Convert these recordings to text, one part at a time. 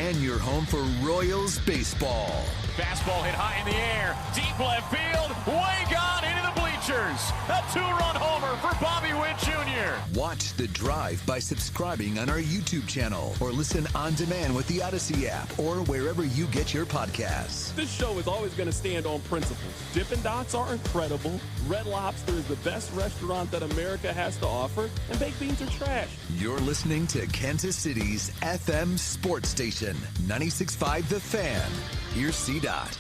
and your home for Royals baseball. Fastball hit high in the air, deep left field, way gone into the bleachers. A two-run homer for Bobby Witt Jr. Watch The Drive by subscribing on our YouTube channel or listen on demand with the Odyssey app or wherever you get your podcasts. This show is always going to stand on principles. Dippin' Dots are incredible. Red Lobster is the best restaurant that America has to offer, and baked beans are trash. You're listening to Kansas City's FM sports station, 96.5 The Fan. Here's C-Dot.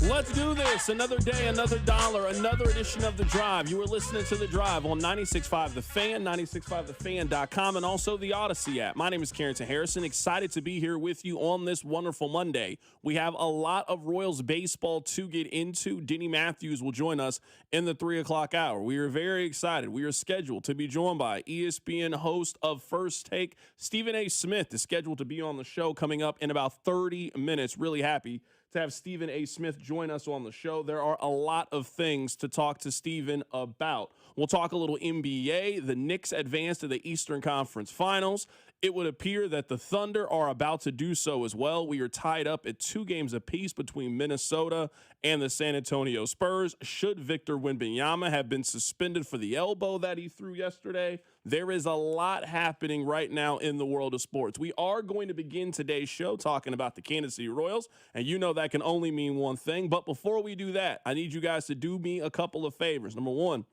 Let's do this. Another day, another dollar, another edition of The Drive. You were listening to The Drive on 96.5 The Fan, 96.5thefan.com, and also the Odyssey app. My name is Carrington Harrison. Excited to be here with you on this wonderful Monday. We have a lot of Royals baseball to get into. Denny Matthews will join us in the 3 o'clock hour. We are very excited. We are scheduled to be joined by ESPN host of First Take, Stephen A. Smith, is scheduled to be on the show coming up in about 30 minutes. Really happy to have Stephen A. Smith join us on the show. There are a lot of things to talk to Stephen about. We'll talk a little NBA. The Knicks advanced to the Eastern Conference Finals. It would appear that the Thunder are about to do so as well. We are tied up at 2 games apiece between Minnesota and the San Antonio Spurs. Should Victor Wembanyama have been suspended for the elbow that he threw yesterday? There is a lot happening right now in the world of sports. We are going to begin today's show talking about the Kansas City Royals, and you know that can only mean one thing. But before we do that, I need you guys to do me a couple of favors. Number one,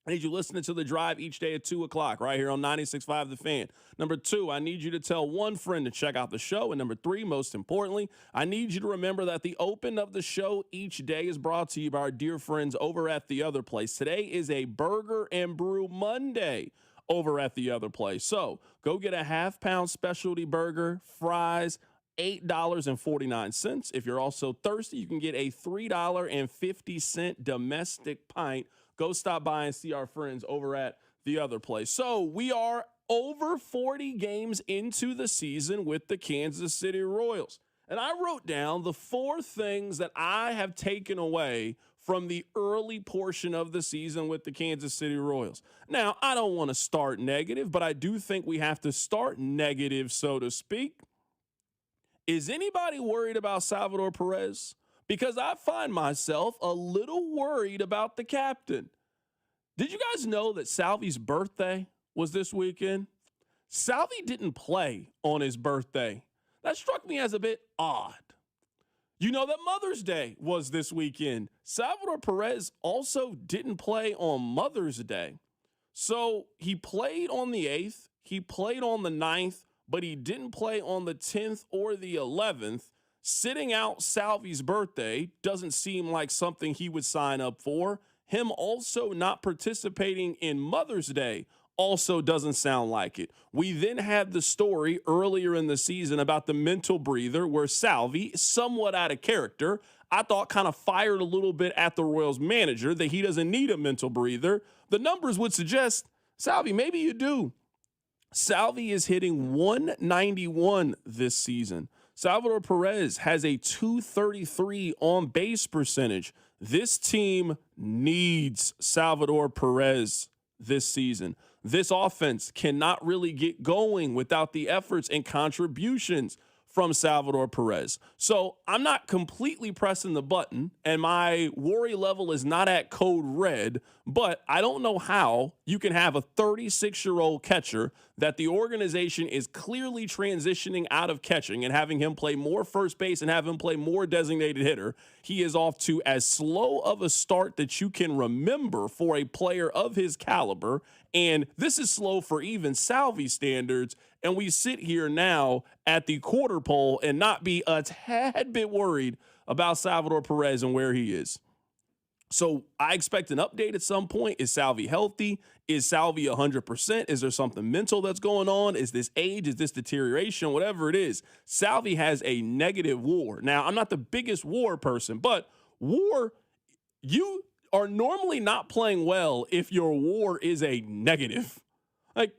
I need you listening to The Drive each day at 2 o'clock right here on 96.5 The Fan. Number 2, I need you to tell one friend to check out the show. And number 3, most importantly, I need you to remember that the open of the show each day is brought to you by our dear friends over at The Other Place. Today is a Burger and Brew Monday over at The Other Place. So go get a half-pound specialty burger, fries, $8.49. If you're also thirsty, you can get a $3.50 domestic pint. Go stop by and see our friends over at The Other Place. So we are over 40 games into the season with the Kansas City Royals. And I wrote down the 4 things that I have taken away from the early portion of the season with the Kansas City Royals. Now, I don't want to start negative, but I do think we have to start negative, so to speak. Is anybody worried about Salvador Perez? Because I find myself a little worried about the captain. Did you guys know that Salvi's birthday was this weekend? Salvi didn't play on his birthday. That struck me as a bit odd. You know that Mother's Day was this weekend. Salvador Perez also didn't play on Mother's Day. So he played on the 8th, he played on the 9th, but he didn't play on the 10th or the 11th. Sitting out Salvi's birthday doesn't seem like something he would sign up for. Him also not participating in Mother's Day also doesn't sound like it. We then had the story earlier in the season about the mental breather where Salvi, somewhat out of character, I thought kind of fired a little bit at the Royals manager that he doesn't need a mental breather. The numbers would suggest, Salvi, maybe you do. Salvi is hitting 191 this season. Salvador Perez has a 233 on base percentage. This team needs Salvador Perez this season. This offense cannot really get going without the efforts and contributions from Salvador Perez. So I'm not completely pressing the button, and my worry level is not at code red, but I don't know how you can have a 36-year-old catcher that the organization is clearly transitioning out of catching and having him play more first base and have him play more designated hitter. He is off to as slow of a start that you can remember for a player of his caliber, and this is slow for even Salvi standards. And we sit here now at the quarter pole and not be a tad bit worried about Salvador Perez and where he is. So I expect an update at some point. Is Salvi healthy? Is Salvi 100%? Is there something mental that's going on? Is this age? Is this deterioration? Whatever it is, Salvi has a negative WAR. Now, I'm not the biggest WAR person, but WAR, you are normally not playing well if your WAR is a negative. Like,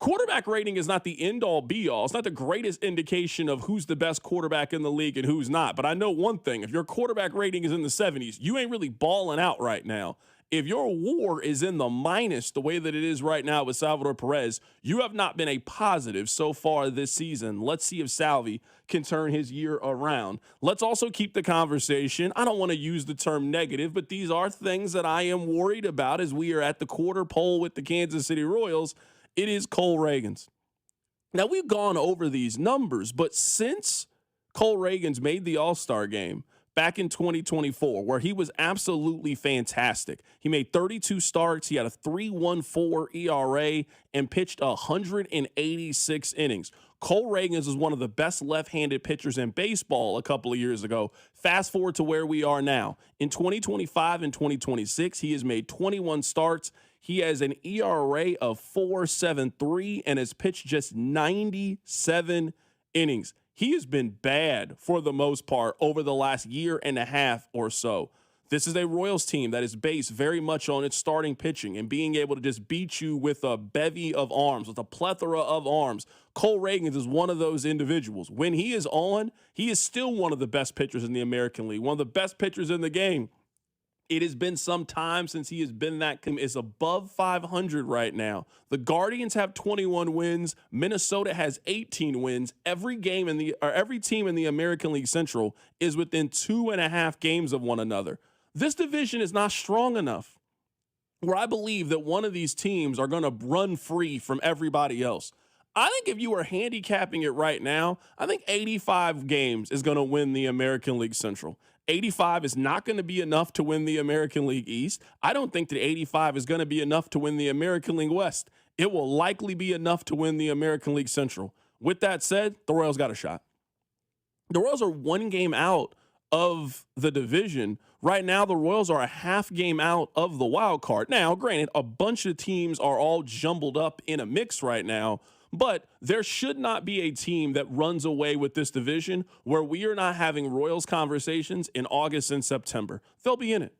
quarterback rating is not the end-all, be-all. It's not the greatest indication of who's the best quarterback in the league and who's not. But I know one thing. If your quarterback rating is in the 70s, you ain't really balling out right now. If your WAR is in the minus the way that it is right now with Salvador Perez, you have not been a positive so far this season. Let's see if Salvi can turn his year around. Let's also keep the conversation. I don't want to use the term negative, but these are things that I am worried about as we are at the quarter pole with the Kansas City Royals. It is Cole Ragans. Now, we've gone over these numbers, but since Cole Ragans made the All-Star game back in 2024, where he was absolutely fantastic, he made 32 starts, he had a 3.14 ERA, and pitched 186 innings. Cole Ragans is one of the best left-handed pitchers in baseball a couple of years ago. Fast forward to where we are now. In 2025 and 2026, he has made 21 starts. He has an ERA of 4.73 and has pitched just 97 innings. He has been bad for the most part over the last year and a half or so. This is a Royals team that is based very much on its starting pitching and being able to just beat you with a bevy of arms, with a plethora of arms. Cole Ragans is one of those individuals. When he is on, he is still one of the best pitchers in the American League, one of the best pitchers in the game. It has been some time since he has been that. Is above 500 right now. The Guardians have 21 wins. Minnesota has 18 wins. Every team in the American League Central is within 2.5 games of one another. This division is not strong enough where I believe that one of these teams are going to run free from everybody else. I think if you were handicapping it right now, I think 85 games is going to win the American League Central. 85 is not going to be enough to win the American League East. I don't think that 85 is going to be enough to win the American League West. It will likely be enough to win the American League Central. With that said, the Royals got a shot. The Royals are one game out of the division. Right now, the Royals are a half game out of the wild card. Now, granted, a bunch of teams are all jumbled up in a mix right now, but there should not be a team that runs away with this division where we are not having Royals conversations in August and September. They'll be in it.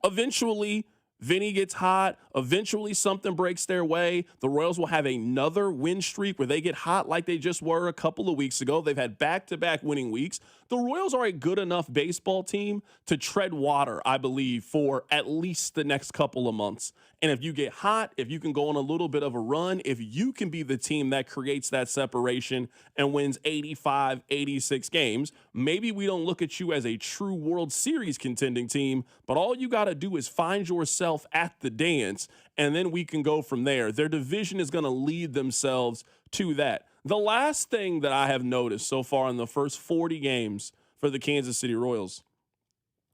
Eventually, Vinny gets hot. Eventually, something breaks their way. The Royals will have another win streak where they get hot like they just were a couple of weeks ago. They've had back-to-back winning weeks. The Royals are a good enough baseball team to tread water, I believe, for at least the next couple of months. And if you get hot, if you can go on a little bit of a run, if you can be the team that creates that separation and wins 85, 86 games, maybe we don't look at you as a true World Series contending team, but all you got to do is find yourself at the dance, and then we can go from there. Their division is going to lead themselves to that. The last thing that I have noticed so far in the first 40 games for the Kansas City Royals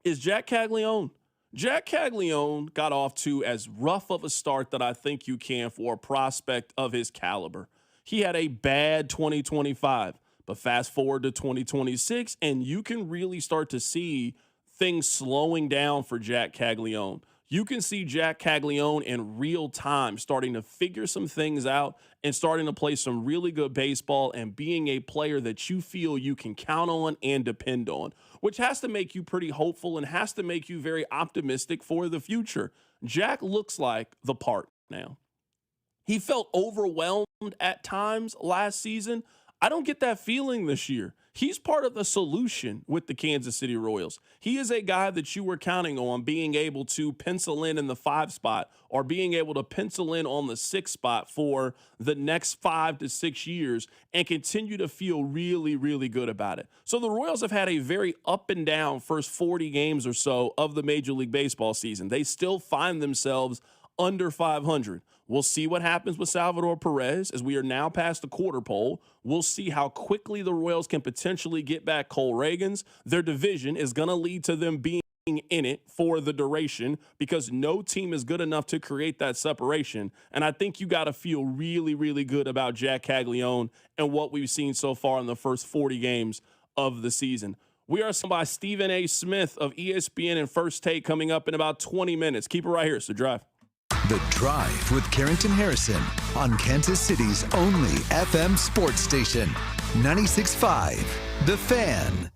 is Jack Kagleon. Jack Kagleon got off to as rough of a start that I think you can for a prospect of his caliber. He had a bad 2025, but fast forward to 2026, and you can really start to see things slowing down for Jack Kagleon. You can see Jack Kagleon in real time starting to figure some things out and starting to play some really good baseball and being a player that you feel you can count on and depend on, which has to make you pretty hopeful and has to make you very optimistic for the future. Jack looks like the part now. He felt overwhelmed at times last season. I don't get that feeling this year. He's part of the solution with the Kansas City Royals. He is a guy that you were counting on being able to pencil in the 5 spot or being able to pencil in on the 6 spot for the next 5 to 6 years and continue to feel really, really good about it. So the Royals have had a very up and down first 40 games or so of the Major League Baseball season. They still find themselves under 500. We'll see what happens with Salvador Perez as we are now past the quarter pole. We'll see how quickly the Royals can potentially get back Cole Ragans. Their division is going to lead to them being in it for the duration because no team is good enough to create that separation. And I think you got to feel really, really good about Jack Kagleon and what we've seen so far in the first 40 games of the season. We are sung by Stephen A. Smith of ESPN and First Take coming up in about 20 minutes. Keep it right here. So drive. The Drive with Carrington Harrison on Kansas City's only FM sports station, 96.5, The Fan.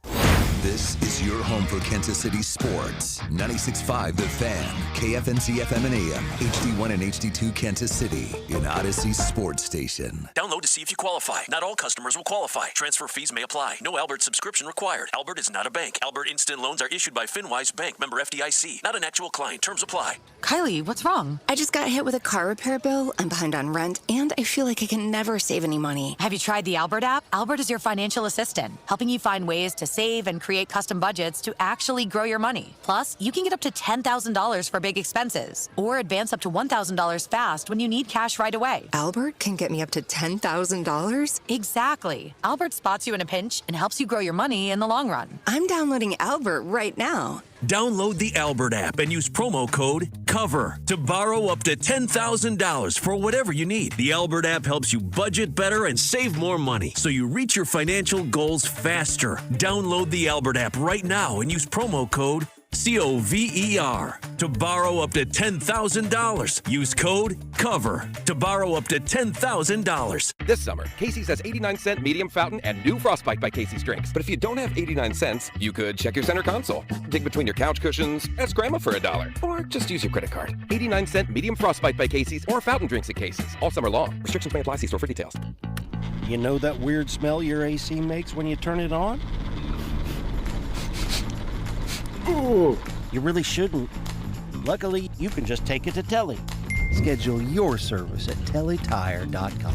This is your home for Kansas City sports. 96.5 The Fan, KFNC FM and AM, HD1 and HD2 Kansas City, an Odyssey sports station. Download to see if you qualify. Not all customers will qualify. Transfer fees may apply. No Albert subscription required. Albert is not a bank. Albert Instant Loans are issued by FinWise Bank, member FDIC. Not an actual client. Terms apply. Kylie, what's wrong? I just got hit with a car repair bill. I'm behind on rent, and I feel like I can never save any money. Have you tried the Albert app? Albert is your financial assistant, helping you find ways to save and create custom budgets to actually grow your money. Plus, you can get up to $10,000 for big expenses or advance up to $1,000 fast when you need cash right away. Albert can get me up to $10,000? Exactly. Albert spots you in a pinch and helps you grow your money in the long run. I'm downloading Albert right now. Download the Albert app and use promo code COVER to borrow up to $10,000 for whatever you need. The Albert app helps you budget better and save more money so you reach your financial goals faster. Download the Albert app right now and use promo code COVER to borrow up to $10,000. Use code COVER to borrow up to $10,000. This summer, Casey's has 89-cent medium fountain and new Frostbite by Casey's drinks. But if you don't have 89 cents, you could check your center console, dig between your couch cushions, ask Grandma for $1, or just use your credit card. 89-cent medium Frostbite by Casey's or fountain drinks at Casey's all summer long. Restrictions may apply. See store for details. You know that weird smell your AC makes when you turn it on? Ooh, you really shouldn't. Luckily, you can just take it to Telly. Schedule your service at tellytire.com.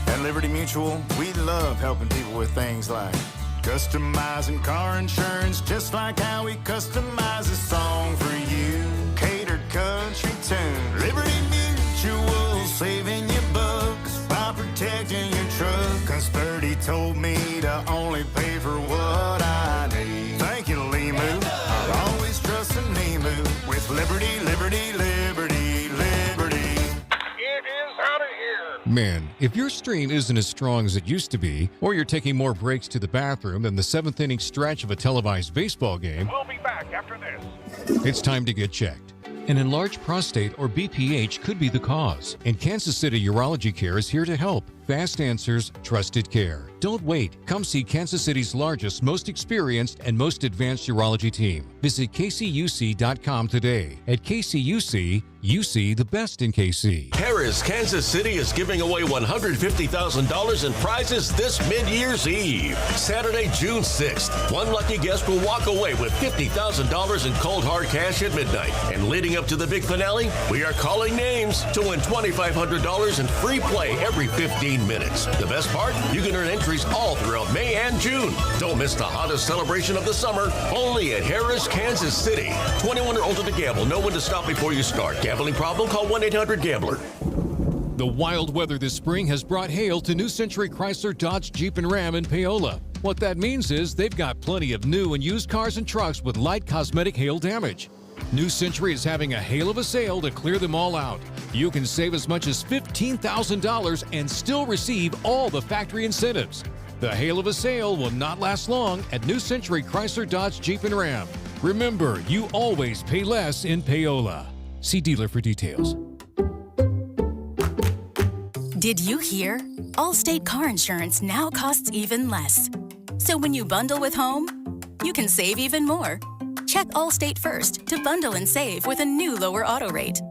At Liberty Mutual, we love helping people with things like customizing car insurance, just like how we customize a song for you. Catered country tune. Liberty Mutual, saving you bucks by protecting your truck. 'Cause Birdie told me to only pay for what I need. Thank you, Limu. I'll always trust in Limu with Liberty, Liberty, Liberty, Liberty. It is out of here. Man, if your stream isn't as strong as it used to be, or you're taking more breaks to the bathroom than the seventh inning stretch of a televised baseball game, We'll be back after this. it's time to get checked. An enlarged prostate or BPH could be the cause, and Kansas City Urology Care is here to help. Fast answers, trusted care. Don't wait. Come see Kansas City's largest, most experienced, and most advanced urology team. Visit kcuc.com today. At KCUC, you see the best in KC. Harris Kansas City is giving away $150,000 in prizes this mid-year's Eve. Saturday, June 6th. One lucky guest will walk away with $50,000 in cold hard cash at midnight. And leading up to the big finale, we are calling names to win $2,500 in free play every 15 minutes. The best part? You can earn entries all throughout May and June. Don't miss the hottest celebration of the summer, only at Harris, Kansas City. 21 or older to gamble. Know when to stop before you start. Gambling problem? Call 1-800-GAMBLER. The wild weather this spring has brought hail to New Century Chrysler, Dodge, Jeep, and Ram in Paola. What that means is they've got plenty of new and used cars and trucks with light cosmetic hail damage. New Century is having a hail of a sale to clear them all out. You can save as much as $15,000 and still receive all the factory incentives. The hail of a sale will not last long at New Century Chrysler, Dodge, Jeep, and Ram. Remember, you always pay less in Paola. See dealer for details. Did you hear? Allstate car insurance now costs even less. So when you bundle with home, you can save even more. Check Allstate first to bundle and save with a new lower auto rate.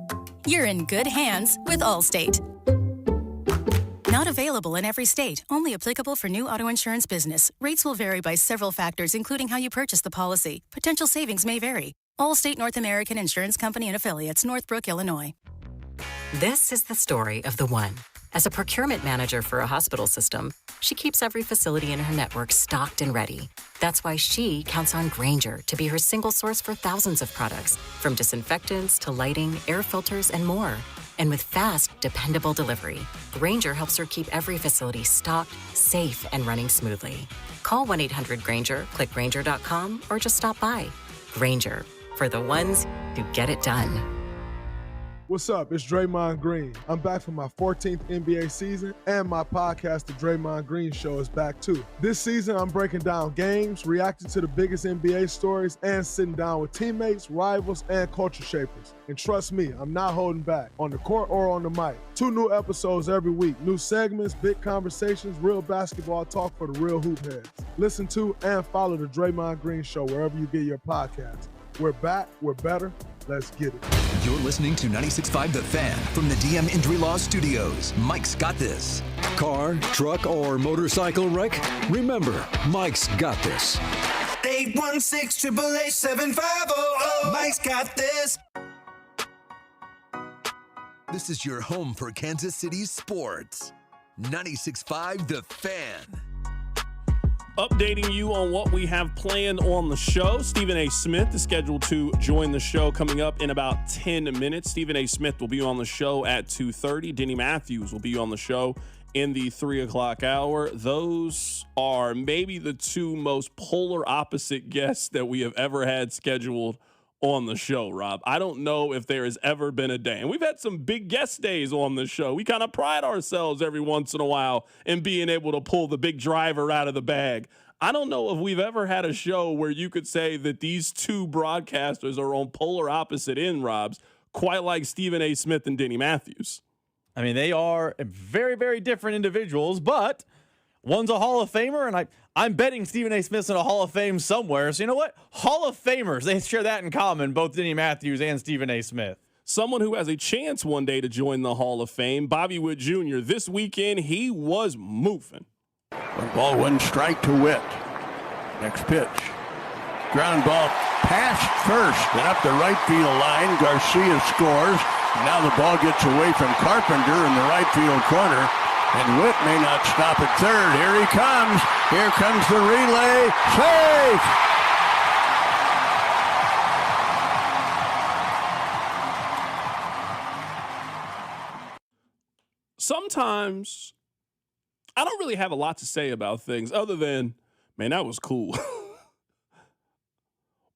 You're in good hands with Allstate. Not available in every state. Only applicable for new auto insurance business. Rates will vary by several factors, including how you purchase the policy. Potential savings may vary. Allstate North American Insurance Company and Affiliates, Northbrook, Illinois. This is the story of the one. As a procurement manager for a hospital system, she keeps every facility in her network stocked and ready. That's why she counts on Grainger to be her single source for thousands of products, from disinfectants to lighting, air filters, and more. And with fast, dependable delivery, Grainger helps her keep every facility stocked, safe, and running smoothly. Call 1-800-GRAINGER, click Grainger.com, or just stop by. Grainger, for the ones who get it done. What's up? It's Draymond Green. I'm back for my 14th NBA season, and my podcast, The Draymond Green Show, is back too. This season, I'm breaking down games, reacting to the biggest NBA stories, and sitting down with teammates, rivals, and culture shapers. And trust me, I'm not holding back, on the court or on the mic. 2 new episodes every week, new segments, big conversations, real basketball talk for the real hoop heads. Listen to and follow The Draymond Green Show wherever you get your podcasts. We're back, we're better, let's get it. You're listening to 96.5 The Fan from the DM Injury Law Studios. Mike's got this. Car, truck, or motorcycle wreck? Remember, Mike's got this. 816-888-7500. Mike's got this. This is your home for Kansas City sports. 96.5 The Fan. Updating you on what we have planned on the show. Stephen A. Smith is scheduled to join the show coming up in about 10 minutes. Stephen A. Smith will be on the show at 2:30. Denny Matthews will be on the show in the 3 o'clock hour. Those are maybe the 2 most polar opposite guests that we have ever had scheduled on the show, Rob. I don't know if there has ever been a day, and we've had some big guest days on the show. We kind of pride ourselves every once in a while in being able to pull the big driver out of the bag. I don't know if we've ever had a show where you could say that these 2 broadcasters are on polar opposite end, Robs, quite like Stephen A. Smith and Denny Matthews. I mean, they are very, very different individuals, but one's a Hall of Famer, and I'm betting Stephen A. Smith's in a Hall of Fame somewhere. So you know what? Hall of Famers, they share that in common, both Denny Matthews and Stephen A. Smith. Someone who has a chance one day to join the Hall of Fame, Bobby Witt Jr. This weekend, he was moving. Ball 1 strike to Witt. Next pitch. Ground ball past first and up the right field line. Garcia scores. Now the ball gets away from Carpenter in the right field corner. And Witt may not stop at third. Here he comes. Here comes the relay. Safe! Sometimes I don't really have a lot to say about things other than, man, that was cool.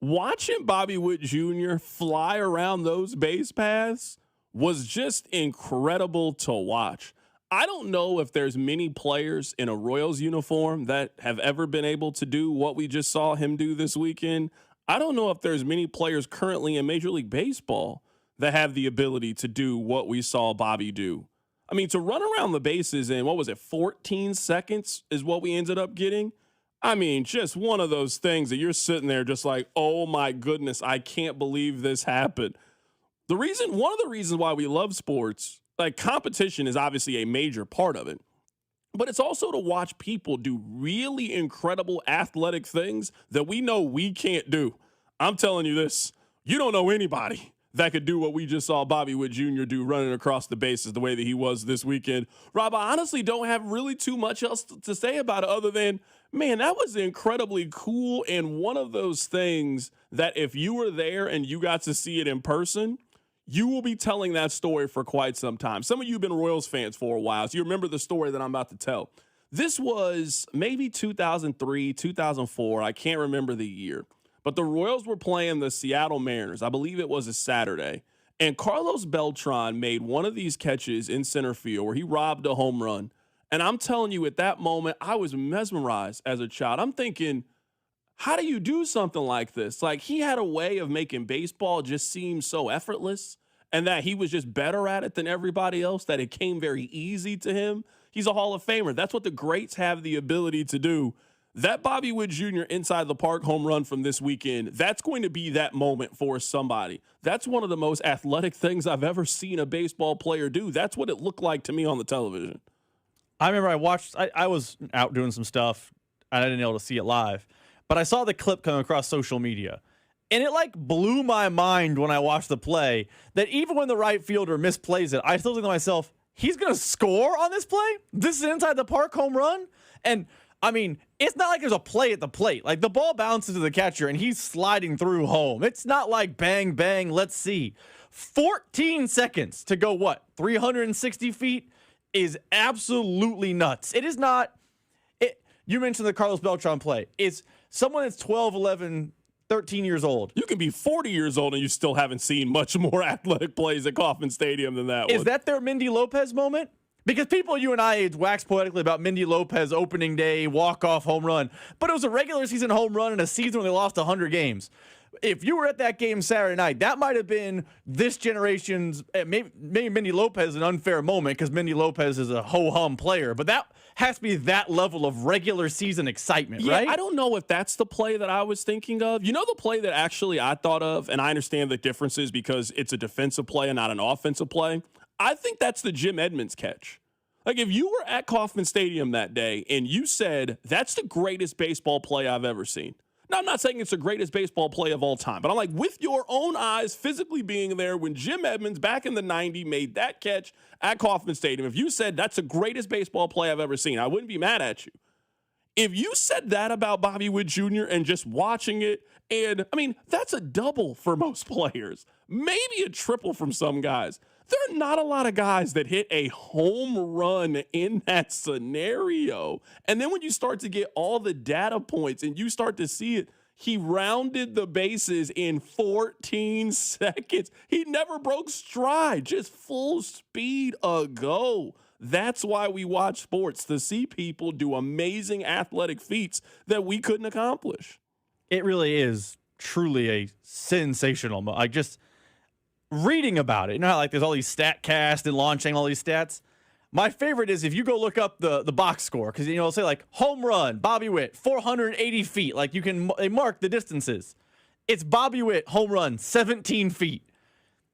Watching Bobby Witt Jr. fly around those base paths was just incredible to watch. I don't know if there's many players in a Royals uniform that have ever been able to do what we just saw him do this weekend. I don't know if there's many players currently in Major League Baseball that have the ability to do what we saw Bobby do. I mean, to run around the bases in, 14 seconds is what we ended up getting. I mean, just one of those things that you're sitting there just like, oh my goodness, I can't believe this happened. One of the reasons why we love sports, like competition is obviously a major part of it, but it's also to watch people do really incredible athletic things that we know we can't do. I'm telling you this, you don't know anybody that could do what we just saw Bobby Witt Jr. do running across the bases the way that he was this weekend. Rob, I honestly don't have really too much else to say about it other than, man, that was incredibly cool and one of those things that if you were there and you got to see it in person, you will be telling that story for quite some time. Some of you have been Royals fans for a while, so you remember the story that I'm about to tell. This was maybe 2003, 2004. I can't remember the year. But the Royals were playing the Seattle Mariners. I believe it was a Saturday. And Carlos Beltran made one of these catches in center field where he robbed a home run. And I'm telling you, at that moment, I was mesmerized as a child. I'm thinking, how do you do something like this? Like, he had a way of making baseball just seem so effortless and that he was just better at it than everybody else, that it came very easy to him. He's a Hall of Famer. That's what the greats have the ability to do. That Bobby Witt Jr. inside the park home run from this weekend, that's going to be that moment for somebody. That's one of the most athletic things I've ever seen a baseball player do. That's what it looked like to me on the television. I remember I was out doing some stuff, and I didn't be able to see it live. But I saw the clip come across social media, and it like blew my mind when I watched the play that even when the right fielder misplays it, I still think to myself, he's going to score on this play? This is inside the park home run? And, I mean, it's not like there's a play at the plate. Like, the ball bounces to the catcher, and he's sliding through home. It's not like bang, bang, let's see. 14 seconds to go, 360 feet is absolutely nuts. It is not – you mentioned the Carlos Beltran play. It's someone that's 12, 11, 13 years old. You can be 40 years old and you still haven't seen much more athletic plays at Kauffman Stadium than that one. Is that their Mindy Lopez moment? Because people you and I wax poetically about Mindy Lopez opening day, walk-off home run, but it was a regular season home run in a season when they lost 100 games. If you were at that game Saturday night, that might have been this generation's, maybe Mindy Lopez an unfair moment because Mindy Lopez is a ho-hum player, but that has to be that level of regular season excitement, right? I don't know if that's the play that I was thinking of. You know the play that actually I thought of, and I understand the differences because it's a defensive play and not an offensive play. I think that's the Jim Edmonds catch. Like, if you were at Kauffman Stadium that day and you said, that's the greatest baseball play I've ever seen. Now, I'm not saying it's the greatest baseball play of all time, but I'm like, with your own eyes physically being there when Jim Edmonds back in the 90s made that catch at Kauffman Stadium, if you said that's the greatest baseball play I've ever seen, I wouldn't be mad at you. If you said that about Bobby Witt Jr. and just watching it, and I mean, that's a double for most players, maybe a triple from some guys. There are not a lot of guys that hit a home run in that scenario. And then when you start to get all the data points and you start to see it, he rounded the bases in 14 seconds. He never broke stride, just full speed ago. That's why we watch sports, to see people do amazing athletic feats that we couldn't accomplish. It really is truly a sensational moment. I just reading about it, you know how like there's all these StatCast and launching all these stats. My favorite is if you go look up the box score, because it'll say like home run, Bobby Witt, 480 feet. Like they mark the distances. It's Bobby Witt home run, 17 feet.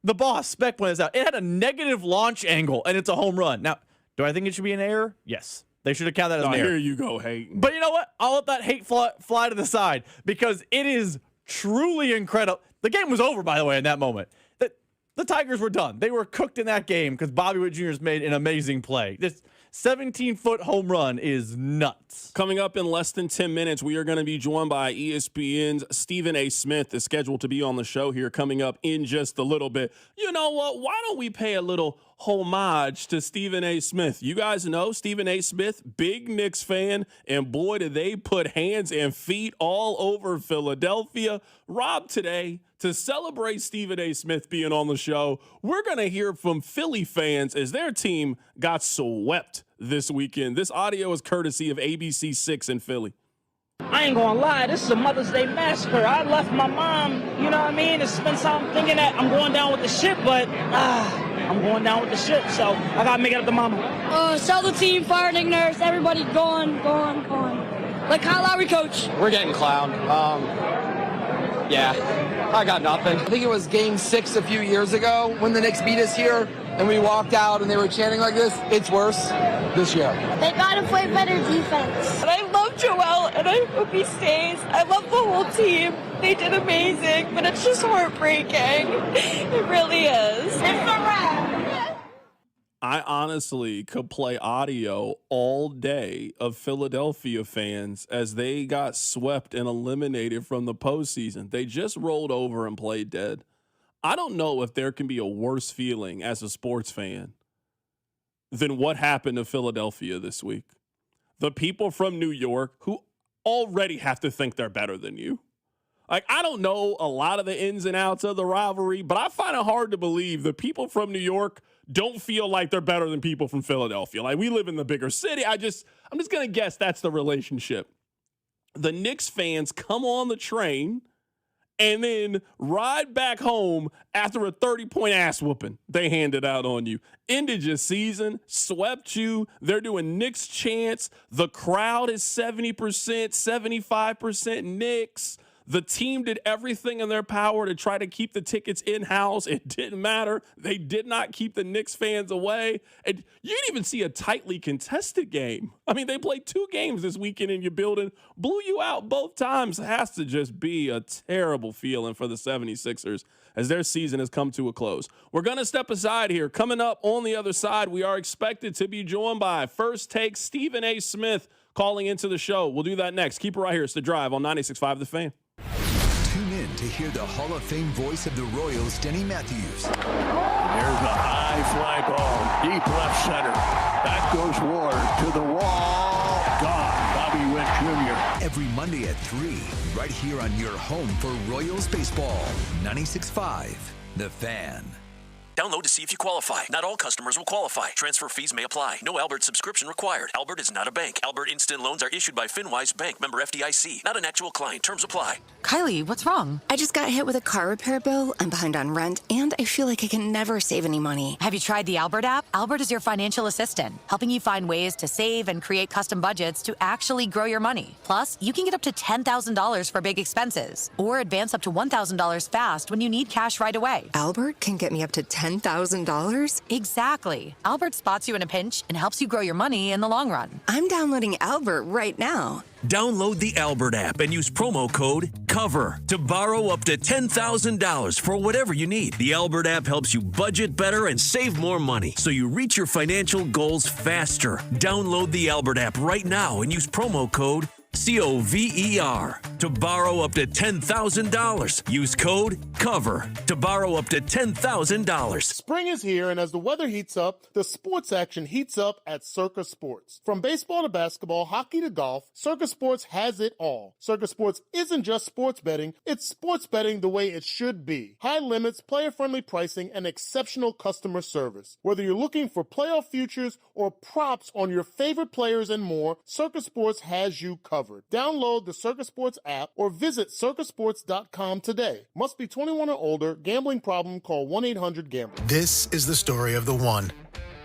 The boss spec points out it had a negative launch angle and it's a home run. Now, do I think it should be an error? Yes. They should have counted that as an error. Here you go, hating. But you know what? I'll let that hate fly to the side because it is truly incredible. The game was over, by the way, in that moment. The Tigers were done. They were cooked in that game because Bobby Witt Jr. made an amazing play. This 17-foot home run is nuts. Coming up in less than 10 minutes, we are going to be joined by ESPN's Stephen A. Smith, is scheduled to be on the show here coming up in just a little bit. You know what? Why don't we pay a little homage to Stephen A. Smith? You guys know Stephen A. Smith, big Knicks fan, and boy, did they put hands and feet all over Philadelphia. Rob, today, to celebrate Stephen A. Smith being on the show, we're going to hear from Philly fans as their team got swept this weekend. This audio is courtesy of ABC 6 in Philly. I ain't gonna lie, this is a Mother's Day massacre. I left my mom, you know what I mean, to spend time thinking that I'm going down with the ship, but I'm going down with the ship, so I gotta make it up to mama. Sell the team, fire Nick Nurse, everybody gone. Like Kyle Lowry, coach. We're getting clowned. Yeah, I got nothing. I think it was game 6 a few years ago when the Knicks beat us here and we walked out and they were chanting like this. It's worse this year. They gotta play better defense. And I love Joel and I hope he stays. I love the whole team. They did amazing, but it's just heartbreaking. It really is. It's a wrap. I honestly could play audio all day of Philadelphia fans as they got swept and eliminated from the postseason. They just rolled over and played dead. I don't know if there can be a worse feeling as a sports fan than what happened to Philadelphia this week. The people from New York who already have to think they're better than you. Like, I don't know a lot of the ins and outs of the rivalry, but I find it hard to believe the people from New York don't feel like they're better than people from Philadelphia. Like, we live in the bigger city. I'm just going to guess that's the relationship. The Knicks fans come on the train and then ride back home after a 30-point ass whooping they handed out on you. Ended your season, swept you. They're doing Knicks chants. The crowd is 70%, 75% Knicks. The team did everything in their power to try to keep the tickets in-house. It didn't matter. They did not keep the Knicks fans away. And you didn't even see a tightly contested game. I mean, they played 2 games this weekend in your building, blew you out both times. It has to just be a terrible feeling for the 76ers as their season has come to a close. We're going to step aside here. Coming up on the other side, we are expected to be joined by First Take Stephen A. Smith calling into the show. We'll do that next. Keep it right here. It's The Drive on 96.5 The Fan. Tune in to hear the Hall of Fame voice of the Royals, Denny Matthews. There's a high fly ball, deep left center. That goes Ward to the wall. Gone. Happy Witt Jr. Every Monday at 3, right here on your home for Royals baseball. 96.5, The Fan. Download to see if you qualify. Not all customers will qualify. Transfer fees may apply. No Albert subscription required. Albert is not a bank. Albert Instant Loans are issued by FinWise Bank, member FDIC. Not an actual client. Terms apply. Kylie, what's wrong? I just got hit with a car repair bill. I'm behind on rent, and I feel like I can never save any money. Have you tried the Albert app? Albert is your financial assistant, helping you find ways to save and create custom budgets to actually grow your money. Plus, you can get up to $10,000 for big expenses, or advance up to $1,000 fast when you need cash right away. Albert can get me up to $10,000? Exactly. Albert spots you in a pinch and helps you grow your money in the long run. I'm downloading Albert right now. Download the Albert app and use promo code COVER to borrow up to $10,000 for whatever you need. The Albert app helps you budget better and save more money so you reach your financial goals faster. Download the Albert app right now and use promo code COVER to borrow up to $10,000. Use code COVER to borrow up to $10,000. Spring is here, and as the weather heats up, the sports action heats up at Circa Sports. From baseball to basketball, hockey to golf, Circa Sports has it all. Circa Sports isn't just sports betting, it's sports betting the way it should be. High limits, player-friendly pricing, and exceptional customer service. Whether you're looking for playoff futures or props on your favorite players and more, Circa Sports has you covered. Download the Circa Sports app or visit circasports.com today. Must be 21 or older. Gambling problem? Call 1-800-GAMBLER. This is the story of the one.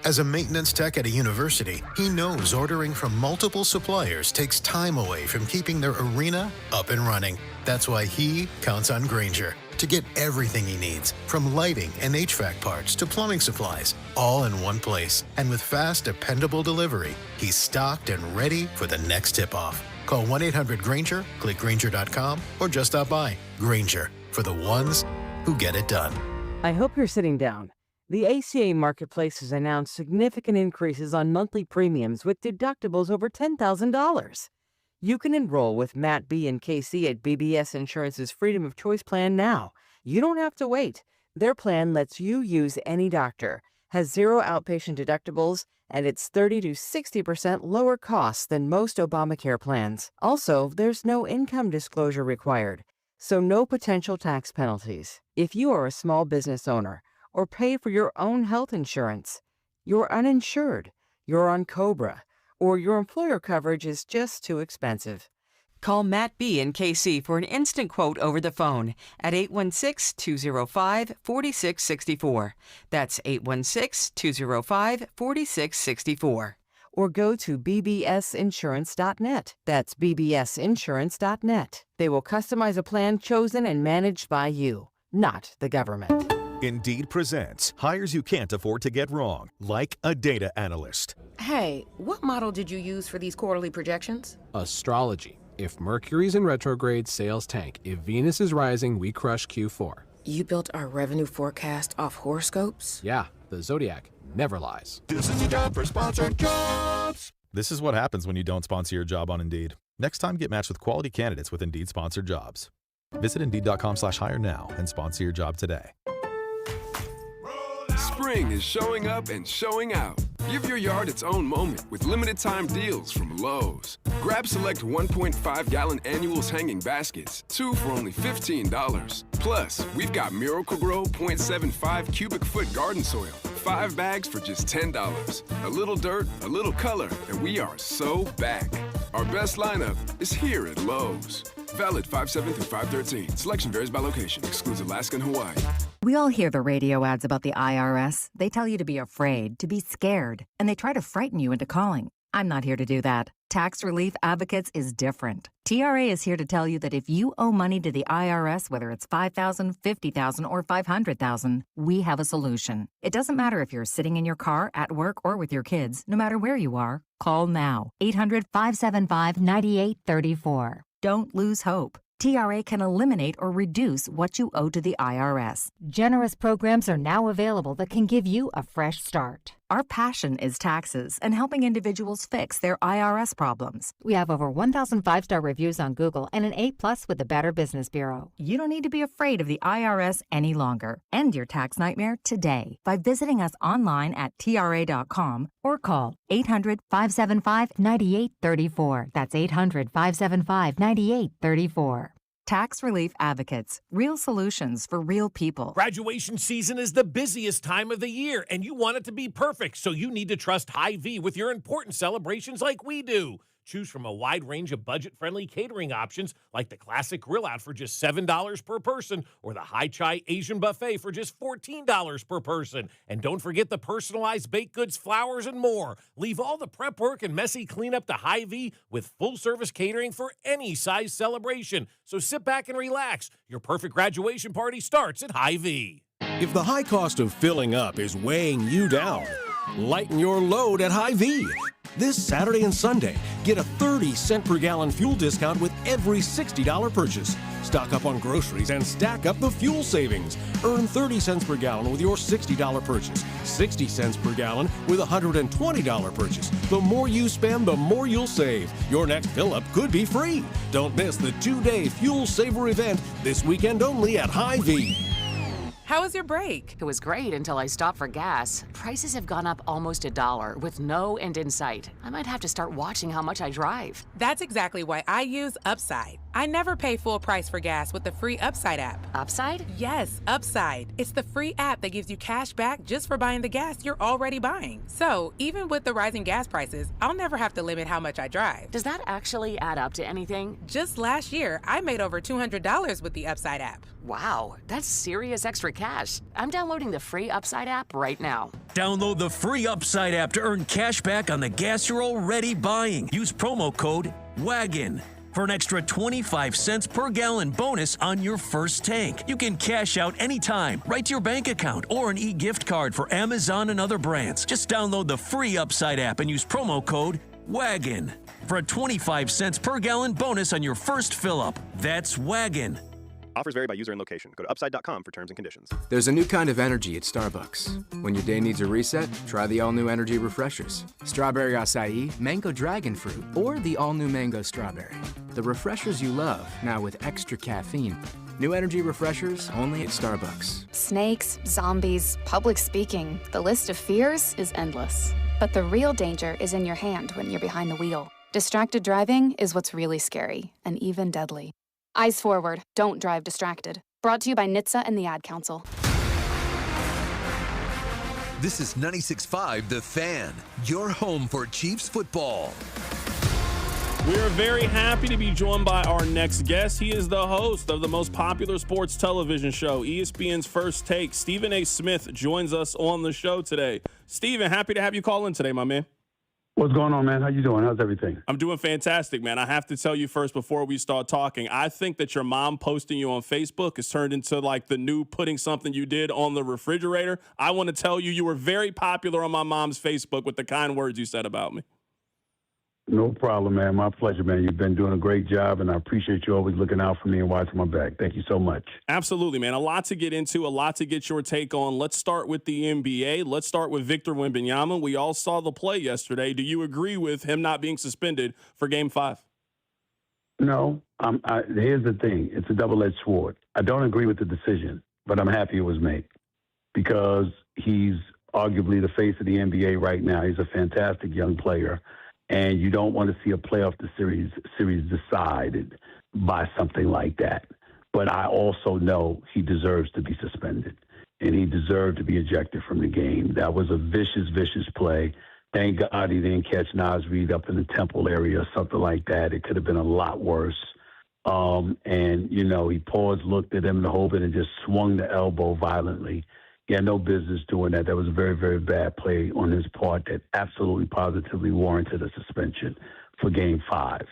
As a maintenance tech at a university, he knows ordering from multiple suppliers takes time away from keeping their arena up and running. That's why he counts on Grainger to get everything he needs, from lighting and HVAC parts to plumbing supplies, all in one place. And with fast, dependable delivery, he's stocked and ready for the next tip-off. Call 1-800-GRAINGER, click Grainger.com, or just stop by. Grainger, for the ones who get it done. I hope you're sitting down. The ACA Marketplace has announced significant increases on monthly premiums with deductibles over $10,000. You can enroll with Matt B. and KC at BBS Insurance's Freedom of Choice plan now. You don't have to wait. Their plan lets you use any doctor, has zero outpatient deductibles, and it's 30 to 60% lower costs than most Obamacare plans. Also, there's no income disclosure required, so no potential tax penalties. If you are a small business owner or pay for your own health insurance, you're uninsured, you're on COBRA, or your employer coverage is just too expensive. Call Matt B. and KC for an instant quote over the phone at 816-205-4664. That's 816-205-4664. Or go to bbsinsurance.net. That's bbsinsurance.net. They will customize a plan chosen and managed by you, not the government. Indeed presents hires you can't afford to get wrong, like a data analyst. Hey, what model did you use for these quarterly projections? Astrology. If Mercury's in retrograde, sales tank. If Venus is rising, we crush Q4. You built our revenue forecast off horoscopes? Yeah, the Zodiac never lies. This is a job for sponsored jobs. This is what happens when you don't sponsor your job on Indeed. Next time, get matched with quality candidates with Indeed sponsored jobs. Visit Indeed.com/hire now and sponsor your job today. Spring is showing up and showing out. Give your yard its own moment with limited time deals from Lowe's. Grab select 1.5-gallon annuals hanging baskets, 2 for only $15. Plus, we've got Miracle-Gro 0.75 cubic foot garden soil, 5 bags for just $10. A little dirt, a little color, and we are so back. Our best lineup is here at Lowe's. Valid 5/7 through 5/13. Selection varies by location. Excludes Alaska and Hawaii. We all hear the radio ads about the IRS. They tell you to be afraid, to be scared, and they try to frighten you into calling. I'm not here to do that. Tax Relief Advocates is different. TRA is here to tell you that if you owe money to the IRS, whether it's $5,000, $50,000, or $500,000, we have a solution. It doesn't matter if you're sitting in your car, at work, or with your kids. No matter where you are, call now. 800-575-9834. Don't lose hope. TRA can eliminate or reduce what you owe to the IRS. Generous programs are now available that can give you a fresh start. Our passion is taxes and helping individuals fix their IRS problems. We have over 1,000 5-star reviews on Google and an A+ with the Better Business Bureau. You don't need to be afraid of the IRS any longer. End your tax nightmare today by visiting us online at TRA.com or call 800-575-9834. That's 800-575-9834. Tax Relief Advocates. Real solutions for real people. Graduation season is the busiest time of the year, and you want it to be perfect, so you need to trust Hy-Vee with your important celebrations like we do. Choose from a wide range of budget-friendly catering options like the classic grill out for just $7 per person or the Hai Chai Asian buffet for just $14 per person. And don't forget the personalized baked goods, flowers, and more. Leave all the prep work and messy cleanup to Hy-Vee with full-service catering for any size celebration. So sit back and relax. Your perfect graduation party starts at Hy-Vee. If the high cost of filling up is weighing you down, lighten your load at Hy-Vee. This Saturday and Sunday, get a 30-cent per gallon fuel discount with every $60 purchase. Stock up on groceries and stack up the fuel savings. Earn 30 cents per gallon with your $60 purchase. 60 cents per gallon with a $120 purchase. The more you spend, the more you'll save. Your next fill-up could be free. Don't miss the 2-day Fuel Saver event this weekend only at Hy-Vee. How was your break? It was great until I stopped for gas. Prices have gone up almost $1 with no end in sight. I might have to start watching how much I drive. That's exactly why I use Upside. I never pay full price for gas with the free Upside app. Upside? Yes, Upside. It's the free app that gives you cash back just for buying the gas you're already buying. So even with the rising gas prices, I'll never have to limit how much I drive. Does that actually add up to anything? Just last year, I made over $200 with the Upside app. Wow, that's serious extra cash. I'm downloading the free Upside app right now. Download the free Upside app to earn cash back on the gas you're already buying. Use promo code WAGON for an extra 25 cents per gallon bonus on your first tank. You can cash out anytime, right to your bank account, or an e-gift card for Amazon and other brands. Just download the free Upside app and use promo code WAGON for a 25 cents per gallon bonus on your first fill-up. That's WAGON. Offers vary by user and location. Go to upside.com for terms and conditions. There's a new kind of energy at Starbucks. When your day needs a reset, try the all-new energy refreshers. Strawberry acai, mango dragon fruit, or the all-new mango strawberry. The refreshers you love, now with extra caffeine. New energy refreshers only at Starbucks. Snakes, zombies, public speaking. The list of fears is endless. But the real danger is in your hand when you're behind the wheel. Distracted driving is what's really scary and even deadly. Eyes forward, don't drive distracted. Brought to you by NHTSA and the Ad Council. This is 96.5 The Fan, your home for Chiefs football. We are very happy to be joined by our next guest. He is the host of the most popular sports television show, ESPN's First Take. Stephen A. Smith joins us on the show today. Stephen, happy to have you call in today, my man. What's going on, man? How you doing? How's everything? I'm doing fantastic, man. I have to tell you first before we start talking, I think that your mom posting you on Facebook has turned into like the new putting something you did on the refrigerator. I want to tell you, you were very popular on my mom's Facebook with the kind words you said about me. No problem, man. My pleasure, man. You've been doing a great job, and I appreciate you always looking out for me and watching my back. Thank you so much. Absolutely, man. A lot to get into, a lot to get your take on. Let's start with the NBA. Let's start with Victor Wembanyama. We all saw the play yesterday. Do you agree with him not being suspended for Game 5? No. Here's the thing. It's a double-edged sword. I don't agree with the decision, but I'm happy it was made because he's arguably the face of the NBA right now. He's a fantastic young player. And you don't want to see a playoff series decided by something like that. But I also know he deserves to be suspended, and he deserved to be ejected from the game. That was a vicious, vicious play. Thank God he didn't catch Naz Reid up in the temple area or something like that. It could have been a lot worse. And, you know, he paused, looked at him in the hope, and just swung the elbow violently. He had no business doing that. That was a very, very bad play on his part that absolutely positively warranted a suspension for Game 5.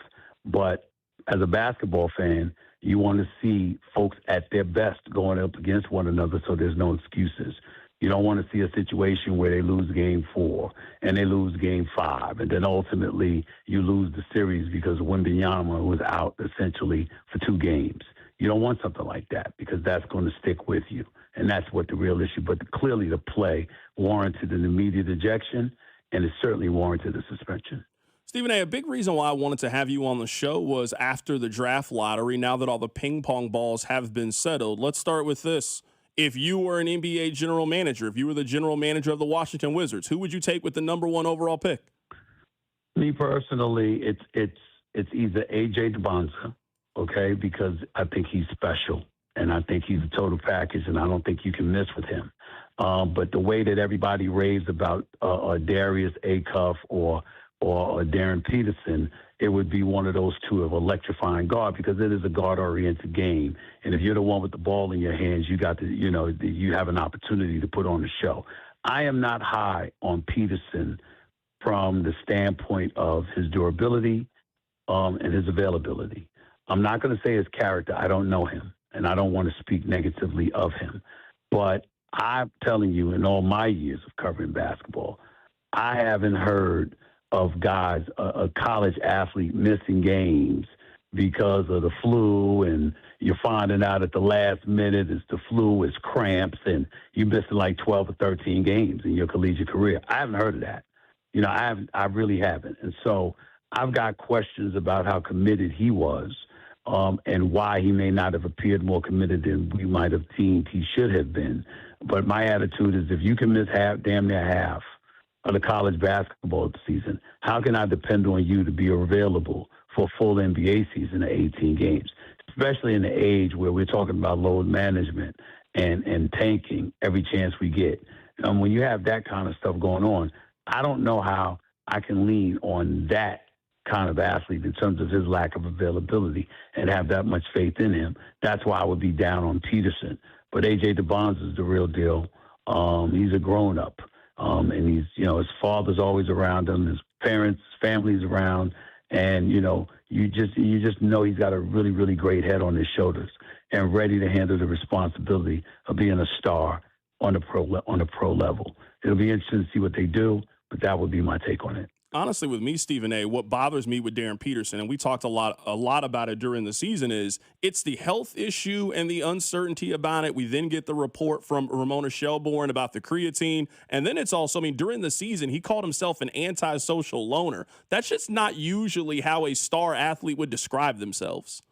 But as a basketball fan, you want to see folks at their best going up against one another so there's no excuses. You don't want to see a situation where they lose Game 4 and they lose Game 5, and then ultimately you lose the series because Wembanyama was out essentially for 2 games. You don't want something like that because that's going to stick with you. And that's what the real issue. But clearly the play warranted an immediate ejection, and it certainly warranted a suspension. Stephen A., a big reason why I wanted to have you on the show was after the draft lottery, now that all the ping pong balls have been settled. Let's start with this. If you were an NBA general manager, if you were the general manager of the Washington Wizards, who would you take with the number 1 overall pick? Me personally, it's either A.J. DeBonza, okay, because I think he's special, and I think he's a total package, and I don't think you can miss with him. But the way that everybody raves about Darius Acuff or Darren Peterson, it would be one of those two of electrifying guard because it is a guard-oriented game. And if you're the one with the ball in your hands, you have an opportunity to put on a show. I am not high on Peterson from the standpoint of his durability and his availability. I'm not going to say his character. I don't know him, and I don't want to speak negatively of him. But I'm telling you, in all my years of covering basketball, I haven't heard of guys, a college athlete missing games because of the flu, and you're finding out at the last minute it's the flu, it's cramps, and you're missing like 12 or 13 games in your collegiate career. I haven't heard of that. I really haven't. And so I've got questions about how committed he was and why he may not have appeared more committed than we might have deemed he should have been. But my attitude is if you can miss damn near half of the college basketball season, how can I depend on you to be available for a full NBA season of 18 games, especially in the age where we're talking about load management and tanking every chance we get? When you have that kind of stuff going on, I don't know how I can lean on that kind of athlete in terms of his lack of availability and have that much faith in him. That's why I would be down on Peterson. But A.J. DeBonza is the real deal. He's a grown-up. And he's, his father's always around him, his parents, his family's around, and, you just know he's got a really, really great head on his shoulders and ready to handle the responsibility of being a star on the pro level. It'll be interesting to see what they do, but that would be my take on it. Honestly, with me, Stephen A., what bothers me with Darren Peterson, and we talked a lot about it during the season, is it's the health issue and the uncertainty about it. We then get the report from Ramona Shelbourne about the creatine, and then it's also, during the season, he called himself an antisocial loner. That's just not usually how a star athlete would describe themselves.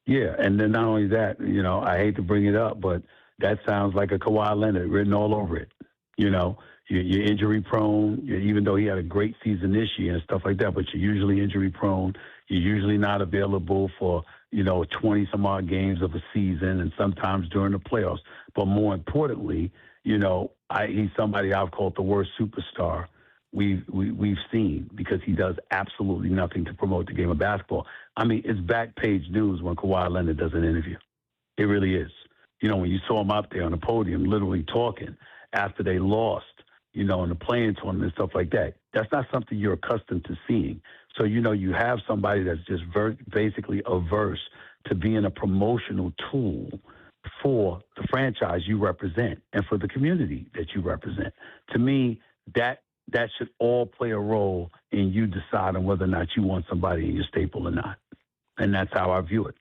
Yeah, and then not only that, I hate to bring it up, but that sounds like a Kawhi Leonard written all over it, You're injury prone, even though he had a great season this year and stuff like that, but you're usually injury prone. You're usually not available for, 20 some odd games of a season and sometimes during the playoffs. But more importantly, he's somebody I've called the worst superstar we've seen because he does absolutely nothing to promote the game of basketball. It's back page news when Kawhi Leonard does an interview. It really is. When you saw him out there on the podium literally talking after they lost, in the playing tournament and stuff like that. That's not something you're accustomed to seeing. So, you have somebody that's just basically averse to being a promotional tool for the franchise you represent and for the community that you represent. To me, that should all play a role in you deciding whether or not you want somebody in your staple or not. And that's how I view it.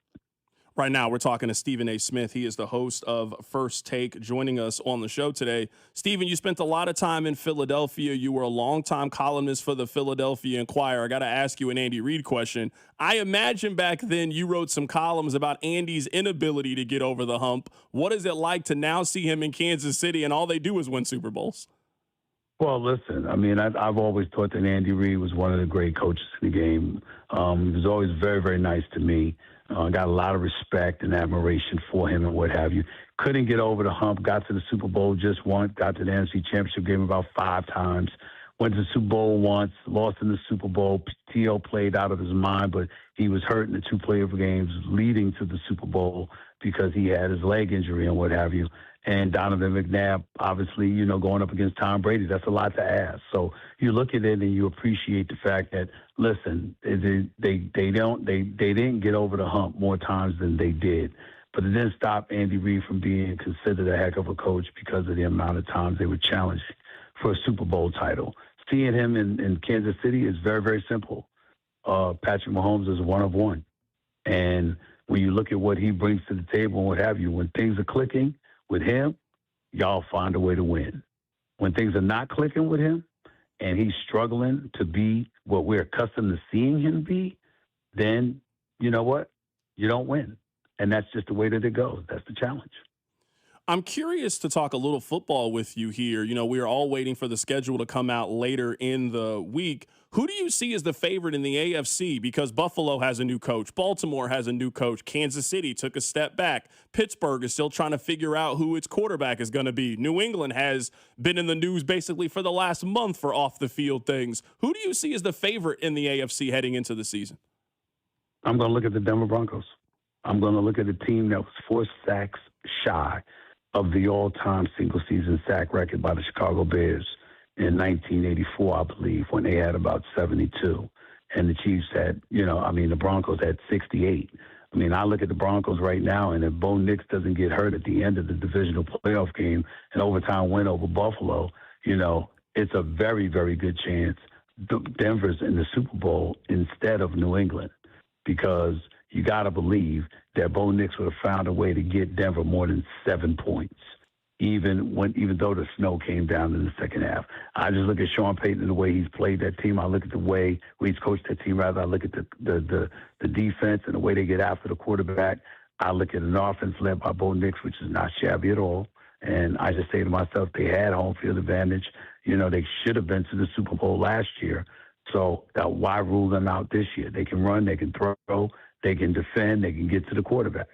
Right now, we're talking to Stephen A. Smith. He is the host of First Take, joining us on the show today. Stephen, you spent a lot of time in Philadelphia. You were a longtime columnist for the Philadelphia Inquirer. I got to ask you an Andy Reid question. I imagine back then you wrote some columns about Andy's inability to get over the hump. What is it like to now see him in Kansas City and all they do is win Super Bowls? Well, listen, I've always thought that Andy Reid was one of the great coaches in the game. He was always very, very nice to me. Got a lot of respect and admiration for him and what have you. Couldn't get over the hump, got to the Super Bowl just once, got to the NFC Championship game about 5 times, went to the Super Bowl once, lost in the Super Bowl. T.O. played out of his mind, but he was hurt in the 2 playoff games leading to the Super Bowl because he had his leg injury and what have you. And Donovan McNabb, obviously, going up against Tom Brady, that's a lot to ask. So you look at it and you appreciate the fact that, listen, they didn't get over the hump more times than they did. But it didn't stop Andy Reid from being considered a heck of a coach because of the amount of times they were challenged for a Super Bowl title. Seeing him in Kansas City is very, very simple. Patrick Mahomes is one of one. And when you look at what he brings to the table and what have you, when things are clicking with him, y'all find a way to win. When things are not clicking with him and he's struggling to be what we're accustomed to seeing him be, then you know what? You don't win. And that's just the way that it goes. That's the challenge. I'm curious to talk a little football with you here. You know, we are all waiting for the schedule to come out later in the week. Who do you see as the favorite in the AFC? Because Buffalo has a new coach. Baltimore has a new coach. Kansas City took a step back. Pittsburgh is still trying to figure out who its quarterback is going to be. New England has been in the news basically for the last month for off-the-field things. Who do you see as the favorite in the AFC heading into the season? I'm going to look at the Denver Broncos. I'm going to look at a team that was 4 sacks shy of the all-time single-season sack record by the Chicago Bears in 1984, I believe, when they had about 72. And the Chiefs had, the Broncos had 68. I mean, I look at the Broncos right now, and if Bo Nix doesn't get hurt at the end of the divisional playoff game, an overtime win over Buffalo, it's a very, very good chance Denver's in the Super Bowl instead of New England, because you got to believe that Bo Nix would have found a way to get Denver more than 7 points, even though the snow came down in the second half. I just look at Sean Payton and the way he's played that team. I look at the way he's coached that team. Rather, I look at the defense and the way they get after the quarterback. I look at an offense led by Bo Nix, which is not shabby at all. And I just say to myself, they had home field advantage. They should have been to the Super Bowl last year. So why rule them out this year? They can run, they can throw, they can defend, they can get to the quarterback.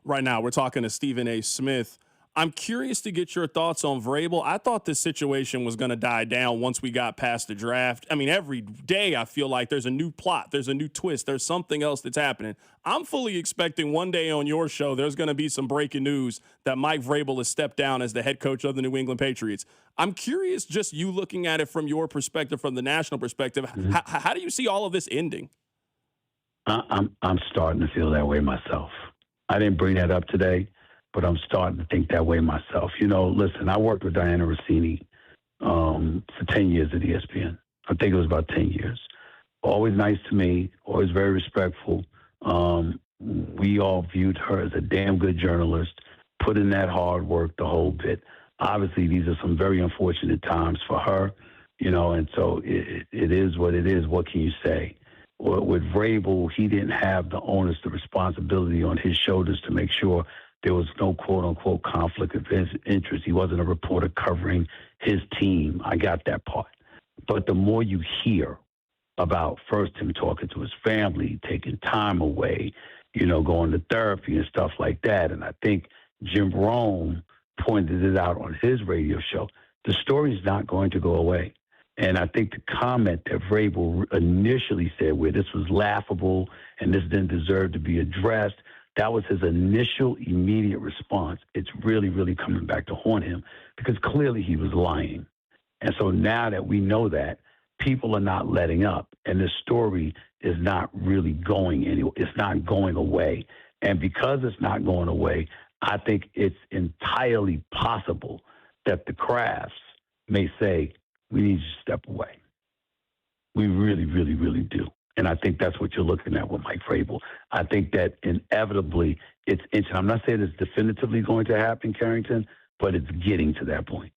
Right now, we're talking to Stephen A. Smith. I'm curious to get your thoughts on Vrabel. I thought this situation was going to die down once we got past the draft. I mean, every day I feel like there's a new plot, there's a new twist, there's something else that's happening. I'm fully expecting one day on your show there's going to be some breaking news that Mike Vrabel has stepped down as the head coach of the New England Patriots. I'm curious, just you looking at it from your perspective, from the national perspective, how do you see all of this ending? I'm starting to feel that way myself. I didn't bring that up today, but I'm starting to think that way myself. Listen, I worked with Diana Rossini for 10 years at ESPN. I think it was about 10 years. Always nice to me, always very respectful. We all viewed her as a damn good journalist, put in that hard work, the whole bit. Obviously, these are some very unfortunate times for her, and so it is what it is. What can you say? With Vrabel, he didn't have the onus, the responsibility on his shoulders to make sure there was no quote-unquote conflict of interest. He wasn't a reporter covering his team. I got that part. But the more you hear about first him talking to his family, taking time away, going to therapy and stuff like that, and I think Jim Rome pointed it out on his radio show, the story's not going to go away. And I think the comment that Vrabel initially said, where this was laughable and this didn't deserve to be addressed, that was his initial immediate response. It's really, really coming back to haunt him because clearly he was lying. And so now that we know that, people are not letting up, and this story is not really going anywhere. It's not going away. And because it's not going away, I think it's entirely possible that the Crafts may say, we need to step away. We really, really, really do. And I think that's what you're looking at with Mike Vrabel. I think that inevitably I'm not saying it's definitively going to happen, Carrington, but it's getting to that point.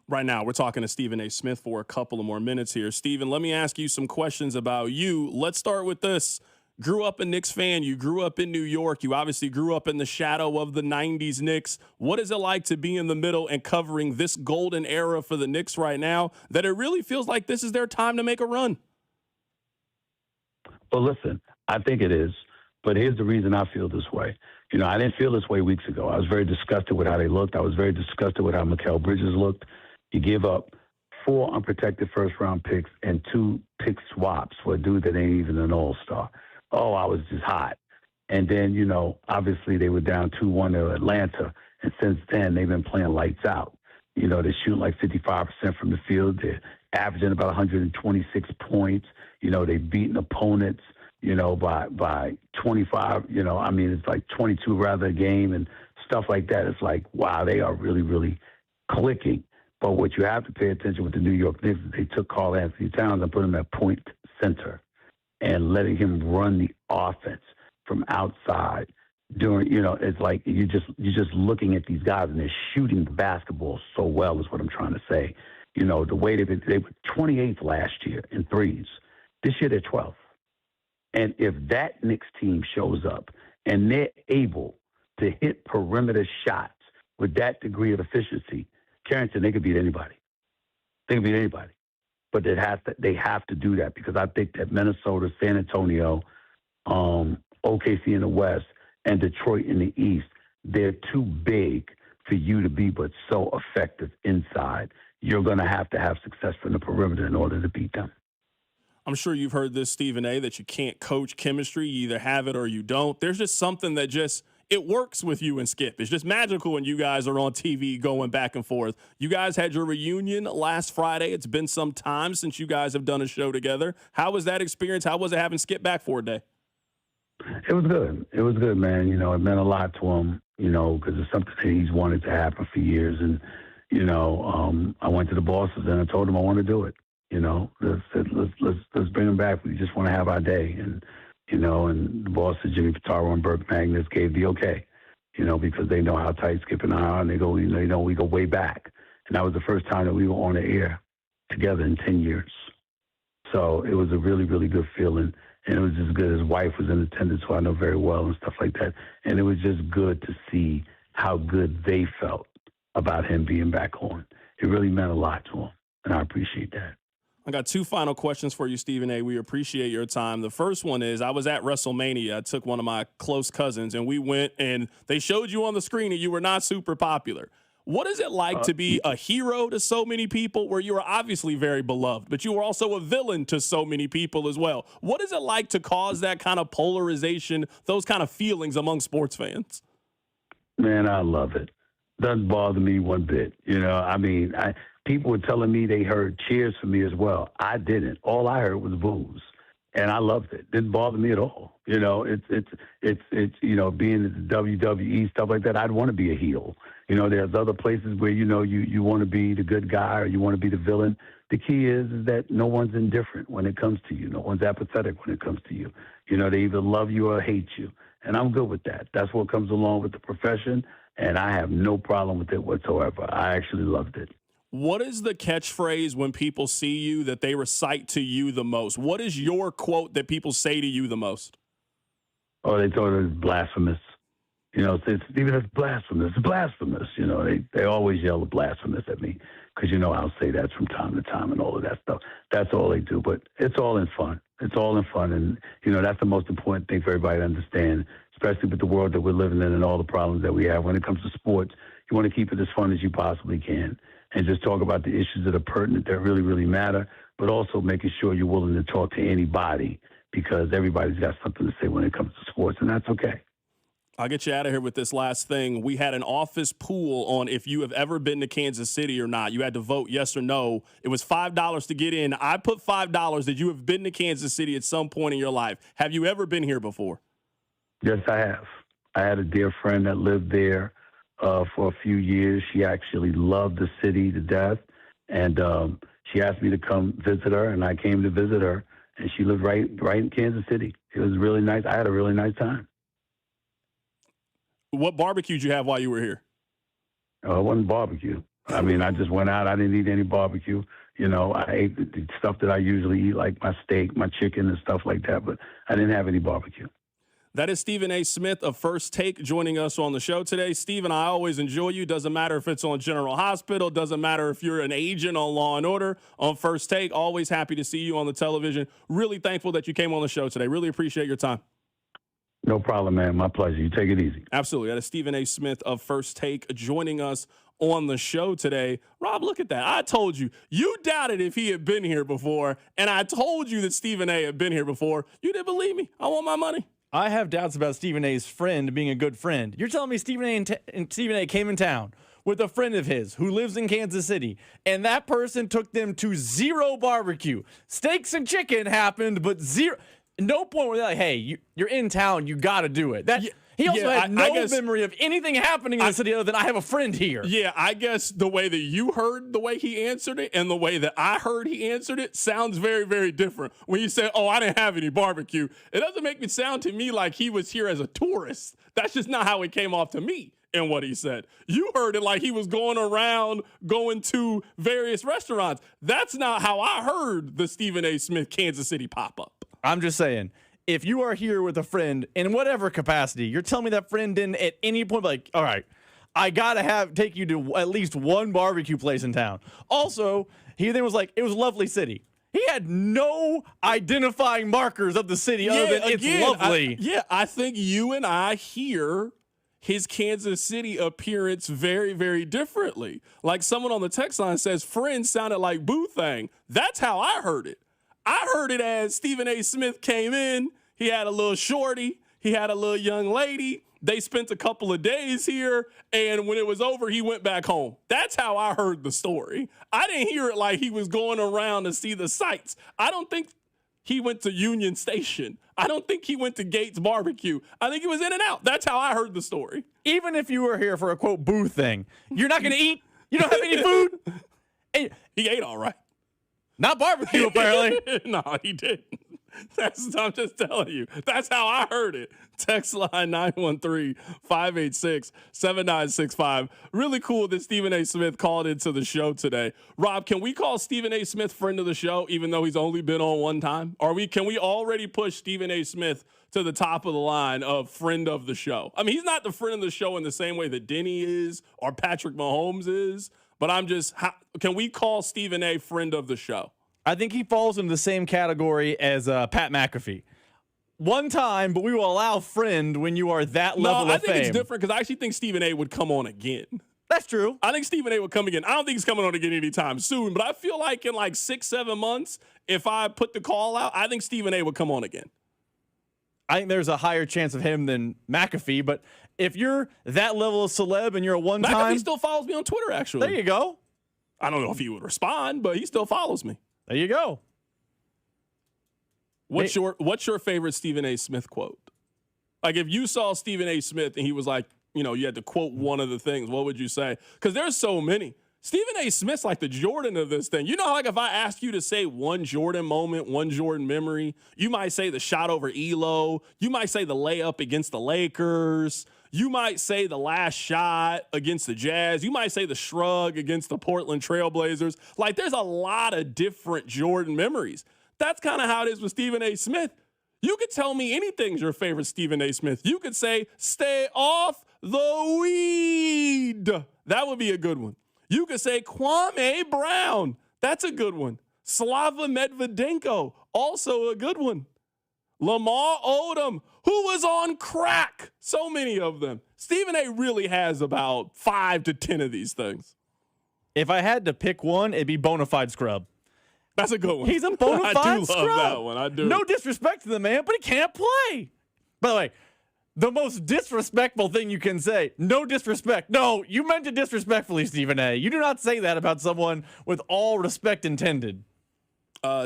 Right now, we're talking to Stephen A. Smith for a couple of more minutes here. Stephen, let me ask you some questions about you. Let's start with this. Grew up a Knicks fan. You grew up in New York. You obviously grew up in the shadow of the 90s Knicks. What is it like to be in the middle and covering this golden era for the Knicks right now that it really feels like this is their time to make a run? Well, listen, I think it is. But here's the reason I feel this way. I didn't feel this way weeks ago. I was very disgusted with how they looked. I was very disgusted with how Mikal Bridges looked. You give up 4 unprotected first-round picks and 2 pick swaps for a dude that ain't even an all-star. Oh, I was just hot. And then, obviously they were down 2-1 to Atlanta. And since then, they've been playing lights out. They shoot like 55% from the field. They're averaging about 126 points. They've beaten opponents, by 25. It's like 22 rather a game and stuff like that. It's like, wow, they are really, really clicking. But what you have to pay attention with the New York Knicks is they took Karl Anthony Towns and put him at point center and letting him run the offense. from outside during, it's like you're just looking at these guys and they're shooting the basketball so well is what I'm trying to say. The way they were 28th last year in threes. This year they're 12th. And if that Knicks team shows up and they're able to hit perimeter shots with that degree of efficiency, Carrington, they could beat anybody. They can beat anybody. But they have to do that because I think that Minnesota, San Antonio, OKC in the West, and Detroit in the East, they're too big for you to be but so effective inside. You're going to have success from the perimeter in order to beat them. I'm sure you've heard this, Stephen A., that you can't coach chemistry. You either have it or you don't. There's just something that it works with you and Skip. It's just magical when you guys are on TV going back and forth. You guys had your reunion last Friday. It's been some time since you guys have done a show together. How was that experience? How was it having Skip back for a day? It was good. It was good, man. It meant a lot to him, because it's something that he's wanted to happen for years. And, I went to the bosses and I told him I want to do it. Let's bring him back. We just want to have our day. And the bosses, Jimmy Pitaro and Burke Magnus, gave the okay, because they know how tight Skip and I are, and they go, we go way back. And that was the first time that we were on the air together in 10 years. So it was a really, really good feeling. And it was just good. His wife was in attendance, who I know very well, and stuff like that. And it was just good to see how good they felt about him being back on. It really meant a lot to him, and I appreciate that. I got two final questions for you, Stephen A. We appreciate your time. The first one is, I was at WrestleMania. I took one of my close cousins, and we went, and they showed you on the screen, and you were not super popular. What is it like to be a hero to so many people, where you are obviously very beloved, but you were also a villain to so many people as well? What is it like to cause that kind of polarization, those kind of feelings among sports fans? Man, I love it. Doesn't bother me one bit. People were telling me they heard cheers for me as well. I didn't. All I heard was boos, and I loved it. Didn't bother me at all. It's being at the WWE, stuff like that. I'd want to be a heel. There's other places where you want to be the good guy or you want to be the villain. The key is that no one's indifferent when it comes to you. No one's apathetic when it comes to you. They either love you or hate you, and I'm good with that. That's what comes along with the profession, and I have no problem with it whatsoever. I actually loved it. What is the catchphrase when people see you that they recite to you the most? What is your quote that people say to you the most? Oh, they thought it was blasphemous. It's blasphemous. It's blasphemous. They always yell blasphemous at me because, I'll say that from time to time and all of that stuff. That's all they do. But it's all in fun. It's all in fun. And, that's the most important thing for everybody to understand, especially with the world that we're living in and all the problems that we have. When it comes to sports, you want to keep it as fun as you possibly can and just talk about the issues that are pertinent, that really, really matter, but also making sure you're willing to talk to anybody because everybody's got something to say when it comes to sports, and that's okay. I'll get you out of here with this last thing. We had an office pool on if you have ever been to Kansas City or not. You had to vote yes or no. It was $5 to get in. I put $5 that you have been to Kansas City at some point in your life. Have you ever been here before? Yes, I have. I had a dear friend that lived there for a few years. She actually loved the city to death, and she asked me to come visit her, and I came to visit her, and she lived right in Kansas City. It was really nice. I had a really nice time. What barbecue did you have while you were here? It wasn't barbecue. I just went out. I didn't eat any barbecue. I ate the stuff that I usually eat, like my steak, my chicken, and stuff like that, but I didn't have any barbecue. That is Stephen A. Smith of First Take joining us on the show today. Stephen, I always enjoy you. Doesn't matter if it's on General Hospital. Doesn't matter if you're an agent on Law & Order. On First Take, always happy to see you on the television. Really thankful that you came on the show today. Really appreciate your time. No problem, man. My pleasure. You take it easy. Absolutely. That is Stephen A. Smith of First Take joining us on the show today. Rob, look at that. I told you. You doubted if he had been here before, and I told you that Stephen A. had been here before. You didn't believe me. I want my money. I have doubts about Stephen A.'s friend being a good friend. You're telling me Stephen A. came in town with a friend of his who lives in Kansas City, and that person took them to zero barbecue. Steaks and chicken happened, but zero. No point where they're like, hey, you're in town, you got to do it. He also had no memory of anything happening in the city other than I have a friend here. Yeah, I guess the way that you heard the way he answered it and the way that I heard he answered it sounds very, very different. When you say, oh, I didn't have any barbecue, it doesn't make it sound to me like he was here as a tourist. That's just not how it came off to me in what he said. You heard it like he was going around, going to various restaurants. That's not how I heard the Stephen A. Smith Kansas City pop-up. I'm just saying. If you are here with a friend in whatever capacity, you're telling me that friend didn't at any point be like, all right, I gotta take you to at least one barbecue place in town. Also, he then was like, it was a lovely city. He had no identifying markers of the city other than it's lovely. I think you and I hear his Kansas City appearance very, very differently. Like someone on the text line says, friend sounded like Boo Thang. That's how I heard it. I heard it as Stephen A. Smith came in. He had a little shorty. He had a little young lady. They spent a couple of days here, and when it was over, he went back home. That's how I heard the story. I didn't hear it like he was going around to see the sights. I don't think he went to Union Station. I don't think he went to Gates Barbecue. I think he was in and out. That's how I heard the story. Even if you were here for a, quote, Boo thing, you're not going to eat? You don't have any food? He ate all right. Not barbecue, apparently. No, he didn't. I'm just telling you. That's how I heard it. Text line 913-586-7965. Really cool that Stephen A. Smith called into the show today. Rob, can we call Stephen A. Smith friend of the show, even though he's only been on one time? Can we already push Stephen A. Smith to the top of the line of friend of the show? I mean, he's not the friend of the show in the same way that Denny is or Patrick Mahomes is, but can we call Stephen A. friend of the show? I think he falls into the same category as Pat McAfee. One time, but we will allow friend when you are that level of fame. No, I think it's different because I actually think Stephen A. would come on again. That's true. I think Stephen A. would come again. I don't think he's coming on again anytime soon, but I feel like in like 6-7 months, if I put the call out, I think Stephen A. would come on again. I think there's a higher chance of him than McAfee, but if you're that level of celeb and you're a one-time... McAfee still follows me on Twitter, actually. There you go. I don't know if he would respond, but he still follows me. There you go. What's your favorite Stephen A. Smith quote? Like if you saw Stephen A. Smith and he was like, you had to quote one of the things, what would you say? Because there's so many. Stephen A. Smith's like the Jordan of this thing. Like if I ask you to say one Jordan moment, one Jordan memory, you might say the shot over Elo. You might say the layup against the Lakers. You might say the last shot against the Jazz. You might say the shrug against the Portland Trailblazers. Like there's a lot of different Jordan memories. That's kind of how it is with Stephen A. Smith. You could tell me anything's your favorite Stephen A. Smith. You could say, stay off the weed. That would be a good one. You could say Kwame Brown. That's a good one. Slava Medvedenko, also a good one. Lamar Odom, who was on crack. So many of them. Stephen A. really has about 5 to 10 of these things. If I had to pick one, it'd be Bonafide Scrub. That's a good one. He's a Bonafide Scrub. I do love that one. I do. No disrespect to the man, but he can't play. By the way, the most disrespectful thing you can say, no disrespect. No, you meant it disrespectfully, Stephen A. You do not say that about someone with all respect intended.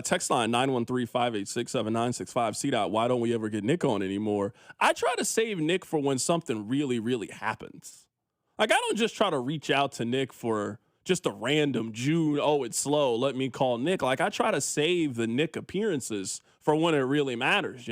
Text line 913-586-7965. C-Dot, why don't we ever get Nick on anymore? I try to save Nick for when something really, really happens. Like, I don't just try to reach out to Nick for just a random June, it's slow, let me call Nick. Like, I try to save the Nick appearances for when it really matters,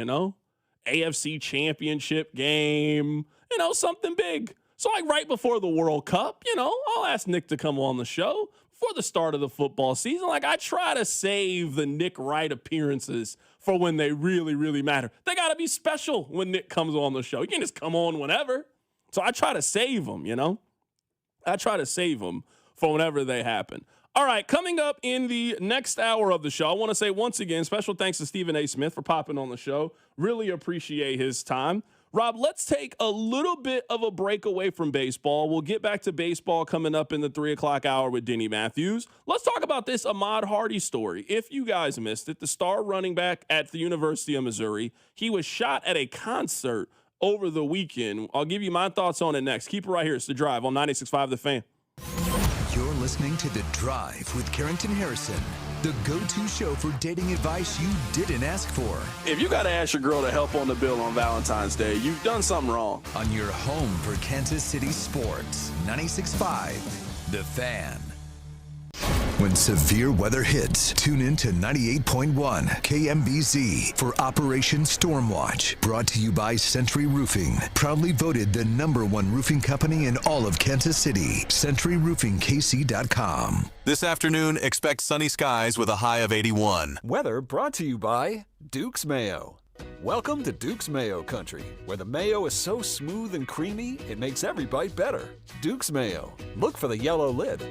AFC Championship game, something big. So, like, right before the World Cup, I'll ask Nick to come on the show. For the start of the football season, like I try to save the Nick Wright appearances for when they really, really matter. They got to be special when Nick comes on the show. You can't just come on whenever. So I try to save them, I try to save them for whenever they happen. All right, coming up in the next hour of the show, I want to say once again, special thanks to Stephen A. Smith for popping on the show. Really appreciate his time. Rob, let's take a little bit of a break away from baseball. We'll get back to baseball coming up in the 3 o'clock hour with Denny Matthews. Let's talk about this Ahmad Hardy story. If you guys missed it, the star running back at the University of Missouri, he was shot at a concert over the weekend. I'll give you my thoughts on it next. Keep it right here. It's The Drive on 96.5 The Fan. You're listening to The Drive with Carrington Harrison the go-to show for dating advice you didn't ask for. If you got to ask your girl to help on the bill on Valentine's Day, you've done something wrong. On your home for Kansas City sports, 96.5, The Fan. When severe weather hits, tune in to 98.1 KMBZ for Operation Stormwatch. Brought to you by Century Roofing. Proudly voted the #1 roofing company in all of Kansas City. CenturyRoofingKC.com. This afternoon, expect sunny skies with a high of 81. Weather brought to you by Duke's Mayo. Welcome to Duke's Mayo Country, where the mayo is so smooth and creamy, it makes every bite better. Duke's Mayo. Look for the yellow lid.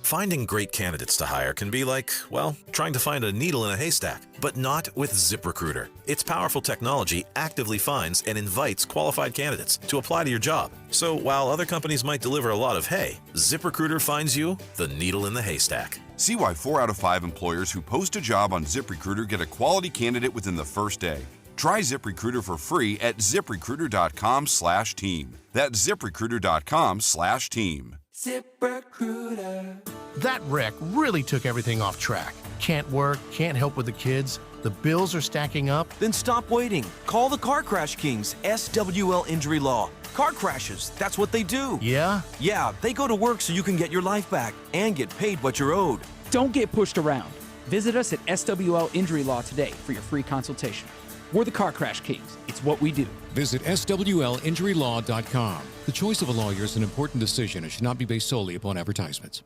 Finding great candidates to hire can be like, well, trying to find a needle in a haystack, but not with ZipRecruiter. Its powerful technology actively finds and invites qualified candidates to apply to your job. So while other companies might deliver a lot of hay, ZipRecruiter finds you the needle in the haystack. See why 4 out of 5 employers who post a job on ZipRecruiter get a quality candidate within the first day. Try ZipRecruiter for free at ZipRecruiter.com/team. That's ZipRecruiter.com/team. ZipRecruiter. That wreck really took everything off track. Can't work, can't help with the kids. The bills are stacking up. Then stop waiting. Call the Car Crash Kings, SWL Injury Law. Car crashes, that's what they do. Yeah? Yeah, they go to work so you can get your life back and get paid what you're owed. Don't get pushed around. Visit us at SWL Injury Law today for your free consultation. We're the Car Crash Kings. It's what we do. Visit SWLinjurylaw.com. The choice of a lawyer is an important decision and should not be based solely upon advertisements.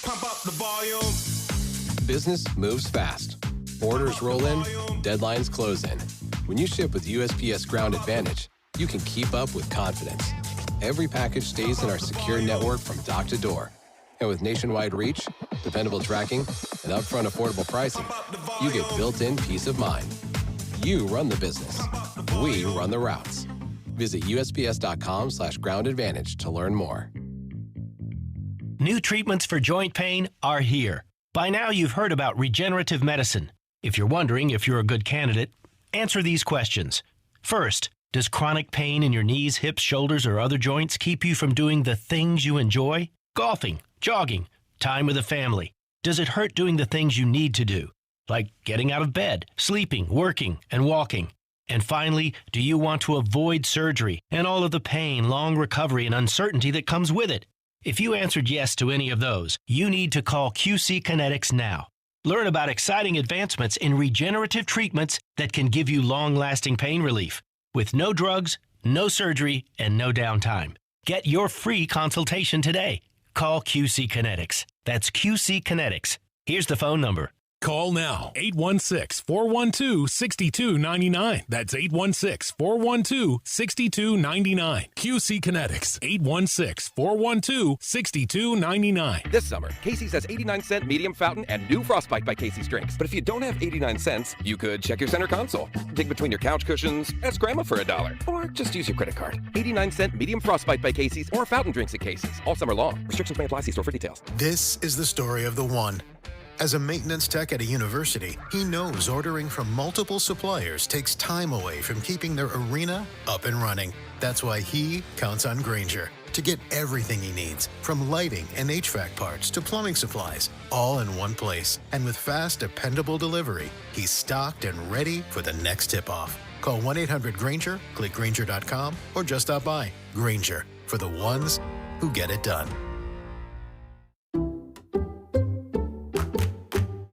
Pump up the volume. Business moves fast. Orders roll in, deadlines close in. When you ship with USPS Ground Advantage, you can keep up with confidence. Every package stays in our secure network from dock to door. And with nationwide reach, dependable tracking, and upfront affordable pricing, you get built-in peace of mind. You run the business. We run the routes. Visit USPS.com/Ground Advantage to learn more. New treatments for joint pain are here. By now, you've heard about regenerative medicine. If you're wondering if you're a good candidate, answer these questions. First, does chronic pain in your knees, hips, shoulders, or other joints keep you from doing the things you enjoy? Golfing, jogging, time with the family. Does it hurt doing the things you need to do, like getting out of bed, sleeping, working, and walking? And finally, do you want to avoid surgery and all of the pain, long recovery, and uncertainty that comes with it? If you answered yes to any of those, you need to call QC Kinetics now. Learn about exciting advancements in regenerative treatments that can give you long-lasting pain relief with no drugs, no surgery, and no downtime. Get your free consultation today. Call QC Kinetics. That's QC Kinetics. Here's the phone number. Call now, 816-412-6299. That's 816-412-6299. QC Kinetics, 816-412-6299. This summer, Casey's has 89-cent medium fountain and new Frostbite by Casey's drinks. But if you don't have 89 cents, you could check your center console, dig between your couch cushions, ask Grandma for $1, or just use your credit card. 89-cent medium Frostbite by Casey's or fountain drinks at Casey's, all summer long. Restrictions may apply. See store for details. This is the story of the one. As a maintenance tech at a university, he knows ordering from multiple suppliers takes time away from keeping their arena up and running. That's why he counts on Grainger to get everything he needs, from lighting and HVAC parts to plumbing supplies, all in one place. And with fast, dependable delivery, he's stocked and ready for the next tip-off. Call 1-800-GRAINGER, click Grainger.com, or just stop by. Grainger, for the ones who get it done.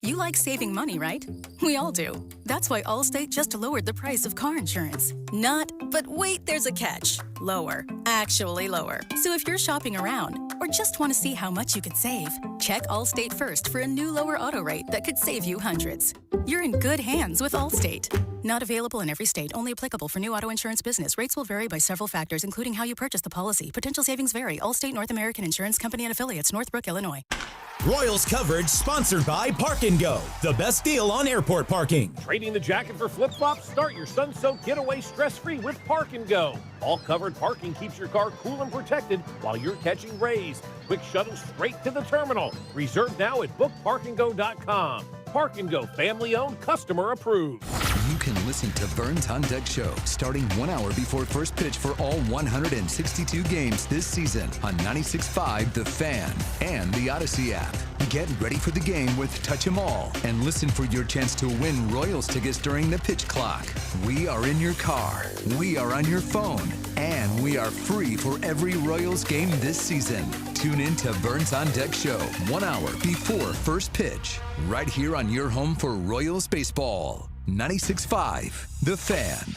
You like saving money, right? We all do. That's why Allstate just lowered the price of car insurance. Not, but wait, there's a catch. Lower. Actually lower. So if you're shopping around or just want to see how much you could save, check Allstate first for a new lower auto rate that could save you hundreds. You're in good hands with Allstate. Not available in every state. Only applicable for new auto insurance business. Rates will vary by several factors, including how you purchase the policy. Potential savings vary. Allstate North American Insurance Company and Affiliates, Northbrook, Illinois. Royals coverage sponsored by Park & Go, the best deal on airport parking. Trading the jacket for flip-flops? Start your sun-soaked getaway stress-free with Park & Go. All covered parking keeps your car cool and protected while you're catching rays. Quick shuttle straight to the terminal. Reserve now at bookparkandgo.com. Park & Go, family-owned, customer approved. you can listen to Burns on Deck Show starting 1 hour before first pitch for all 162 games this season on 96.5 The Fan and the Odyssey app. Get ready for the game with Touch 'Em All and listen for your chance to win Royals tickets during the pitch clock. We are in your car, we are on your phone, and we are free for every Royals game this season. Tune in to Burns on Deck Show 1 hour before first pitch, right here on your home for Royals baseball. 96.5 The Fan.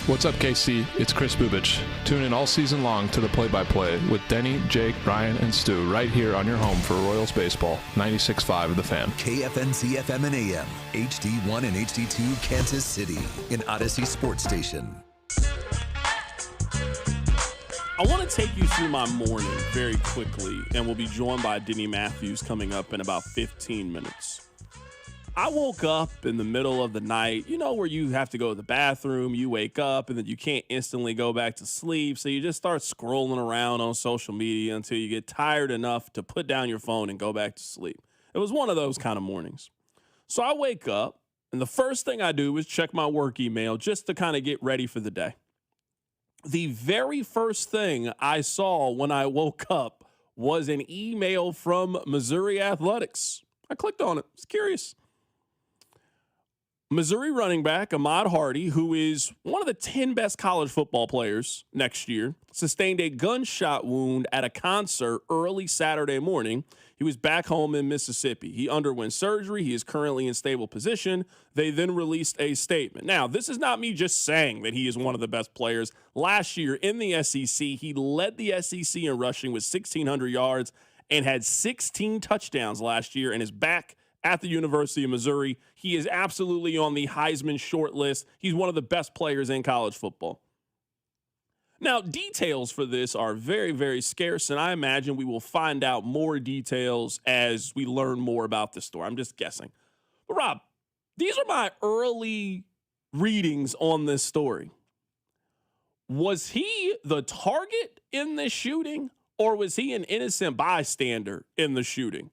What's up, KC? It's Chris Bubich. Tune in all season long to the play-by-play with Denny, Jake, Brian, and Stu right here on your home for Royals baseball. 96.5 The Fan. KFNC FM and AM, HD1 and HD2 Kansas City, an Odyssey sports station. I want to take you through my morning very quickly, and we'll be joined by Denny Matthews coming up in about 15 minutes. I woke up in the middle of the night, you know, where you have to go to the bathroom, you wake up, and then you can't instantly go back to sleep, so you just start scrolling around on social media until you get tired enough to put down your phone and go back to sleep. It was one of those kind of mornings. So I wake up, and the first thing I do is check my work email just to kind of get ready for the day. The very first thing I saw when I woke up was an email from Missouri Athletics. I clicked on it. I was curious. Missouri running back Ahmad Hardy, who is one of the 10 best college football players next year, sustained a gunshot wound at a concert early Saturday morning. He was back home in Mississippi. He underwent surgery. He is currently in stable position. They then released a statement. Now, this is not me just saying that he is one of the best players. Last year in the SEC, he led the SEC in rushing with 1,600 yards and had 16 touchdowns last year and is back at the University of Missouri. He is absolutely on the Heisman short list. He's one of the best players in college football. Now, details for this are very, very scarce, and I imagine we will find out more details as we learn more about this story. I'm just guessing. But Rob, these are my early readings on this story. Was he the target in this shooting, or was he an innocent bystander in the shooting?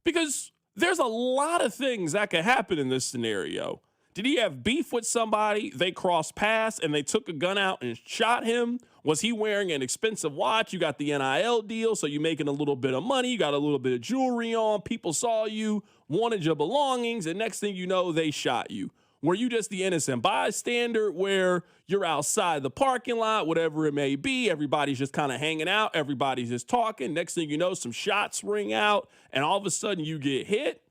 Because there's a lot of things that could happen in this scenario. Did he have beef with somebody? They crossed paths and they took a gun out and shot him? Was he wearing an expensive watch? You got the NIL deal, so you're making a little bit of money. You got a little bit of jewelry on. People saw you, wanted your belongings, and next thing you know, they shot you. Were you just the innocent bystander where you're outside the parking lot, whatever it may be, everybody's just kind of hanging out, everybody's just talking. Next thing you know, some shots ring out, and all of a sudden you get hit?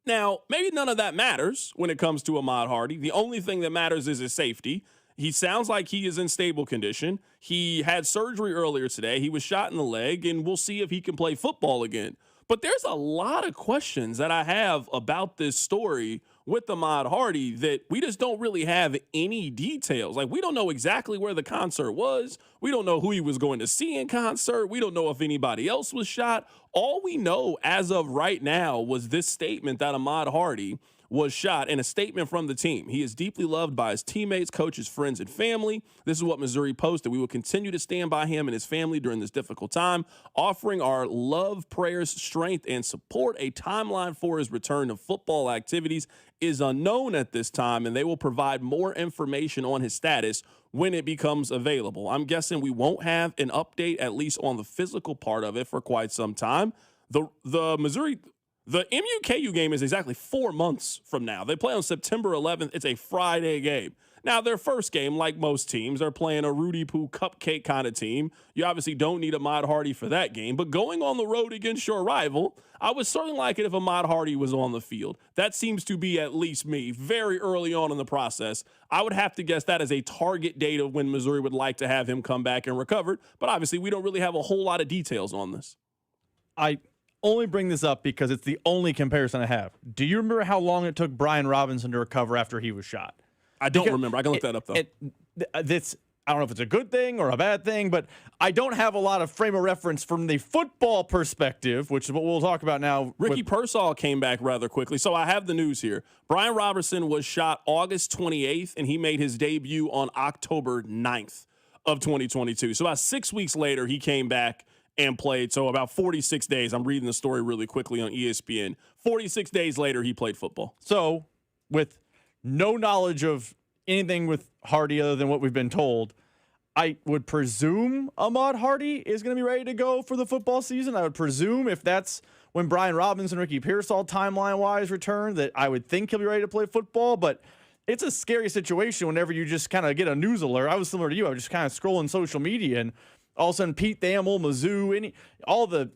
Now, maybe none of that matters when it comes to Ahmad Hardy. The only thing that matters is his safety. He sounds like he is in stable condition. He had surgery earlier today. He was shot in the leg, and we'll see if he can play football again. But there's a lot of questions that I have about this story with Ahmad Hardy that we just don't really have any details. Like, we don't know exactly where the concert was. We don't know who he was going to see in concert. We don't know if anybody else was shot. All we know as of right now was this statement that Ahmad Hardy was shot, and a statement from the team. He is deeply loved by his teammates, coaches, friends, and family. This is what Missouri posted. We will continue to stand by him and his family during this difficult time, offering our love, prayers, strength, and support. A timeline for his return to football activities is unknown at this time, and they will provide more information on his status when it becomes available. I'm guessing we won't have an update, at least on the physical part of it, for quite some time. The MUKU game is exactly 4 months from now. They play on September 11th. It's a Friday game. Now, their first game, like most teams, they're playing a Rudy Poo cupcake kind of team. You obviously don't need Ahmad Hardy for that game. But going on the road against your rival, I would certainly like it if Ahmad Hardy was on the field. That seems to be, at least me, very early on in the process. I would have to guess that is a target date of when Missouri would like to have him come back and recovered. But obviously, we don't really have a whole lot of details on this. I only bring this up because it's the only comparison I have. Do you remember how long it took Brian Robinson to recover after he was shot? I don't remember. I can look that up, though. I don't know if it's a good thing or a bad thing, but I don't have a lot of frame of reference from the football perspective, which is what we'll talk about now. Ricky Pearsall came back rather quickly. So I have the news here. Brian Robertson was shot August 28th, and he made his debut on October 9th of 2022. So about 6 weeks later, he came back and played. So about 46 days. I'm reading the story really quickly on ESPN. 46 days later, he played football. So with no knowledge of anything with Hardy other than what we've been told. I would presume Ahmad Hardy is going to be ready to go for the football season. I would presume if that's when Brian Robinson, Ricky Pearsall timeline-wise return, that I would think he'll be ready to play football. But it's a scary situation whenever you just kind of get a news alert. I was similar to you. I was just kind of scrolling social media, and all of a sudden Pete Thamel, Mizzou, all the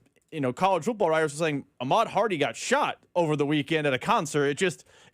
college football writers were saying Ahmad Hardy got shot over the weekend at a concert.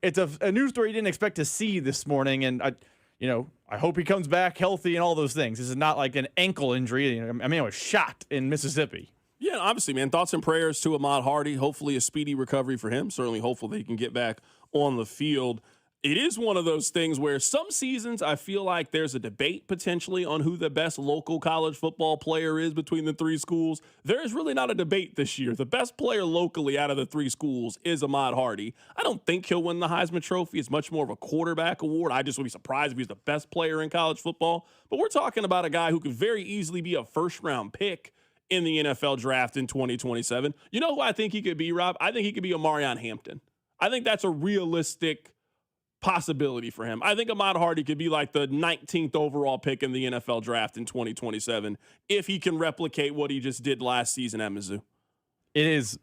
It's a news story you didn't expect to see this morning, and I hope he comes back healthy and all those things. This is not like an ankle injury. I mean, it was shot in Mississippi. Yeah, obviously, man. Thoughts and prayers to Ahmad Hardy. Hopefully a speedy recovery for him. Certainly hopeful that he can get back on the field. It is one of those things where some seasons I feel like there's a debate potentially on who the best local college football player is between the three schools. There is really not a debate this year. The best player locally out of the three schools is Ahmad Hardy. I don't think he'll win the Heisman Trophy. It's much more of a quarterback award. I just would be surprised if he's the best player in college football. But we're talking about a guy who could very easily be a first-round pick in the NFL draft in 2027. You know who I think he could be, Rob? I think he could be a Marion Hampton. I think that's a realistic possibility for him. I think Ahmad Hardy could be like the 19th overall pick in the NFL draft in 2027 if he can replicate what he just did last season at Mizzou. It is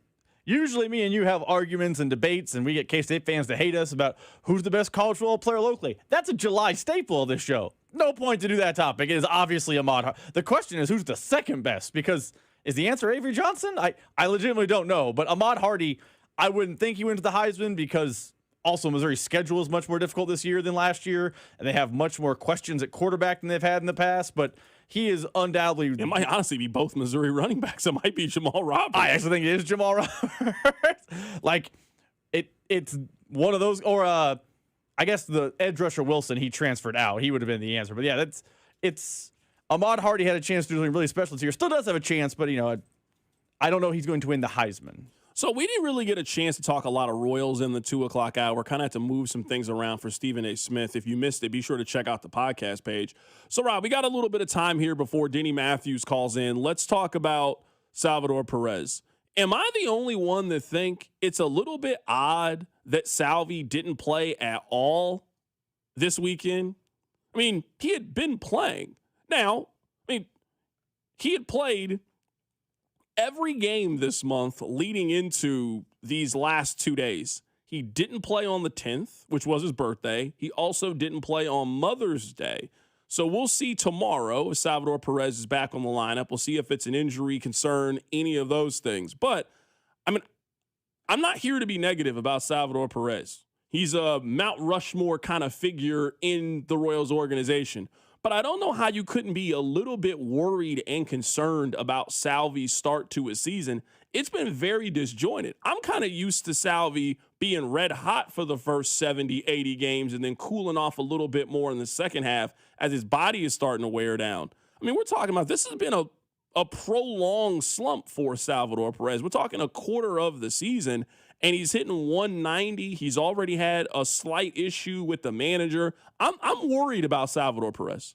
usually me and you have arguments and debates, and we get K-State fans to hate us about who's the best college football player locally. That's a July staple of this show. No point to do that topic. It is obviously Ahmad Hardy. The question is who's the second best, because is the answer Avery Johnson? I legitimately don't know, but Ahmad Hardy, I wouldn't think he wins the Heisman because also Missouri's schedule is much more difficult this year than last year, and they have much more questions at quarterback than they've had in the past, but he is undoubtedly... It might honestly be both Missouri running backs. It might be Jamal Roberts. I actually think it is Jamal Roberts. Like, it's one of those, or I guess the edge rusher Wilson, he transferred out. He would have been the answer. But yeah, it's Ahmad Hardy had a chance to do something really special this year. Still does have a chance, but I don't know if he's going to win the Heisman. So we didn't really get a chance to talk a lot of Royals in the 2 o'clock hour. Kind of had to move some things around for Stephen A. Smith. If you missed it, be sure to check out the podcast page. So, Rob, we got a little bit of time here before Denny Matthews calls in. Let's talk about Salvador Perez. Am I the only one that think it's a little bit odd that Salvi didn't play at all this weekend? I mean, he had been playing. Now, he had played every game this month leading into these last 2 days. He didn't play on the 10th, which was his birthday. He also didn't play on Mother's Day. So we'll see tomorrow if Salvador Perez is back on the lineup. We'll see if it's an injury concern, any of those things. But, I'm not here to be negative about Salvador Perez. He's a Mount Rushmore kind of figure in the Royals organization. But I don't know how you couldn't be a little bit worried and concerned about Salvi's start to a season. It's been very disjointed. I'm kind of used to Salvi being red hot for the first 70, 80 games and then cooling off a little bit more in the second half as his body is starting to wear down. We're talking about this has been a prolonged slump for Salvador Perez. We're talking a quarter of the season, and he's hitting 190. He's already had a slight issue with the manager. I'm worried about Salvador Perez.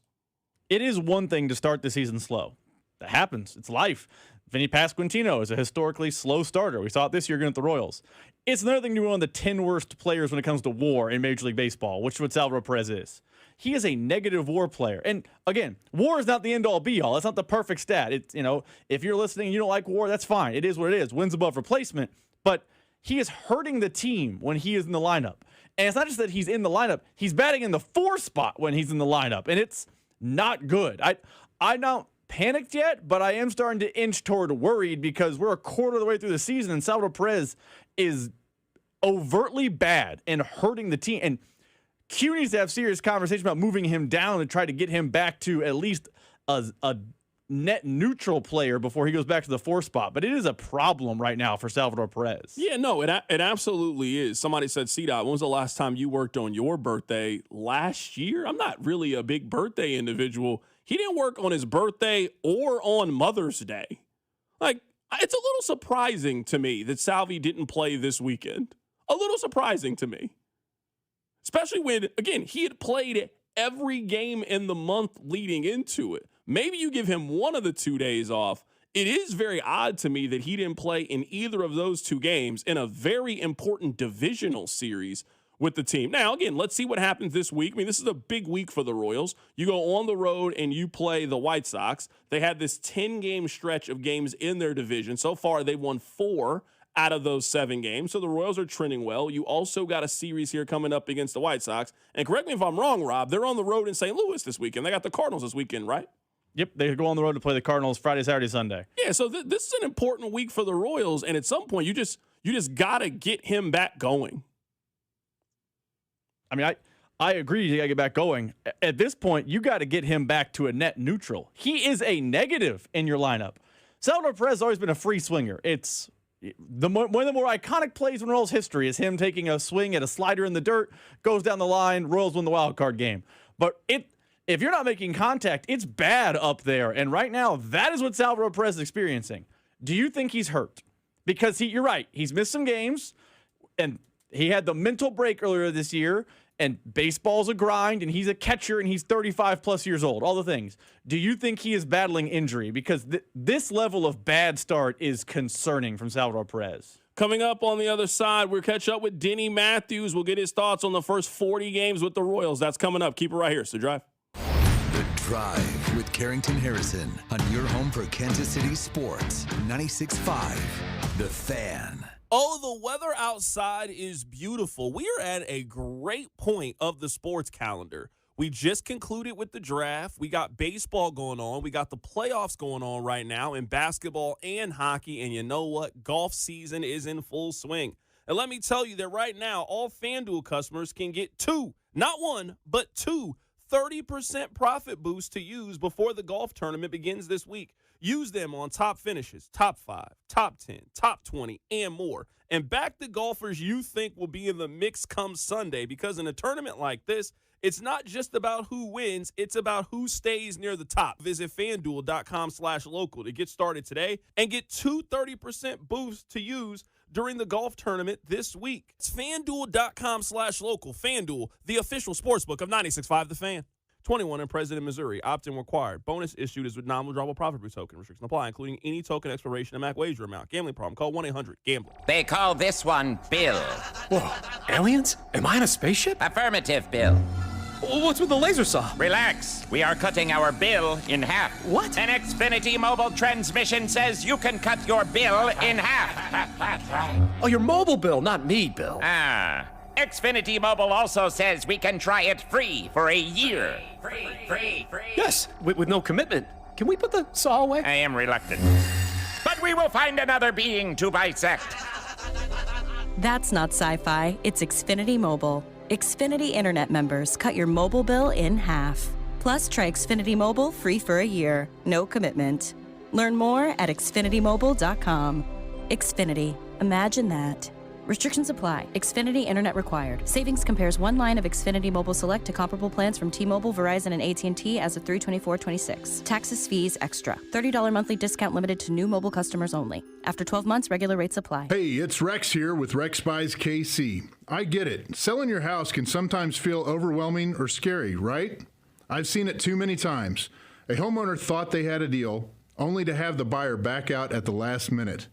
It is one thing to start the season slow. That happens. It's life. Vinny Pasquantino is a historically slow starter. We saw it this year against the Royals. It's another thing to be one of the 10 worst players when it comes to WAR in Major League Baseball, which is what Salvador Perez is. He is a negative WAR player. And again, WAR is not the end-all be-all. That's not the perfect stat. It's, if you're listening and you don't like WAR, that's fine. It is what it is. Wins above replacement. But he is hurting the team when he is in the lineup. And it's not just that he's in the lineup. He's batting in the 4 spot when he's in the lineup. And it's not good. I'm not panicked yet, but I am starting to inch toward worried because we're a quarter of the way through the season and Salvador Perez is overtly bad and hurting the team. And Q needs to have serious conversation about moving him down and try to get him back to at least a net neutral player before he goes back to the 4 spot. But it is a problem right now for Salvador Perez. Yeah, no, it absolutely is. Somebody said, C-Dot, when was the last time you worked on your birthday? Last year? I'm not really a big birthday individual. He didn't work on his birthday or on Mother's Day. It's a little surprising to me that Salvi didn't play this weekend. A little surprising to me. Especially when, again, he had played every game in the month leading into it. Maybe you give him one of the 2 days off. It is very odd to me that he didn't play in either of those 2 games in a very important divisional series with the team. Now, again, let's see what happens this week. I mean, this is a big week for the Royals. You go on the road and you play the White Sox. They had this 10-game stretch of games in their division. So far, they've won 4 out of those 7 games. So the Royals are trending well. You also got a series here coming up against the White Sox. And correct me if I'm wrong, Rob, they're on the road in St. Louis this weekend. They got the Cardinals this weekend, right? Yep, they go on the road to play the Cardinals Friday, Saturday, Sunday. Yeah, so this is an important week for the Royals. And at some point, you just got to get him back going. I mean, I agree you got to get back going. At this point, you got to get him back to a net neutral. He is a negative in your lineup. Salvador Perez has always been a free swinger. It's one of the more iconic plays in Royals history is him taking a swing at a slider in the dirt, goes down the line, Royals win the wild card game. But if you're not making contact, it's bad up there. And right now, that is what Salvador Perez is experiencing. Do you think he's hurt? Because you're right, he's missed some games, and he had the mental break earlier this year, and baseball's a grind, and he's a catcher, and he's 35-plus years old, all the things. Do you think he is battling injury? Because this level of bad start is concerning from Salvador Perez. Coming up on the other side, we'll catch up with Denny Matthews. We'll get his thoughts on the first 40 games with the Royals. That's coming up. Keep it right here. So drive. The Drive with Carrington Harrison on your home for Kansas City sports. 96.5, The Fan. Oh, the weather outside is beautiful. We are at a great point of the sports calendar. We just concluded with the draft. We got baseball going on. We got the playoffs going on right now in basketball and hockey. And you know what? Golf season is in full swing. And let me tell you that right now, all FanDuel customers can get 2, not 1, but 2 30% profit boosts to use before the golf tournament begins this week. Use them on top finishes, top 5, top 10, top 20, and more. And back the golfers you think will be in the mix come Sunday, because in a tournament like this, it's not just about who wins, it's about who stays near the top. Visit FanDuel.com/local to get started today and get 2 30% boosts to use during the golf tournament this week. It's FanDuel.com/local. FanDuel, the official sportsbook of 96.5 The Fan. 21 and President, Missouri. Opt-in required. Bonus issued is with non-withdrawable profit boost token. Restrictions apply, including any token expiration and max wager amount. Gambling problem? Call 1-800-GAMBLER. They call this one Bill. Whoa, aliens? Am I in a spaceship? Affirmative, Bill. What's with the laser saw? Relax. We are cutting our bill in half. What? An Xfinity mobile transmission says you can cut your bill in half. Oh, your mobile bill, not me, Bill. Xfinity Mobile also says we can try it free for a year. Free. Yes, with no commitment. Can we put the saw away? I am reluctant. But we will find another being to bisect. That's not sci-fi, it's Xfinity Mobile. Xfinity Internet members cut your mobile bill in half. Plus, try Xfinity Mobile free for a year. No commitment. Learn more at xfinitymobile.com. Xfinity. Imagine that. Restrictions apply. Xfinity Internet required. Savings compares one line of Xfinity Mobile Select to comparable plans from T-Mobile, Verizon, and AT&T as of 3/24/26. Taxes, fees, extra. $30 monthly discount limited to new mobile customers only. After 12 months, regular rates apply. Hey, it's Rex here with Rex Buys KC. I get it. Selling your house can sometimes feel overwhelming or scary, right? I've seen it too many times. A homeowner thought they had a deal, only to have the buyer back out at the last minute.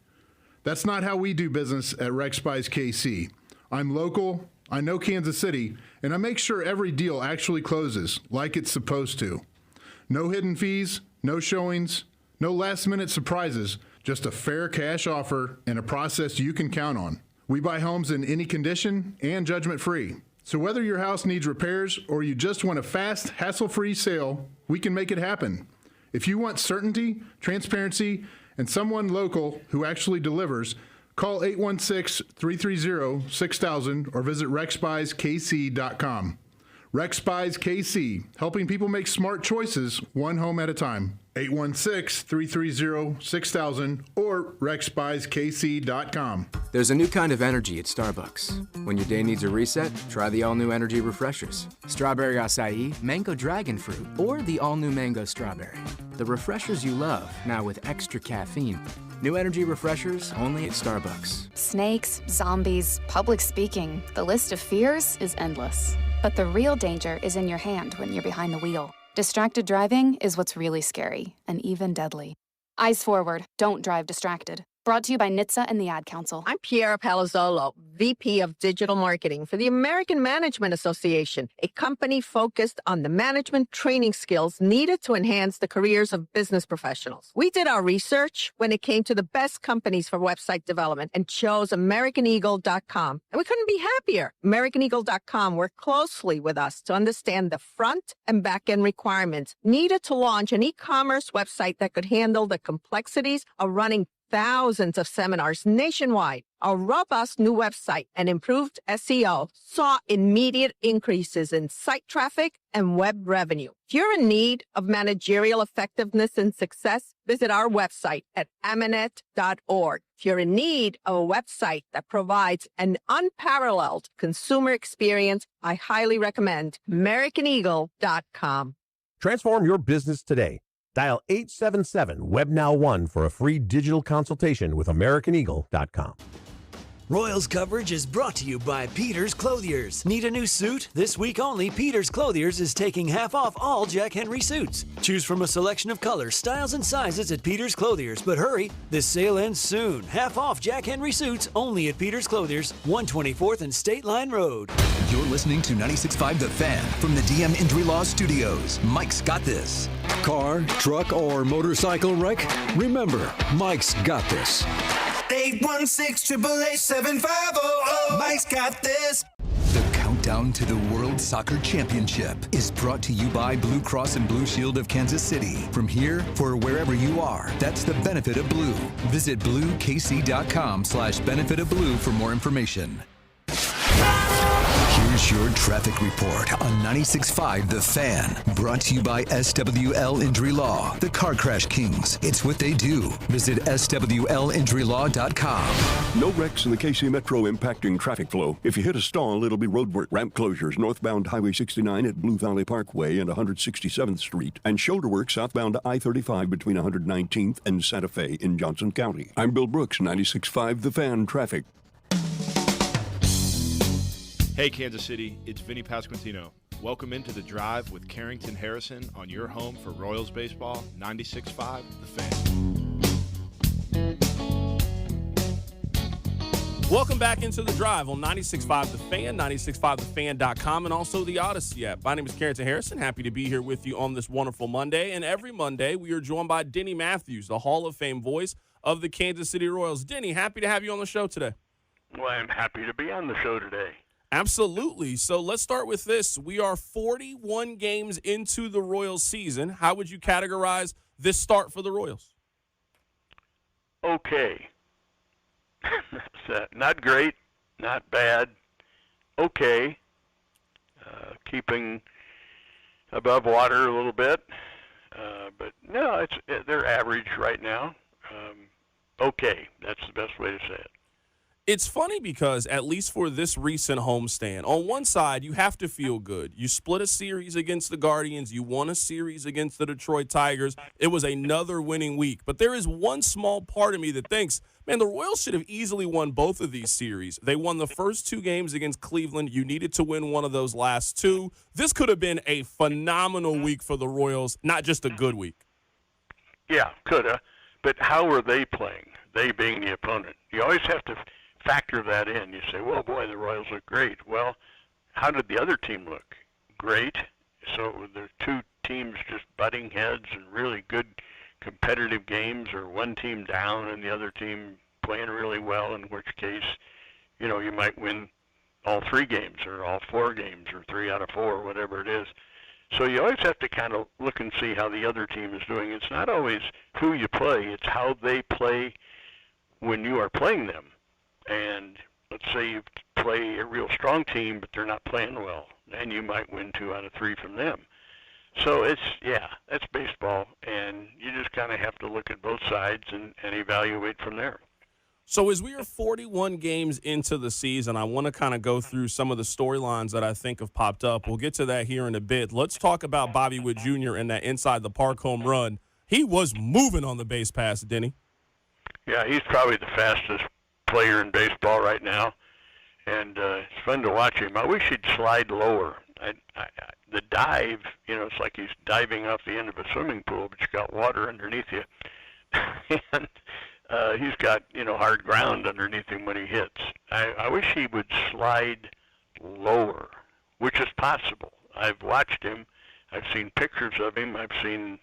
That's not how we do business at Rex Buys KC. I'm local, I know Kansas City, and I make sure every deal actually closes like it's supposed to. No hidden fees, no showings, no last-minute surprises, just a fair cash offer and a process you can count on. We buy homes in any condition and judgment-free. So whether your house needs repairs or you just want a fast, hassle-free sale, we can make it happen. If you want certainty, transparency, and someone local who actually delivers, call 816-330-6000 or visit rexbuyskc.com. Rex Buys KC, helping people make smart choices one home at a time. 816-330-6000 or rexbuyskc.com. There's a new kind of energy at Starbucks. When your day needs a reset, try the all-new energy refreshers. Strawberry acai, mango dragon fruit, or the all-new mango strawberry. The refreshers you love, now with extra caffeine. New energy refreshers only at Starbucks. Snakes, zombies, public speaking. The list of fears is endless. But the real danger is in your hand when you're behind the wheel. Distracted driving is what's really scary and even deadly. Eyes forward, don't drive distracted. Brought to you by NHTSA and the Ad Council. I'm Piera Palazzolo, VP of Digital Marketing for the American Management Association, a company focused on the management training skills needed to enhance the careers of business professionals. We did our research when it came to the best companies for website development and chose AmericanEagle.com. And we couldn't be happier. AmericanEagle.com worked closely with us to understand the front and back end requirements needed to launch an e-commerce website that could handle the complexities of running thousands of seminars nationwide. Our robust new website and improved SEO saw immediate increases in site traffic and web revenue. If you're in need of managerial effectiveness and success, visit our website at amanet.org. If you're in need of a website that provides an unparalleled consumer experience, I highly recommend AmericanEagle.com. Transform your business today. Dial 877-WebNow1 for a free digital consultation with AmericanEagle.com. Royals coverage is brought to you by Peter's Clothiers. Need a new suit? This week only, Peter's Clothiers is taking half off all Jack Henry suits. Choose from a selection of colors, styles, and sizes at Peter's Clothiers. But hurry, this sale ends soon. Half off Jack Henry suits only at Peter's Clothiers, 124th and State Line Road. You're listening to 96.5 The Fan from the DM Injury Law Studios. Mike's got this. Car, truck, or motorcycle wreck? Remember, Mike's got this. 816-888-7500. Mike's got this. The countdown to the World Soccer Championship is brought to you by Blue Cross and Blue Shield of Kansas City. From here, for wherever you are, that's the benefit of blue. Visit bluekc.com/benefit of blue for more information. Here's your traffic report on 96.5 The Fan. Brought to you by SWL Injury Law, the Car Crash Kings. It's what they do. Visit SWLinjurylaw.com. No wrecks in the KC Metro impacting traffic flow. If you hit a stall, it'll be roadwork. Ramp closures northbound Highway 69 at Blue Valley Parkway and 167th Street. And shoulder work southbound to I-35 between 119th and Santa Fe in Johnson County. I'm Bill Brooks, 96.5 The Fan Traffic. Hey, Kansas City, it's Vinny Pasquantino. Welcome into The Drive with Carrington Harrison on your home for Royals baseball, 96.5 The Fan. Welcome back into The Drive on 96.5 The Fan, 96.5thefan.com, and also the Odyssey app. My name is Carrington Harrison. Happy to be here with you on this wonderful Monday. And every Monday, we are joined by Denny Matthews, the Hall of Fame voice of the Kansas City Royals. Denny, happy to have you on the show today. Well, I'm happy to be on the show today. Absolutely. So let's start with this. We are 41 games into the Royals season. How would you categorize this start for the Royals? Okay. Not great, not bad. Okay. Keeping above water a little bit. But no, they're average right now. Okay. That's the best way to say it. It's funny because, at least for this recent homestand, on one side, you have to feel good. You split a series against the Guardians. You won a series against the Detroit Tigers. It was another winning week. But there is one small part of me that thinks, man, the Royals should have easily won both of these series. They won the first two games against Cleveland. You needed to win one of those last two. This could have been a phenomenal week for the Royals, not just a good week. Yeah, could have. But how were they playing? They being the opponent. You always have to factor that in. You say, well, boy, the Royals look great. Well, how did the other team look? Great. So there are two teams just butting heads and really good competitive games, or one team down and the other team playing really well, in which case, you know, you might win all three games or all four games or 3 out of 4, whatever it is. So you always have to kind of look and see how the other team is doing. It's not always who you play. It's how they play when you are playing them. And let's say you play a real strong team, but they're not playing well, and you might win 2 out of 3 from them. So that's baseball, and you just kind of have to look at both sides and evaluate from there. So as we are 41 games into the season, I want to kind of go through some of the storylines that I think have popped up. We'll get to that here in a bit. Let's talk about Bobby Witt Jr. and that inside the park home run. He was moving on the base pass, Denny. Yeah, he's probably the fastest player in baseball right now, and it's fun to watch him. I wish he'd slide lower. The dive, you know, it's like he's diving off the end of a swimming pool, but you got water underneath you. And he's got, hard ground underneath him when he hits. I wish he would slide lower, which is possible. I've watched him. I've seen pictures of him. I've seen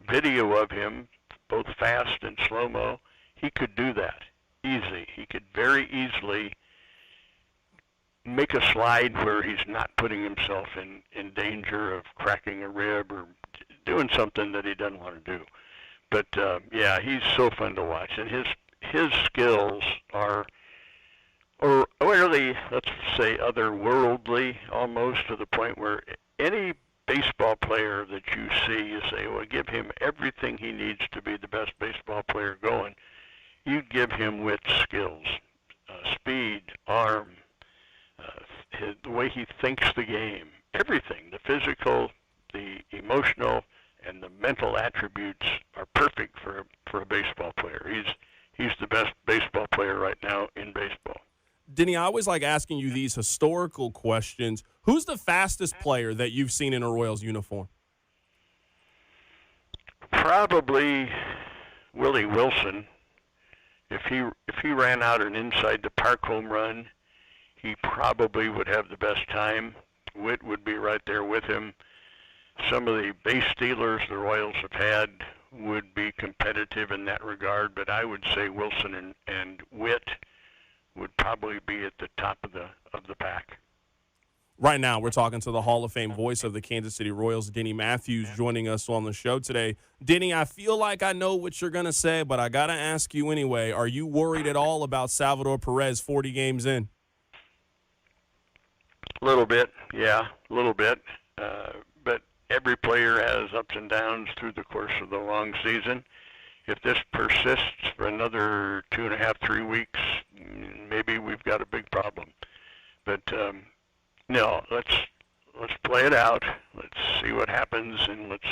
video of him, both fast and slow-mo. He could do that easy. He could very easily make a slide where he's not putting himself in danger of cracking a rib or doing something that he doesn't want to do. But yeah, he's so fun to watch, and his skills are really, let's say, otherworldly almost, to the point where any baseball player that you see, you say, well, give him everything he needs to be the best baseball player going. You give him Witt's skills, speed, arm, the way he thinks the game, everything, the physical, the emotional, and the mental attributes are perfect for a baseball player. He's the best baseball player right now in baseball. Denny, I always like asking you these historical questions. Who's the fastest player that you've seen in a Royals uniform? Probably Willie Wilson. If he ran out an inside the park home run, he probably would have the best time. Witt would be right there with him. Some of the base stealers the Royals have had would be competitive in that regard, but I would say Wilson and Witt would probably be at the top of the pack. Right now, we're talking to the Hall of Fame voice of the Kansas City Royals, Denny Matthews, joining us on the show today. Denny, I feel like I know what you're going to say, but I got to ask you anyway. Are you worried at all about Salvador Perez 40 games in? A little bit, yeah, a little bit. But every player has ups and downs through the course of the long season. If this persists for another 2.5, 3 weeks, maybe we've got a big problem. But no, let's play it out. Let's see what happens, and let's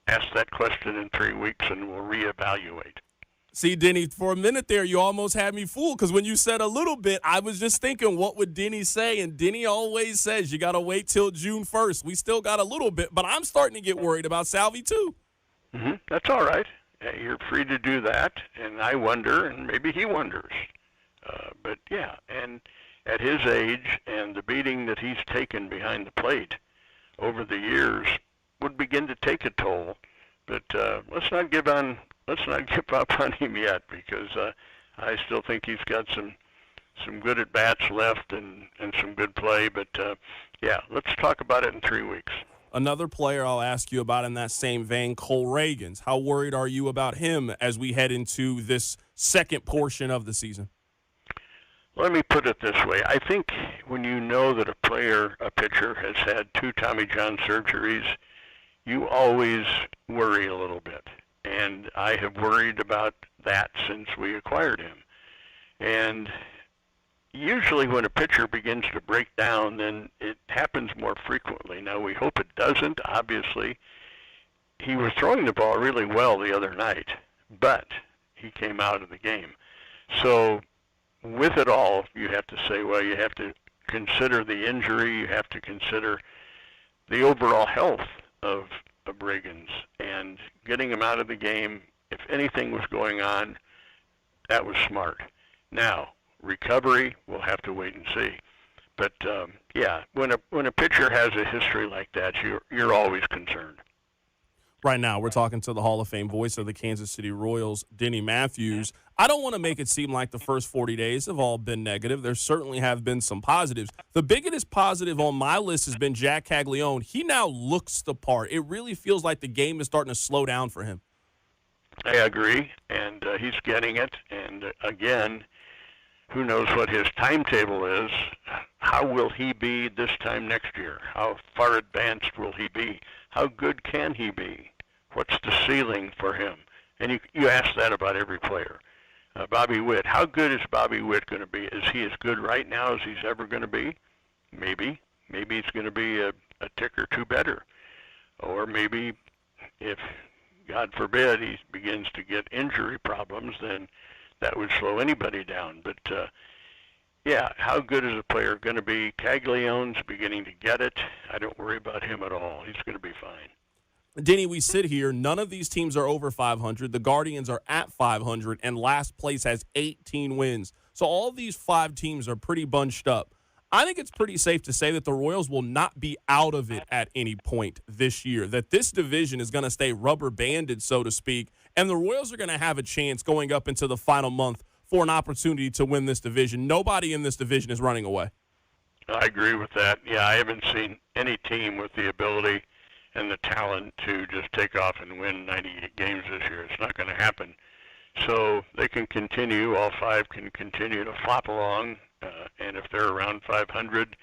ask that question in 3 weeks, and we'll reevaluate. See, Denny, for a minute there, you almost had me fooled, because when you said a little bit, I was just thinking, what would Denny say? And Denny always says you got to wait till June 1st. We still got a little bit, but I'm starting to get worried about Salvi too. Mm-hmm. That's all right. You're free to do that, and I wonder, and maybe he wonders. But, yeah, and at his age and the beating that he's taken behind the plate over the years would begin to take a toll. But let's not give up on him yet, because I still think he's got some good at-bats left and some good play. But, yeah, let's talk about it in 3 weeks. Another player I'll ask you about in that same vein, Cole Reagans. How worried are you about him as we head into this second portion of the season? Let me put it this way. I think when you know that a pitcher has had 2 Tommy John surgeries, you always worry a little bit. And I have worried about that since we acquired him. And usually when a pitcher begins to break down, then it happens more frequently. Now, we hope it doesn't, obviously. He was throwing the ball really well the other night, but he came out of the game. So with it all, you have to say, well, you have to consider the injury. You have to consider the overall health of Reagans. And getting him out of the game, if anything was going on, that was smart. Now, recovery, we'll have to wait and see. But yeah, when a pitcher has a history like that, you're always concerned. Right now, we're talking to the Hall of Fame voice of the Kansas City Royals, Denny Matthews. I don't want to make it seem like the first 40 days have all been negative. There certainly have been some positives. The biggest positive on my list has been Jack Kagleon. He now looks the part. It really feels like the game is starting to slow down for him. I agree, and he's getting it. And again, who knows what his timetable is? How will he be this time next year? How far advanced will he be? How good can he be? What's the ceiling for him? And you ask that about every player. Bobby Witt, how good is Bobby Witt going to be? Is he as good right now as he's ever going to be? Maybe. Maybe he's going to be a tick or two better. Or maybe if, God forbid, he begins to get injury problems, then that would slow anybody down. But, yeah, how good is a player going to be? Kagleon's beginning to get it. I don't worry about him at all. He's going to be fine. Denny, we sit here. None of these teams are over 500. The Guardians are at 500, and last place has 18 wins. So all these 5 teams are pretty bunched up. I think it's pretty safe to say that the Royals will not be out of it at any point this year, that this division is going to stay rubber banded, so to speak, and the Royals are going to have a chance going up into the final month for an opportunity to win this division. Nobody in this division is running away. I agree with that. Yeah, I haven't seen any team with the ability and the talent to just take off and win 98 games this year. It's not going to happen. So they can continue, all 5 can continue to flop along, and if they're around 500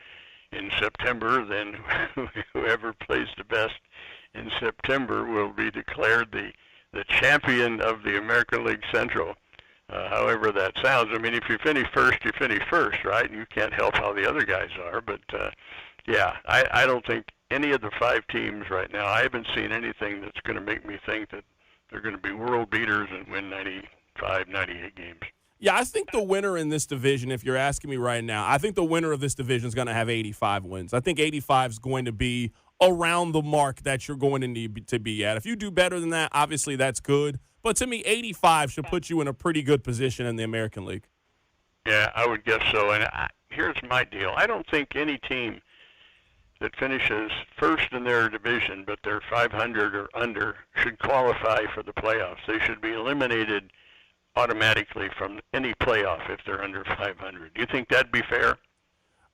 in September, then whoever plays the best in September will be declared the champion of the American League Central. However that sounds. I mean, if you finish first, you finish first, right? You can't help how the other guys are. But, yeah, I don't think any of the 5 teams right now, I haven't seen anything that's going to make me think that they're going to be world beaters and win 95, 98 games. Yeah, I think the winner in this division, if you're asking me right now, I think the winner of this division is going to have 85 wins. I think 85 is going to be around the mark that you're going to need to be at. If you do better than that, obviously that's good. But to me, 85 should put you in a pretty good position in the American League. Yeah, I would guess so. And here's my deal. I don't think any team that finishes first in their division, but they're 500 or under, should qualify for the playoffs. They should be eliminated automatically from any playoff if they're under 500. Do you think that'd be fair?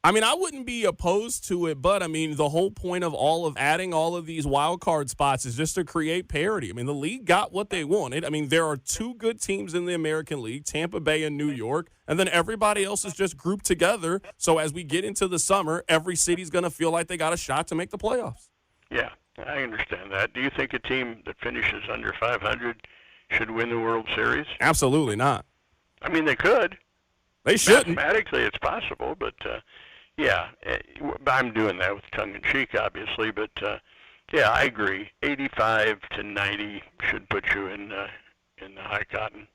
I mean, I wouldn't be opposed to it, but I mean, the whole point of adding all of these wild card spots is just to create parity. I mean, the league got what they wanted. I mean, there are 2 good teams in the American League, Tampa Bay and New York, and then everybody else is just grouped together. So as we get into the summer, every city's going to feel like they got a shot to make the playoffs. Yeah, I understand that. Do you think a team that finishes under 500 should win the World Series? Absolutely not. I mean, they could. They shouldn't. Mathematically, it's possible, but yeah, I'm doing that with tongue-in-cheek, obviously. But yeah, I agree. 85 to 90 should put you in the high cotton.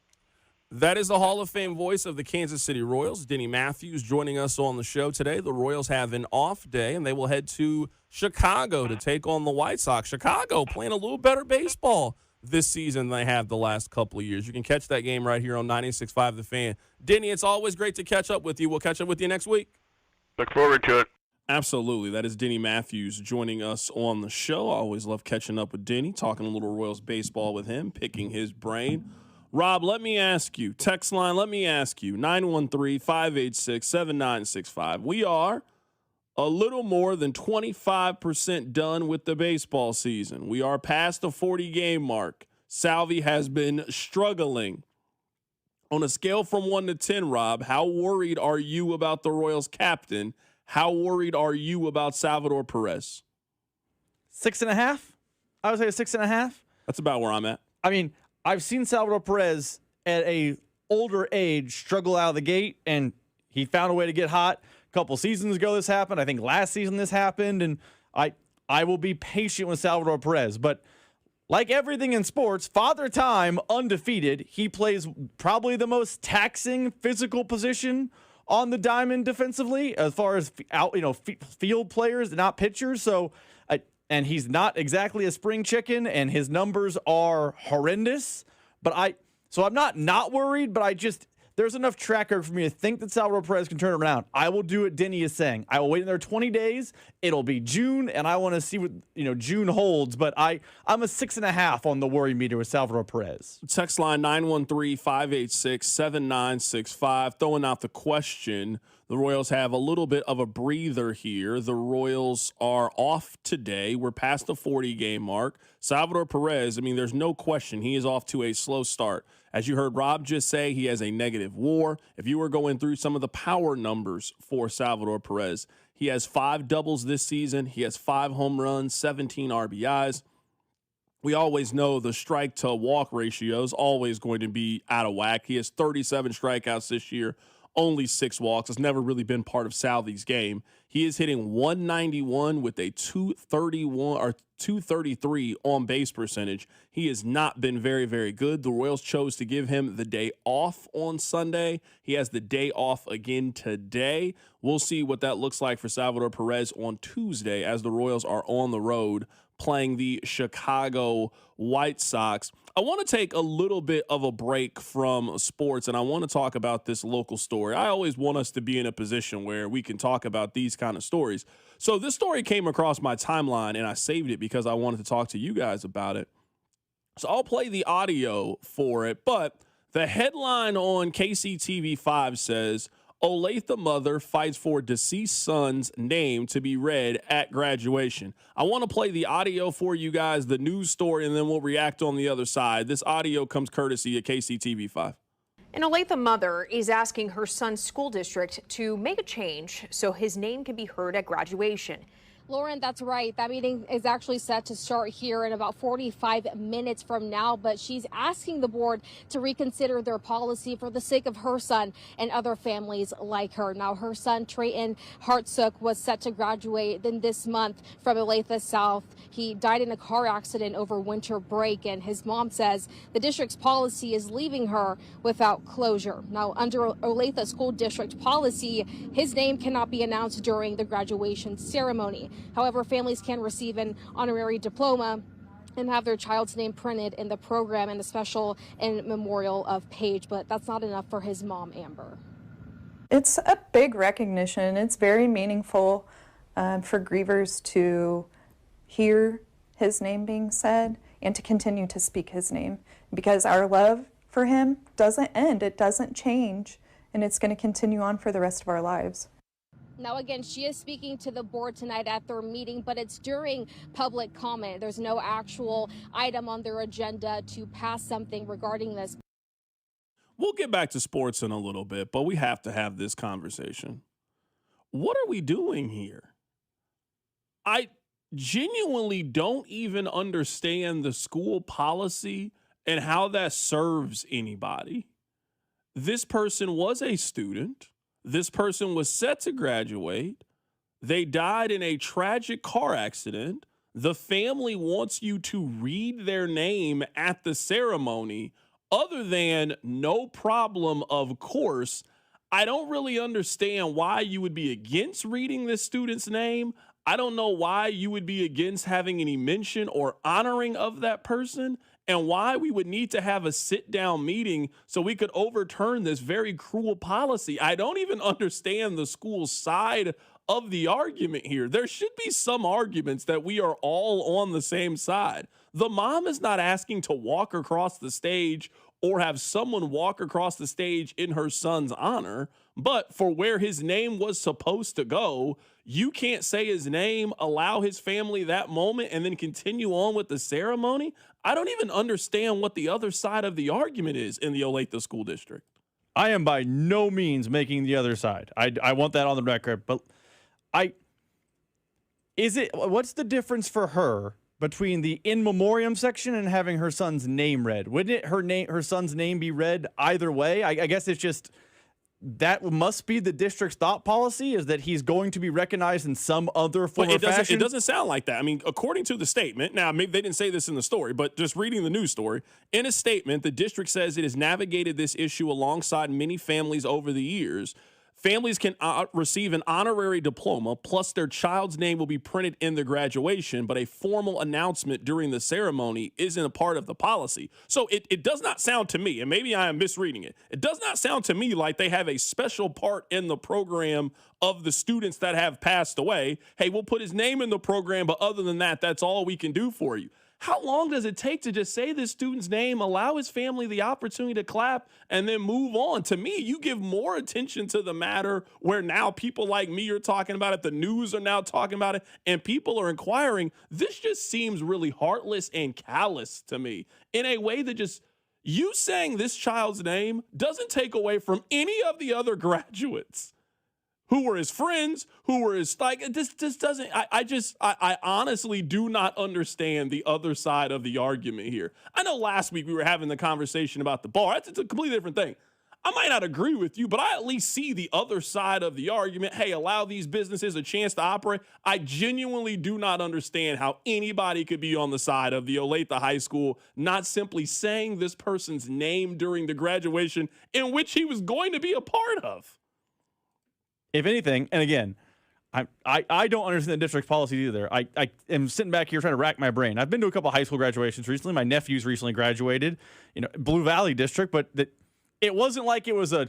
That is the Hall of Fame voice of the Kansas City Royals, Denny Matthews, joining us on the show today. The Royals have an off day, and they will head to Chicago to take on the White Sox. Chicago playing a little better baseball this season than they have the last couple of years. You can catch that game right here on 96.5 The Fan. Denny, it's always great to catch up with you. We'll catch up with you next week. Look forward to it. Absolutely. That is Denny Matthews joining us on the show. I always love catching up with Denny, talking a little Royals baseball with him, picking his brain. Rob, let me ask you, text line, let me ask you, 913-586-7965. We are a little more than 25% done with the baseball season. We are past the 40-game mark. Salvi has been struggling. On a scale from 1 to 10, Rob, how worried are you about the Royals captain? How worried are you about Salvador Perez? 6.5. I would say 6.5. That's about where I'm at. I mean, I've seen Salvador Perez at a older age struggle out of the gate, and he found a way to get hot. A couple seasons ago this happened. I think last season this happened, and I will be patient with Salvador Perez. But like everything in sports, Father Time, undefeated, he plays probably the most taxing physical position on the diamond defensively as far as field players, not pitchers. So, and he's not exactly a spring chicken, and his numbers are horrendous. So I'm not worried, but there's enough track record for me to think that Salvador Perez can turn it around. I will do what Denny is saying. I will wait in there 20 days. It'll be June, and I want to see what June holds. But I'm a 6.5 on the worry meter with Salvador Perez. Text line 913-586-7965. Throwing out the question. The Royals have a little bit of a breather here. The Royals are off today. We're past the 40-game mark. Salvador Perez, I mean, there's no question he is off to a slow start. As you heard Rob just say, he has a negative WAR. If you were going through some of the power numbers for Salvador Perez, he has 5 doubles this season. He has 5 home runs, 17 RBIs. We always know the strike to walk ratio is always going to be out of whack. He has 37 strikeouts this year, only 6 walks. It's never really been part of Salvi's game. He is hitting 191 with a 231 or 233 on base percentage. He has not been very, very good. The Royals chose to give him the day off on Sunday. He has the day off again today. We'll see what that looks like for Salvador Perez on Tuesday as the Royals are on the road playing the Chicago White Sox. I want to take a little bit of a break from sports, and I want to talk about this local story. I always want us to be in a position where we can talk about these kind of stories. So this story came across my timeline, and I saved it because I wanted to talk to you guys about it. So I'll play the audio for it, but the headline on KCTV5 says, Olathe mother fights for deceased son's name to be read at graduation. I want to play the audio for you guys, the news story, and then we'll react on the other side. This audio comes courtesy of KCTV5. An Olathe mother is asking her son's school district to make a change so his name can be heard at graduation. Lauren, that's right. That meeting is actually set to start here in about 45 minutes from now, but she's asking the board to reconsider their policy for the sake of her son and other families like her. Now, her son, Trayton Hartsook, was set to graduate this month from Olathe South. He died in a car accident over winter break, and his mom says the district's policy is leaving her without closure. Now, under Olathe School District policy, his name cannot be announced during the graduation ceremony. However, families can receive an honorary diploma and have their child's name printed in the program and a special in memorial of page, but that's not enough for his mom, Amber. It's a big recognition. It's very meaningful for grievers to hear his name being said and to continue to speak his name, because our love for him doesn't end, it doesn't change, and it's going to continue on for the rest of our lives. Now, again, she is speaking to the board tonight at their meeting, but it's during public comment. There's no actual item on their agenda to pass something regarding this. We'll get back to sports in a little bit, but we have to have this conversation. What are we doing here? I genuinely don't even understand the school policy and how that serves anybody. This person was a student. This person was set to graduate. They died in a tragic car accident. The family wants you to read their name at the ceremony. Other than no problem, of course, I don't really understand why you would be against reading this student's name. I don't know why you would be against having any mention or honoring of that person, and why we would need to have a sit-down meeting so we could overturn this very cruel policy. I don't even understand the school's side of the argument here. There should be some arguments that we are all on the same side. The mom is not asking to walk across the stage or have someone walk across the stage in her son's honor, but for where his name was supposed to go, you can't say his name, allow his family that moment, and then continue on with the ceremony. I don't even understand what the other side of the argument is in the Olathe School District. I am by no means making the other side. I want that on the record, but what's the difference for her between the in memoriam section and having her son's name read? Wouldn't her son's name be read either way? I guess it's just that must be the district's thought policy, is that he's going to be recognized in some other form or fashion. It doesn't sound like that. I mean, according to the statement, now maybe they didn't say this in the story, but just reading the news story, in a statement, the district says it has navigated this issue alongside many families over the years. Families can receive an honorary diploma, plus their child's name will be printed in the graduation, but a formal announcement during the ceremony isn't a part of the policy. So it does not sound to me, and maybe I am misreading it, it does not sound to me like they have a special part in the program of the students that have passed away. Hey, we'll put his name in the program, but other than that, that's all we can do for you. How long does it take to just say this student's name, allow his family the opportunity to clap, and then move on? To me, you give more attention to the matter where now people like me are talking about it, the news are now talking about it, and people are inquiring. This just seems really heartless and callous to me in a way that just, you saying this child's name doesn't take away from any of the other graduates who were his friends, who were his, like, this doesn't, I honestly do not understand the other side of the argument here. I know last week we were having the conversation about the bar. It's a completely different thing. I might not agree with you, but I at least see the other side of the argument. Hey, allow these businesses a chance to operate. I genuinely do not understand how anybody could be on the side of the Olathe High School, not simply saying this person's name during the graduation in which he was going to be a part of. If anything, and again, I don't understand the district's policy either. I am sitting back here trying to rack my brain. I've been to a couple high school graduations recently. My nephew's recently graduated, Blue Valley District, but it wasn't like it was a,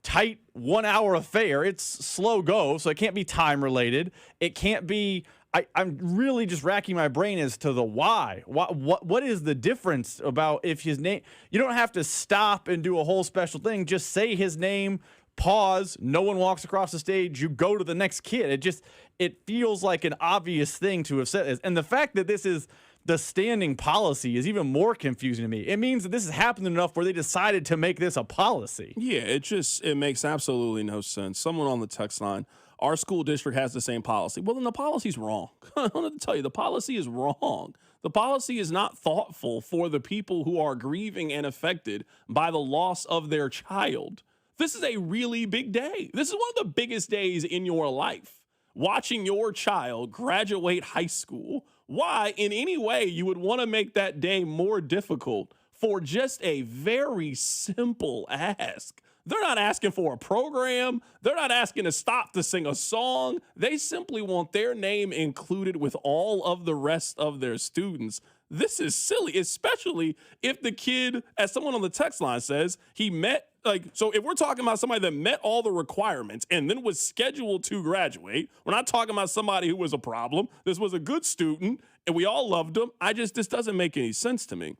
tight 1 hour affair. It's slow go, so it can't be time related. It can't be. I'm really just racking my brain as to the why. What is the difference about if his name? You don't have to stop and do a whole special thing. Just say his name. Pause. No one walks across the stage. You go to the next kid. It feels like an obvious thing to have said this. And the fact that this is the standing policy is even more confusing to me. It means that this has happened enough where they decided to make this a policy. Yeah, it makes absolutely no sense. Someone on the text line, our school district has the same policy. Well, then the policy's wrong. I wanted to tell you, the policy is wrong. The policy is not thoughtful for the people who are grieving and affected by the loss of their child. This is a really big day. This is one of the biggest days in your life. Watching your child graduate high school. Why, in any way, you would want to make that day more difficult for just a very simple ask. They're not asking for a program. They're not asking to stop to sing a song. They simply want their name included with all of the rest of their students. This is silly, especially if the kid, as someone on the text line says, he met, so if we're talking about somebody that met all the requirements and then was scheduled to graduate, we're not talking about somebody who was a problem. This was a good student and we all loved him. This doesn't make any sense to me.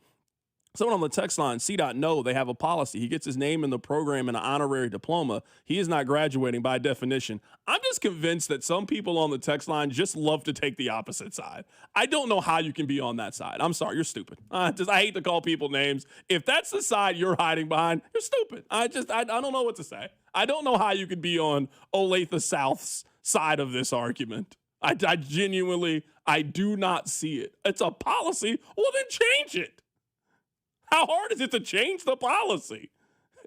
Someone on the text line, C.No, they have a policy. He gets his name in the program and an honorary diploma. He is not graduating by definition. I'm just convinced that some people on the text line just love to take the opposite side. I don't know how you can be on that side. I'm sorry, you're stupid. I hate to call people names. If that's the side you're hiding behind, you're stupid. I don't know what to say. I don't know how you could be on Olathe South's side of this argument. I genuinely do not see it. It's a policy. Well, then change it. How hard is it to change the policy?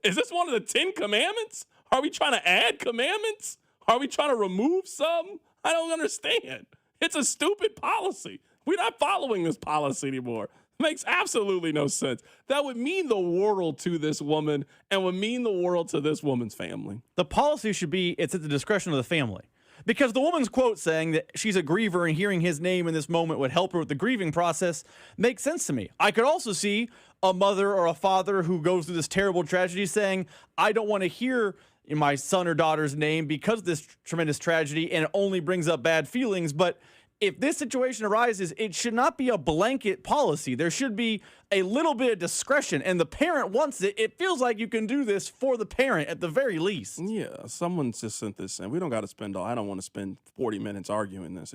Is this one of the 10 commandments? Are we trying to add commandments? Are we trying to remove some? I don't understand. It's a stupid policy. We're not following this policy anymore. Makes absolutely no sense. That would mean the world to this woman and would mean the world to this woman's family. The policy should be it's at the discretion of the family. Because the woman's quote saying that she's a griever and hearing his name in this moment would help her with the grieving process makes sense to me. I could also see a mother or a father who goes through this terrible tragedy saying, I don't want to hear my son or daughter's name because of this tremendous tragedy and it only brings up bad feelings. But if this situation arises, it should not be a blanket policy. There should be a little bit of discretion, and the parent wants it. It feels like you can do this for the parent at the very least. Yeah, someone just sent this in. We don't got to spend I don't want to spend 40 minutes arguing this.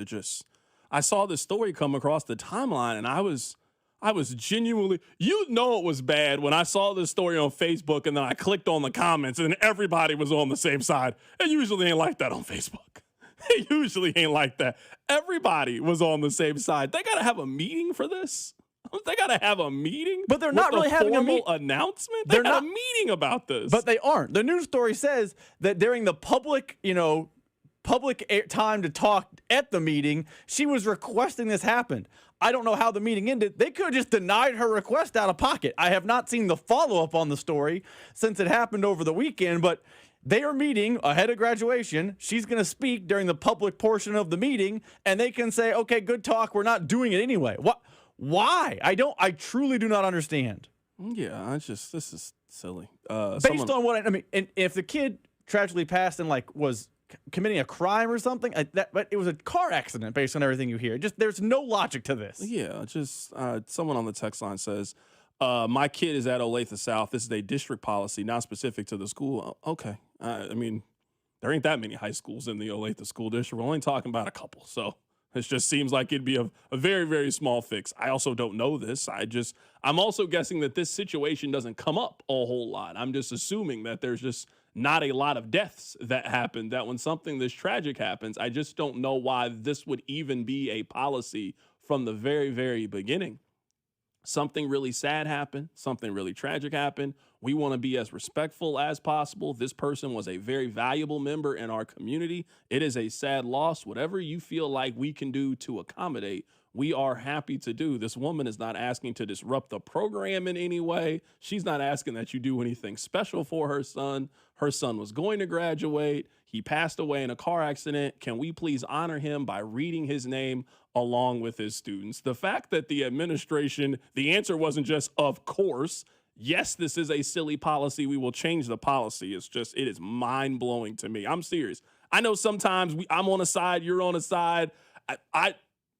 I saw this story come across the timeline, and I was genuinely, it was bad when I saw this story on Facebook, and then I clicked on the comments, and everybody was on the same side. It usually ain't like that on Facebook. It usually ain't like that. Everybody was on the same side. They got to have a meeting for this. They got to have a meeting. But they're not really having a announcement. They're not a meeting about this. But they aren't. The news story says that during the public time to talk at the meeting, she was requesting this happen. I don't know how the meeting ended. They could have just denied her request out of pocket. I have not seen the follow-up on the story since it happened over the weekend, but they are meeting ahead of graduation. She's going to speak during the public portion of the meeting, and they can say, okay, good talk. We're not doing it anyway. What? Why? I truly do not understand. Yeah, this is silly. Based on what I mean, and if the kid tragically passed and was committing a crime or something, but it was a car accident based on everything you hear. There's no logic to this. Yeah, someone on the text line says, my kid is at Olathe South. This is a district policy, not specific to the school. Okay. There ain't that many high schools in the Olathe school district. We're only talking about a couple. So it just seems like it'd be a very, very small fix. I also don't know this. I'm also guessing that this situation doesn't come up a whole lot. I'm just assuming that there's just not a lot of deaths that happen, that when something this tragic happens, I just don't know why this would even be a policy from the very, very beginning. Something really sad happened, something really tragic happened. We want to be as respectful as possible. This person was a very valuable member in our community. It is a sad loss. Whatever you feel like we can do to accommodate, we are happy to do. This woman is not asking to disrupt the program in any way. She's not asking that you do anything special for her son. Her son was going to graduate. He passed away in a car accident. Can we please honor him by reading his name along with his students? The fact that the administration, the answer wasn't just, of course, yes, this is a silly policy, we will change the policy. It is mind-blowing to me. I'm serious. I know sometimes I'm on a side, you're on a side.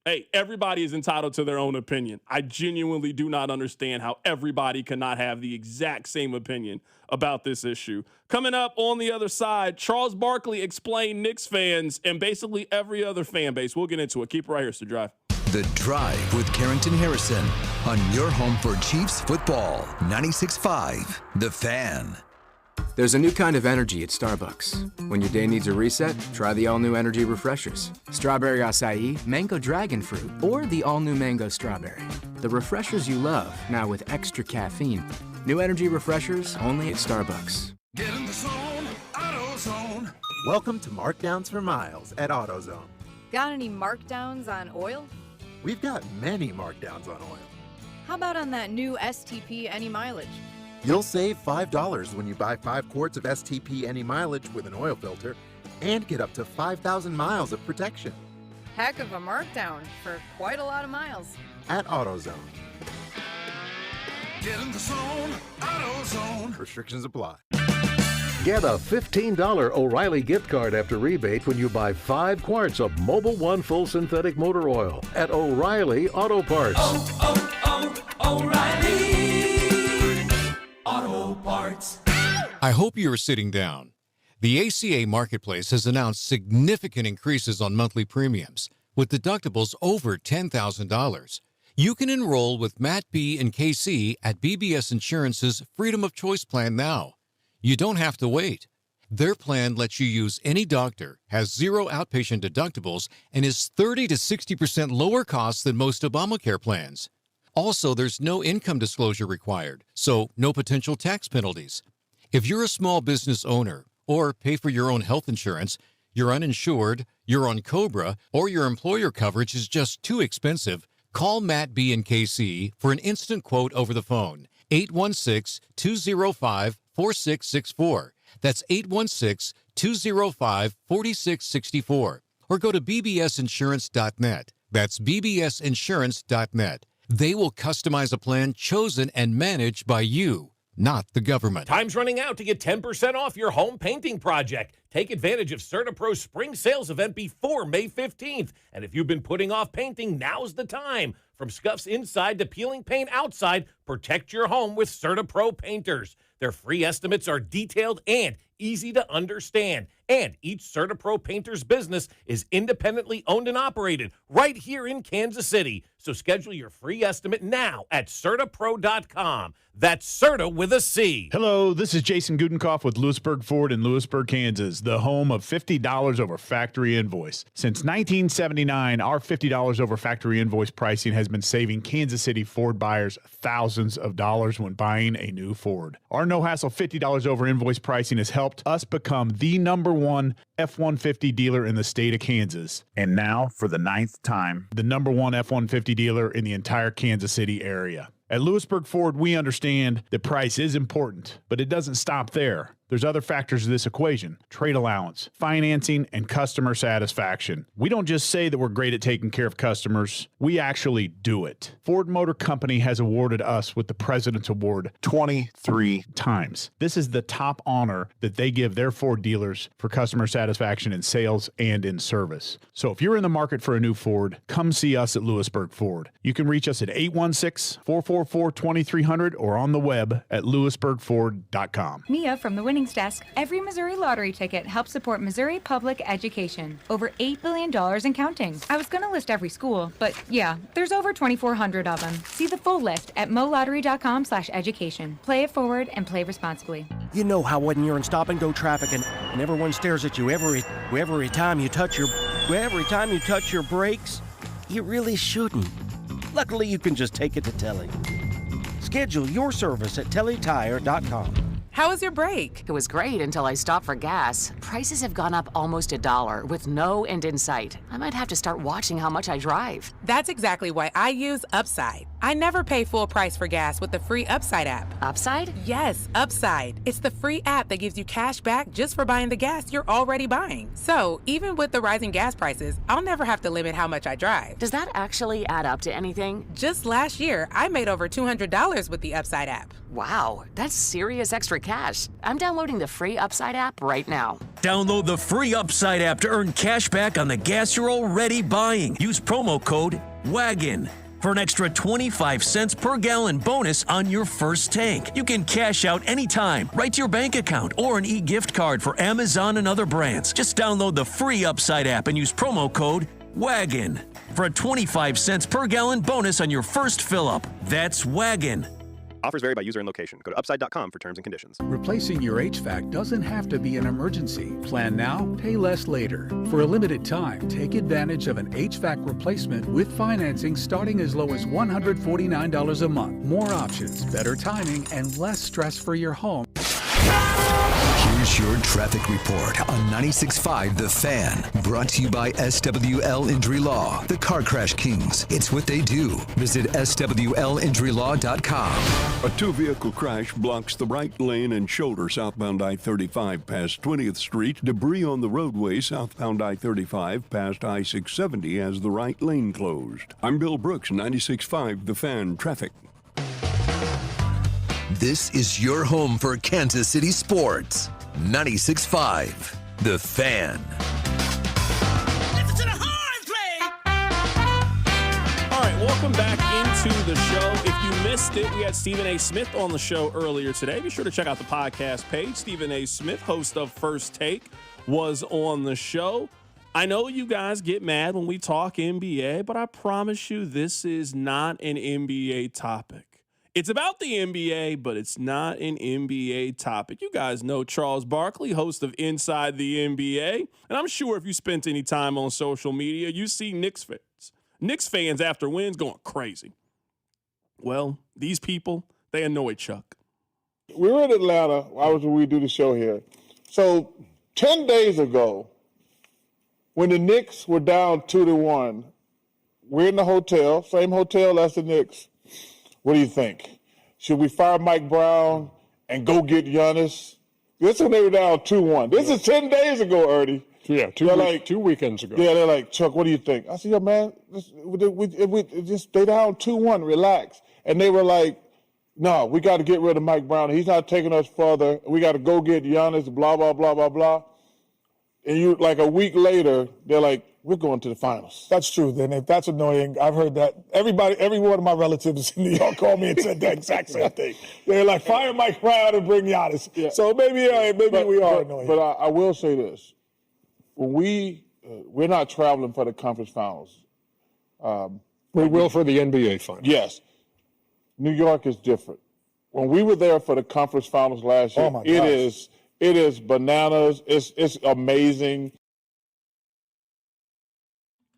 Hey, everybody is entitled to their own opinion. I genuinely do not understand how everybody cannot have the exact same opinion about this issue. Coming up on the other side, Charles Barkley explained Knicks fans and basically every other fan base. We'll get into it. Keep it right here. It's The Drive. The Drive with Carrington Harrison on your home for Chiefs football. 96.5, The Fan. There's a new kind of energy at Starbucks. When your day needs a reset, try the all-new energy refreshers. Strawberry acai, mango dragon fruit, or the all-new mango strawberry. The refreshers you love, now with extra caffeine. New energy refreshers only at Starbucks. Get in the zone, AutoZone. Welcome to Markdowns for Miles at AutoZone. Got any markdowns on oil? We've got many markdowns on oil. How about on that new STP Any Mileage? You'll save $5 when you buy 5 quarts of STP Any Mileage with an oil filter and get up to 5,000 miles of protection. Heck of a markdown for quite a lot of miles. At AutoZone. Get in the zone, AutoZone. Restrictions apply. Get a $15 O'Reilly gift card after rebate when you buy 5 quarts of Mobil 1 full synthetic motor oil at O'Reilly Auto Parts. O'Reilly Auto Parts. I hope you are sitting down. The ACA Marketplace has announced significant increases on monthly premiums, with deductibles over $10,000. You can enroll with Matt B. and KC at BBS Insurance's Freedom of Choice plan now. You don't have to wait. Their plan lets you use any doctor, has 0 outpatient deductibles, and is 30 to 60% lower cost than most Obamacare plans. Also, there's no income disclosure required, so no potential tax penalties. If you're a small business owner or pay for your own health insurance, you're uninsured, you're on COBRA, or your employer coverage is just too expensive, call Matt B. and KC for an instant quote over the phone. 816-205-4664. That's 816-205-4664. Or go to bbsinsurance.net. That's bbsinsurance.net. They will customize a plan chosen and managed by you, not the government. Time's running out to get 10% off your home painting project. Take advantage of CertaPro's spring sales event before May 15th. And if you've been putting off painting, now's the time. From scuffs inside to peeling paint outside, protect your home with CertaPro painters. Their free estimates are detailed and easy to understand. And each CertaPro painter's business is independently owned and operated right here in Kansas City. So schedule your free estimate now at CertaPro.com. That's Certa with a C. Hello, this is Jason Gudenkoff with Lewisburg Ford in Lewisburg, Kansas, the home of $50 over factory invoice. Since 1979, our $50 over factory invoice pricing has been saving Kansas City Ford buyers thousands of dollars when buying a new Ford. Our no-hassle $50 over invoice pricing has helped us become the #1 F-150 dealer in the state of Kansas. And now, for the 9th time, the #1 F-150 dealer in the entire Kansas City area. At Lewisburg Ford, we understand that price is important, but it doesn't stop there. There's other factors to this equation: trade allowance, financing, and customer satisfaction. We don't just say that we're great at taking care of customers, we actually do it. Ford Motor Company has awarded us with the President's Award 23 times. This is the top honor that they give their Ford dealers for customer satisfaction in sales and in service. So if you're in the market for a new Ford, come see us at Lewisburg Ford. You can reach us at 816-444-2300 or on the web at lewisburgford.com. Mia from the Winnings Desk. Every Missouri lottery ticket helps support Missouri public education. Over $8 billion and counting. I was going to list every school, but yeah, there's over 2,400 of them. See the full list at molottery.com/education. Play it forward and play responsibly. You know how when you're in stop-and-go traffic and everyone stares at you every time you touch your brakes? You really shouldn't. Luckily, you can just take it to Telly. Schedule your service at tellytire.com. How was your break? It was great until I stopped for gas. Prices have gone up almost $1 with no end in sight. I might have to start watching how much I drive. That's exactly why I use Upside. I never pay full price for gas with the free Upside app. Upside? Yes, Upside. It's the free app that gives you cash back just for buying the gas you're already buying. So, even with the rising gas prices, I'll never have to limit how much I drive. Does that actually add up to anything? Just last year, I made over $200 with the Upside app. Wow, that's serious extra cash. I'm downloading the free Upside app right now. Download the free Upside app to earn cash back on the gas you're already buying. Use promo code WAGON for an extra 25 cents per gallon bonus on your first tank. You can cash out anytime, right to your bank account, or an e-gift card for Amazon and other brands. Just download the free Upside app and use promo code WAGON for a 25 cents per gallon bonus on your first fill-up. That's WAGON. Offers vary by user and location. Go to upside.com for terms and conditions. Replacing your HVAC doesn't have to be an emergency. Plan now, pay less later. For a limited time, take advantage of an HVAC replacement with financing starting as low as $149 a month. More options, better timing, and less stress for your home. Here's your traffic report on 96.5 The Fan. Brought to you by SWL Injury Law, the Car Crash Kings. It's what they do. Visit SWLinjurylaw.com. A two-vehicle crash blocks the right lane and shoulder southbound I-35 past 20th Street. Debris on the roadway southbound I-35 past I-670 as the right lane closed. I'm Bill Brooks, 96.5 The Fan Traffic. This is your home for Kansas City sports. 96.5 The Fan. All right, welcome back into the show. If you missed it, we had Stephen A. Smith on the show earlier today. Be sure to check out the podcast page. Stephen A. Smith, host of First Take, was on the show. I know you guys get mad when we talk NBA, but I promise you this is not an NBA topic. It's about the NBA, but it's not an NBA topic. You guys know Charles Barkley, host of Inside the NBA. And I'm sure if you spent any time on social media, you see Knicks fans after wins going crazy. Well, these people, they annoy Chuck. We were in Atlanta. We do the show here. So 10 days ago, when the Knicks were down 2-1, we're in the hotel, same hotel as the Knicks. What do you think? Should we fire Mike Brown and go get Giannis? This is when they were down 2-1. This is 10 days ago, Ernie. Yeah, 2 weekends ago. Yeah, they're like, Chuck, what do you think? I said, yo, man, they down 2-1, relax. And they were like, no, we got to get rid of Mike Brown. He's not taking us further. We got to go get Giannis, blah, blah, blah, blah, blah. And like a week later, they're like, we're going to the finals. That's true. Then if that's annoying, I've heard that. Every one of my relatives in New York called me and said that exact same thing. They're like, fire Mike Brown and bring Giannis. Yeah. So maybe we are annoying. But I will say this: when we're not traveling for the conference finals. We will for the NBA finals. Yes. New York is different. When we were there for the conference finals last year, it is bananas. It's amazing.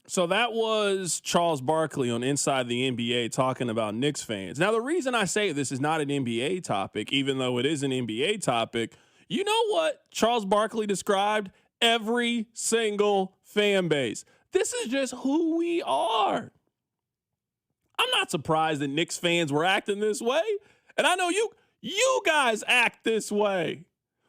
So that was Charles Barkley on Inside the NBA talking about Knicks fans. Now, the reason I say this is not an NBA topic, even though it is an NBA topic, you know what Charles Barkley described? Every single fan base. This is just who we are. I'm not surprised that Knicks fans were acting this way. And I know you guys act this way.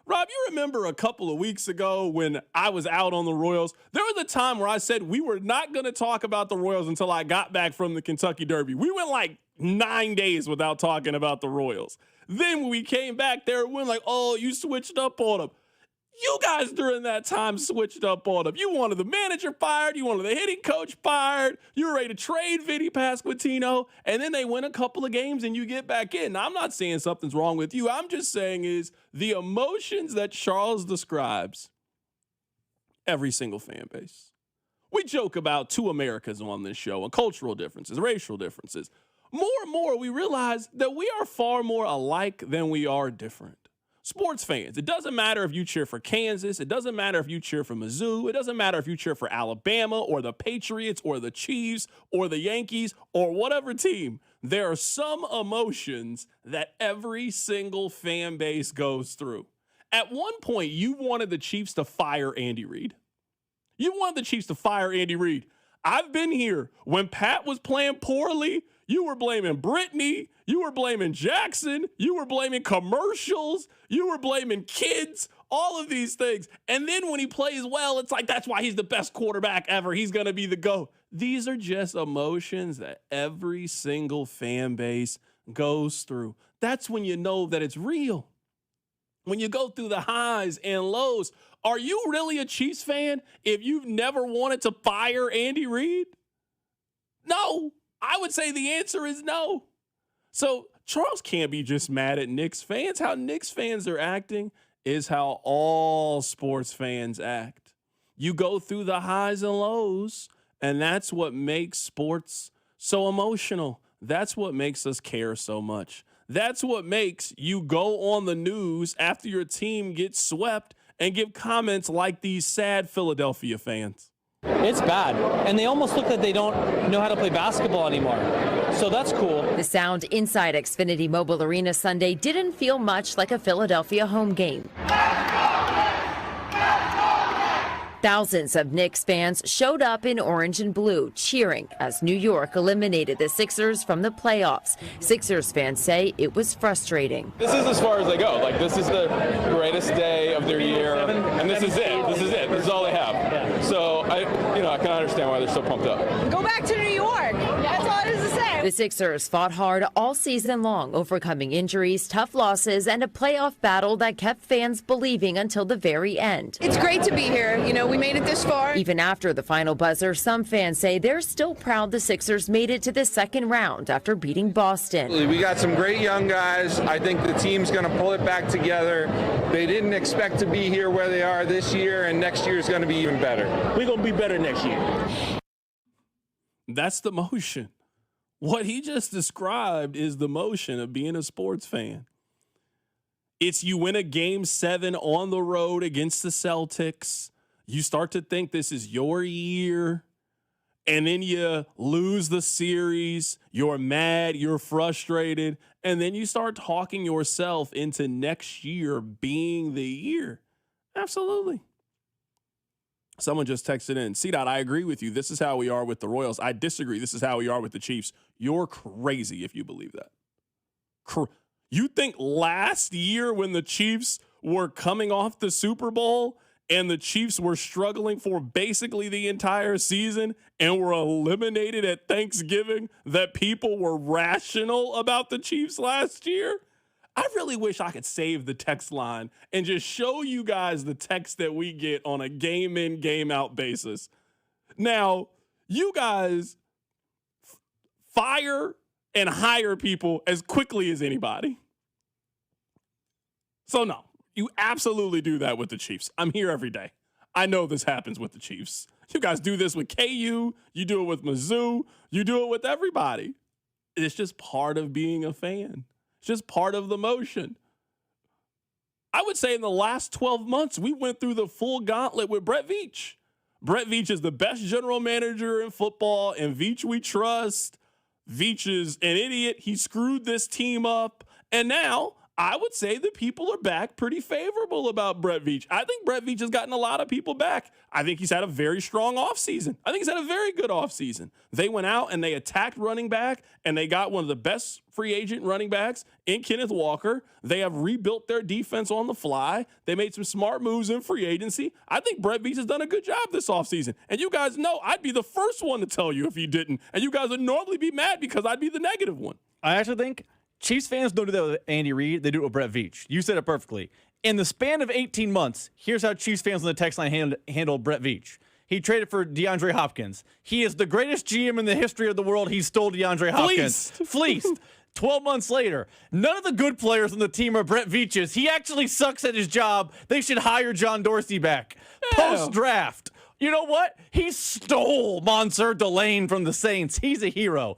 Rob, you remember a couple of weeks ago when I was out on the Royals? There was a time where I said we were not going to talk about the Royals until I got back from the Kentucky Derby. We went like 9 days without talking about the Royals. Then when we came back there, we were like, oh, you switched up on them. You guys during that time switched up on them. You wanted the manager fired. You wanted the hitting coach fired. You were ready to trade Vinny Pasquantino. And then they win a couple of games and you get back in. Now, I'm not saying something's wrong with you. I'm just saying is the emotions that Charles describes, every single fan base. We joke about two Americas on this show and cultural differences, racial differences. More and more, we realize that we are far more alike than we are different. Sports fans, it doesn't matter if you cheer for Kansas. It doesn't matter if you cheer for Mizzou. It doesn't matter if you cheer for Alabama or the Patriots or the Chiefs or the Yankees or whatever team. There are some emotions that every single fan base goes through. At one point, you wanted the Chiefs to fire Andy Reid. You wanted the Chiefs to fire Andy Reid. I've been here. When Pat was playing poorly, you were blaming Brittany. You were blaming Jackson. You were blaming commercials. You were blaming kids, all of these things. And then when he plays well, it's like, that's why he's the best quarterback ever. He's going to be the GOAT. These are just emotions that every single fan base goes through. That's when you know that it's real. When you go through the highs and lows, are you really a Chiefs fan if you've never wanted to fire Andy Reid? No. I would say the answer is no. So Charles can't be just mad at Knicks fans. How Knicks fans are acting is how all sports fans act. You go through the highs and lows, and that's what makes sports so emotional. That's what makes us care so much. That's what makes you go on the news after your team gets swept and give comments like these sad Philadelphia fans. It's bad, and they almost look like they don't know how to play basketball anymore. So that's cool. The sound inside Xfinity Mobile Arena Sunday didn't feel much like a Philadelphia home game. Thousands of Knicks fans showed up in orange and blue, cheering as New York eliminated the Sixers from the playoffs. Sixers fans say it was frustrating. This is as far as they go. Like, this is the greatest day of their year, and this is it. This is it. This is all they have. So I can understand why they're so pumped up. Go back to New York. That's all it is to say. The Sixers fought hard all season long, overcoming injuries, tough losses, and a playoff battle that kept fans believing until the very end. It's great to be here. We made it this far. Even after the final buzzer, some fans say they're still proud the Sixers made it to the second round after beating Boston. We got some great young guys. I think the team's going to pull it back together. They didn't expect to be here where they are this year, and next year is going to be even better. We're going to be better next year. That's the motion. What he just described is the motion of being a sports fan. It's you win a game 7 on the road against the Celtics. You start to think this is your year, and then you lose the series. You're mad, you're frustrated, and then you start talking yourself into next year being the year. Absolutely. Someone just texted in, C-Dot, I agree with you. This is how we are with the Royals. I disagree. This is how we are with the Chiefs. You're crazy if you believe that. You think last year when the Chiefs were coming off the Super Bowl and the Chiefs were struggling for basically the entire season and were eliminated at Thanksgiving, that people were rational about the Chiefs last year? I really wish I could save the text line and just show you guys the text that we get on a game in, game out basis. Now, you guys fire and hire people as quickly as anybody. So no, you absolutely do that with the Chiefs. I'm here every day. I know this happens with the Chiefs. You guys do this with KU. You do it with Mizzou. You do it with everybody. It's just part of being a fan. It's just part of the motion. I would say in the last 12 months, we went through the full gauntlet with Brett Veach. Brett Veach is the best general manager in football, and Veach we trust. Veach is an idiot. He screwed this team up. And now I would say that people are back pretty favorable about Brett Veach. I think Brett Veach has gotten a lot of people back. I think he's had a very strong offseason. I think he's had a very good offseason. They went out and they attacked running back, and they got one of the best free agent running backs in Kenneth Walker. They have rebuilt their defense on the fly. They made some smart moves in free agency. I think Brett Veach has done a good job this offseason. And you guys know I'd be the first one to tell you if he didn't. And you guys would normally be mad because I'd be the negative one. I actually think Chiefs fans don't do that with Andy Reid. They do it with Brett Veach. You said it perfectly. In the span of 18 months, here's how Chiefs fans on the text line handled Brett Veach. He traded for DeAndre Hopkins. He is the greatest GM in the history of the world. He stole DeAndre Hopkins. Fleeced. 12 months later, none of the good players on the team are Brett Veach's. He actually sucks at his job. They should hire John Dorsey back. Post-draft. You know what? He stole Monsieur Delane from the Saints. He's a hero.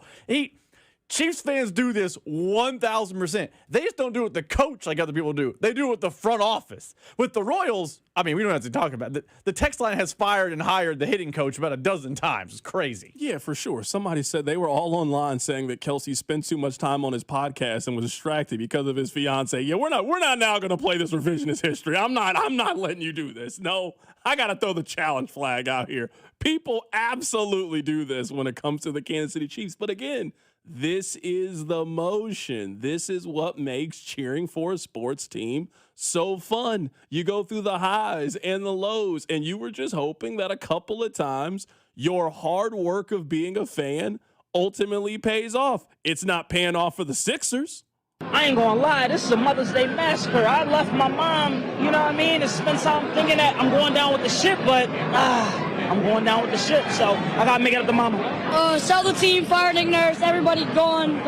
Chiefs fans do this 1,000%. They just don't do it with the coach like other people do. They do it with the front office. With the Royals, I mean, we don't have to talk about it. The text line has fired and hired the hitting coach about a dozen times. It's crazy. Yeah, for sure. Somebody said they were all online saying that Kelsey spent too much time on his podcast and was distracted because of his fiance. Yeah, we're not now going to play this revisionist history. I'm not letting you do this. No, I got to throw the challenge flag out here. People absolutely do this when it comes to the Kansas City Chiefs. But again, this is the motion. This is what makes cheering for a sports team so fun. You go through the highs and the lows, and you were just hoping that a couple of times your hard work of being a fan ultimately pays off. It's not paying off for the Sixers. I ain't gonna lie, this is a Mother's Day massacre. I left my mom, you know what I mean, and spent time thinking that I'm going down with the ship, but I'm going down with the ship, so I gotta make it up to mama. Sell the team, fire Nick Nurse, everybody gone.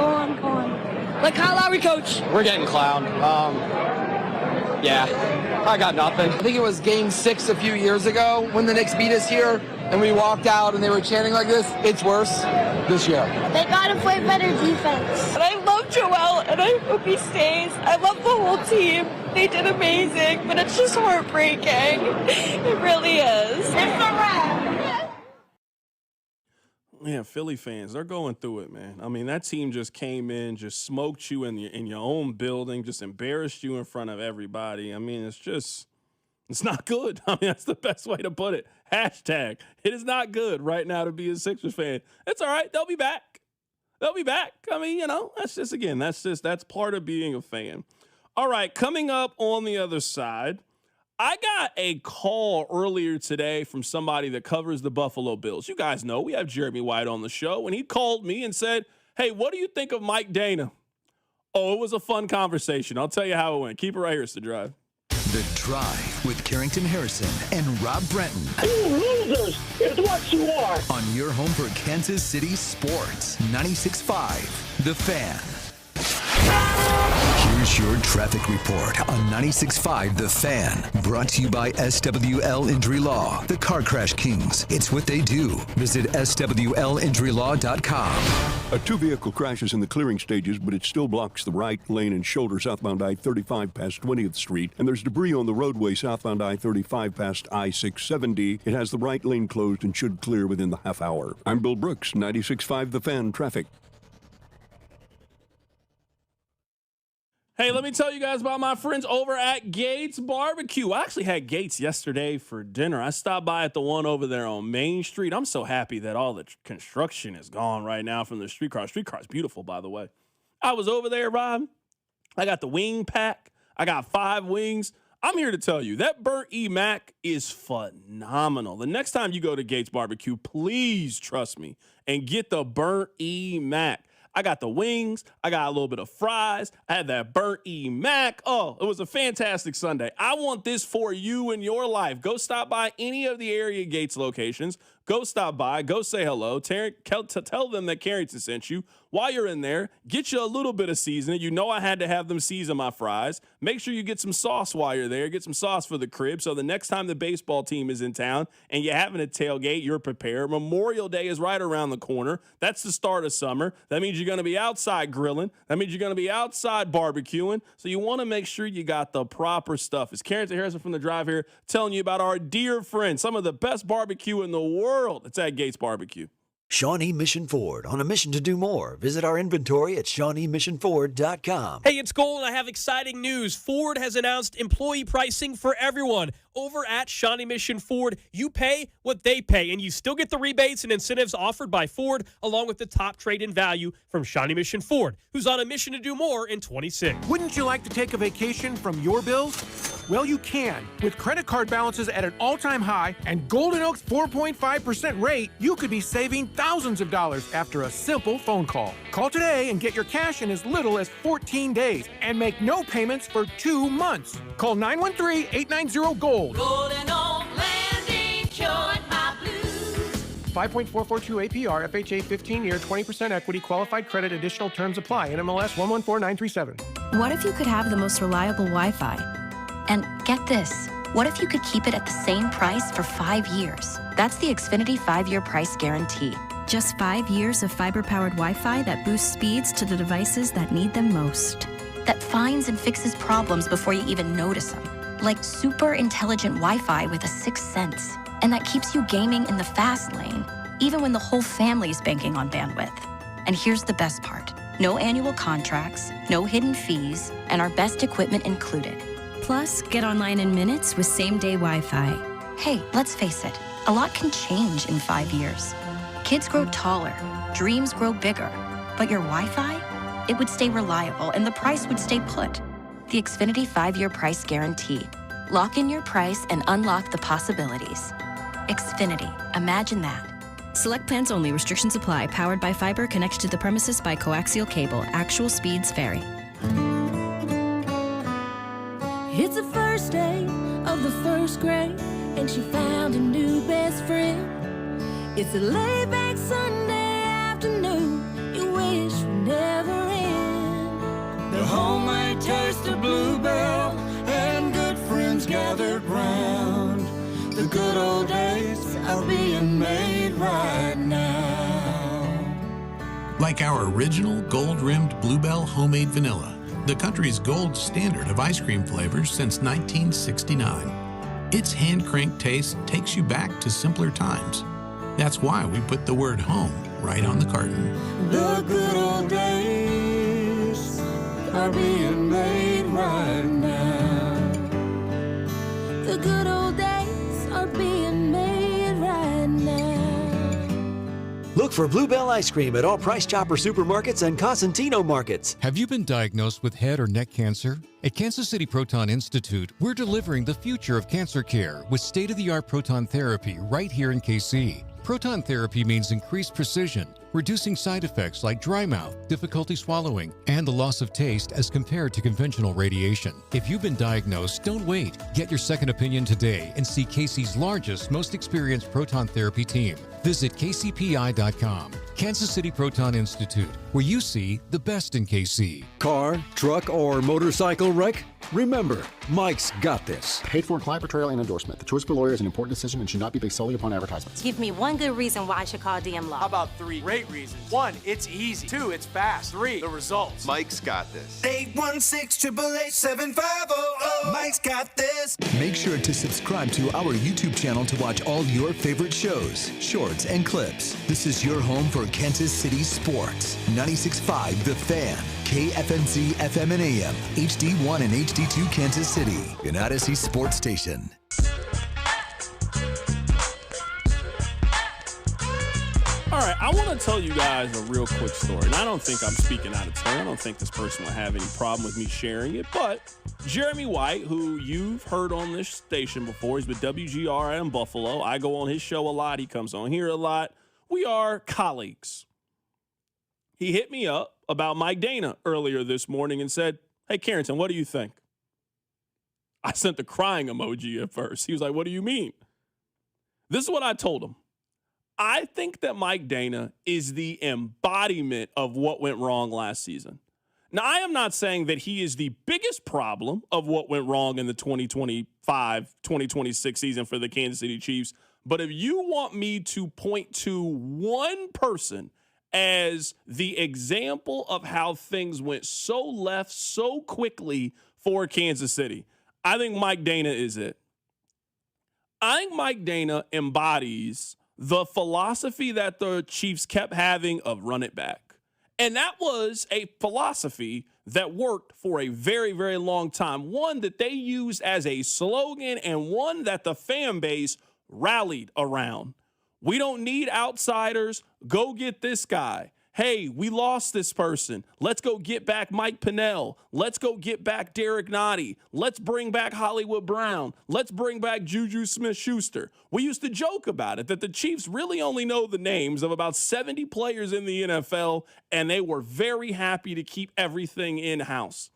Like Kyle Lowry, coach. We're getting clowned. Yeah, I got nothing. I think it was game 6 a few years ago when the Knicks beat us here, and we walked out and they were chanting like this. It's worse this year. They gotta play better defense. And I love Joel, and I hope he stays. I love the whole team. They did amazing, but it's just heartbreaking. It really is. It's a wrap. Yeah, Philly fans, they're going through it, man. I mean, that team just came in, just smoked you in your own building, just embarrassed you in front of everybody. I mean, it's not good. I mean, that's the best way to put it. Hashtag, it is not good right now to be a Sixers fan. It's all right. They'll be back. I mean, that's part of being a fan. All right, coming up on the other side, I got a call earlier today from somebody that covers the Buffalo Bills. You guys know we have Jeremy White on the show, and he called me and said, hey, what do you think of Mike Dana? Oh, it was a fun conversation. I'll tell you how it went. Keep it right here. It's The Drive. The Drive with Carrington Harrison and Rob Brenton. You losers is what you are. On your home for Kansas City sports, 96.5 The Fan. Here's your traffic report on 96.5 The Fan. Brought to you by SWL Injury Law, the Car Crash Kings. It's what they do. Visit SWLinjurylaw.com. A two-vehicle crash is in the clearing stages, but it still blocks the right lane and shoulder southbound I-35 past 20th Street. And there's debris on the roadway southbound I-35 past I-670. It has the right lane closed and should clear within the half hour. I'm Bill Brooks, 96.5 The Fan Traffic. Hey, let me tell you guys about my friends over at Gates Barbecue. I actually had Gates yesterday for dinner. I stopped by at the one over there on Main Street. I'm so happy that all the construction is gone right now from the streetcar. Streetcar is beautiful, by the way. I was over there, Rob. I got the wing pack. I got 5 wings. I'm here to tell you that burnt E Mac is phenomenal. The next time you go to Gates Barbecue, please trust me and get the burnt E Mac. I got the wings. I got a little bit of fries. I had that burnt E Mac. Oh, it was a fantastic Sunday. I want this for you in your life. Go stop by any of the area Gates locations. Go stop by. Go say hello. Tell them that Carrington sent you. While you're in there, get you a little bit of seasoning. You know I had to have them season my fries. Make sure you get some sauce while you're there. Get some sauce for the crib so the next time the baseball team is in town and you're having a tailgate, you're prepared. Memorial Day is right around the corner. That's the start of summer. That means you're going to be outside grilling. That means you're going to be outside barbecuing. So you want to make sure you got the proper stuff. It's Carrington Harrison from The Drive here telling you about our dear friends, some of the best barbecue in the world. It's at Gates Barbecue. Shawnee Mission Ford, on a mission to do more. Visit our inventory at ShawneeMissionFord.com. Hey, it's Cole, and I have exciting news. Ford has announced employee pricing for everyone. Over at Shawnee Mission Ford, you pay what they pay, and you still get the rebates and incentives offered by Ford, along with the top trade-in value from Shawnee Mission Ford, who's on a mission to do more in 26. Wouldn't you like to take a vacation from your bills? Well, you can. With credit card balances at an all-time high and Golden Oak's 4.5% rate, you could be saving thousands of dollars after a simple phone call. Call today and get your cash in as little as 14 days and make no payments for 2 months. Call 913-890-GOLD. Golden Oak Landing cured my blues. 5.442 APR, FHA 15-year, 20% equity, qualified credit, additional terms apply. NMLS 114937. What if you could have the most reliable Wi-Fi? And get this, what if you could keep it at the same price for 5 years? That's the Xfinity 5-year price guarantee. Just 5 years of fiber-powered Wi-Fi that boosts speeds to the devices that need them most. That finds and fixes problems before you even notice them. Like super intelligent Wi-Fi with a sixth sense. And that keeps you gaming in the fast lane, even when the whole family's banking on bandwidth. And here's the best part. No annual contracts, no hidden fees, and our best equipment included. Plus, get online in minutes with same-day Wi-Fi. Hey, let's face it, a lot can change in 5 years. Kids grow taller, dreams grow bigger, but your Wi-Fi, it would stay reliable and the price would stay put. The Xfinity 5-year price guarantee. Lock in your price and unlock the possibilities. Xfinity, imagine that. Select plans only. Restrictions apply. Powered by fiber. Connected to the premises by coaxial cable. Actual speeds vary. It's the first day of the first grade, and she found a new best friend. It's a laid-back Sunday afternoon you wish would never end. The homemade taste of Bluebell and good friends gathered round. The good old days are being made right now. Like our original gold-rimmed Bluebell homemade vanilla, the country's gold standard of ice cream flavors since 1969. Its hand-cranked taste takes you back to simpler times. That's why we put the word home right on the carton. The good old days are being made right now. The good old days are being made right now. Look for Bluebell ice cream at all Price Chopper supermarkets and Cosentino markets. Have you been diagnosed with head or neck cancer? At Kansas City Proton Institute, we're delivering the future of cancer care with state-of-the-art proton therapy right here in KC. Proton therapy means increased precision, reducing side effects like dry mouth, difficulty swallowing, and the loss of taste as compared to conventional radiation. If you've been diagnosed, don't wait. Get your second opinion today and see KC's largest, most experienced proton therapy team. Visit kcpi.com. Kansas City Proton Institute, where you see the best in KC. Car, truck, or motorcycle wreck? Remember, Mike's got this. Paid for client portrayal and endorsement. The choice of a lawyer is an important decision and should not be based solely upon advertisements. Give me one good reason why I should call DM Law. How about 3 great reasons? 1, it's easy. 2, it's fast. 3, the results. Mike's got this. 816-888-7500. Mike's got this. Make sure to subscribe to our YouTube channel to watch all your favorite shows, shorts, and clips. This is your home for Kansas City sports. 96.5 The Fan, KFNZ FM and AM, HD1 and HD2 Kansas City, an Odyssey sports station. All right, I want to tell you guys a real quick story. And I don't think I'm speaking out of turn. I don't think this person will have any problem with me sharing it. But Jeremy White, who you've heard on this station before, he's with WGR in Buffalo. I go on his show a lot. He comes on here a lot. We are colleagues. He hit me up about Mike Dana earlier this morning and said, "Hey, Carrington, what do you think?" I sent the crying emoji at first. He was like, "What do you mean?" This is what I told him. I think that Mike Dana is the embodiment of what went wrong last season. Now, I am not saying that he is the biggest problem of what went wrong in the 2025-2026 season for the Kansas City Chiefs, but if you want me to point to one person as the example of how things went so left so quickly for Kansas City, I think Mike Dana is it. I think Mike Dana embodies the philosophy that the Chiefs kept having of run it back. And that was a philosophy that worked for a very, very long time. One that they used as a slogan and one that the fan base rallied around. We don't need outsiders. Go get this guy. Hey, we lost this person. Let's go get back Mike Pennell. Let's go get back Derek Nottie. Let's bring back Hollywood Brown. Let's bring back Juju Smith-Schuster. We used to joke about it, that the Chiefs really only know the names of about 70 players in the NFL, and they were very happy to keep everything in-house.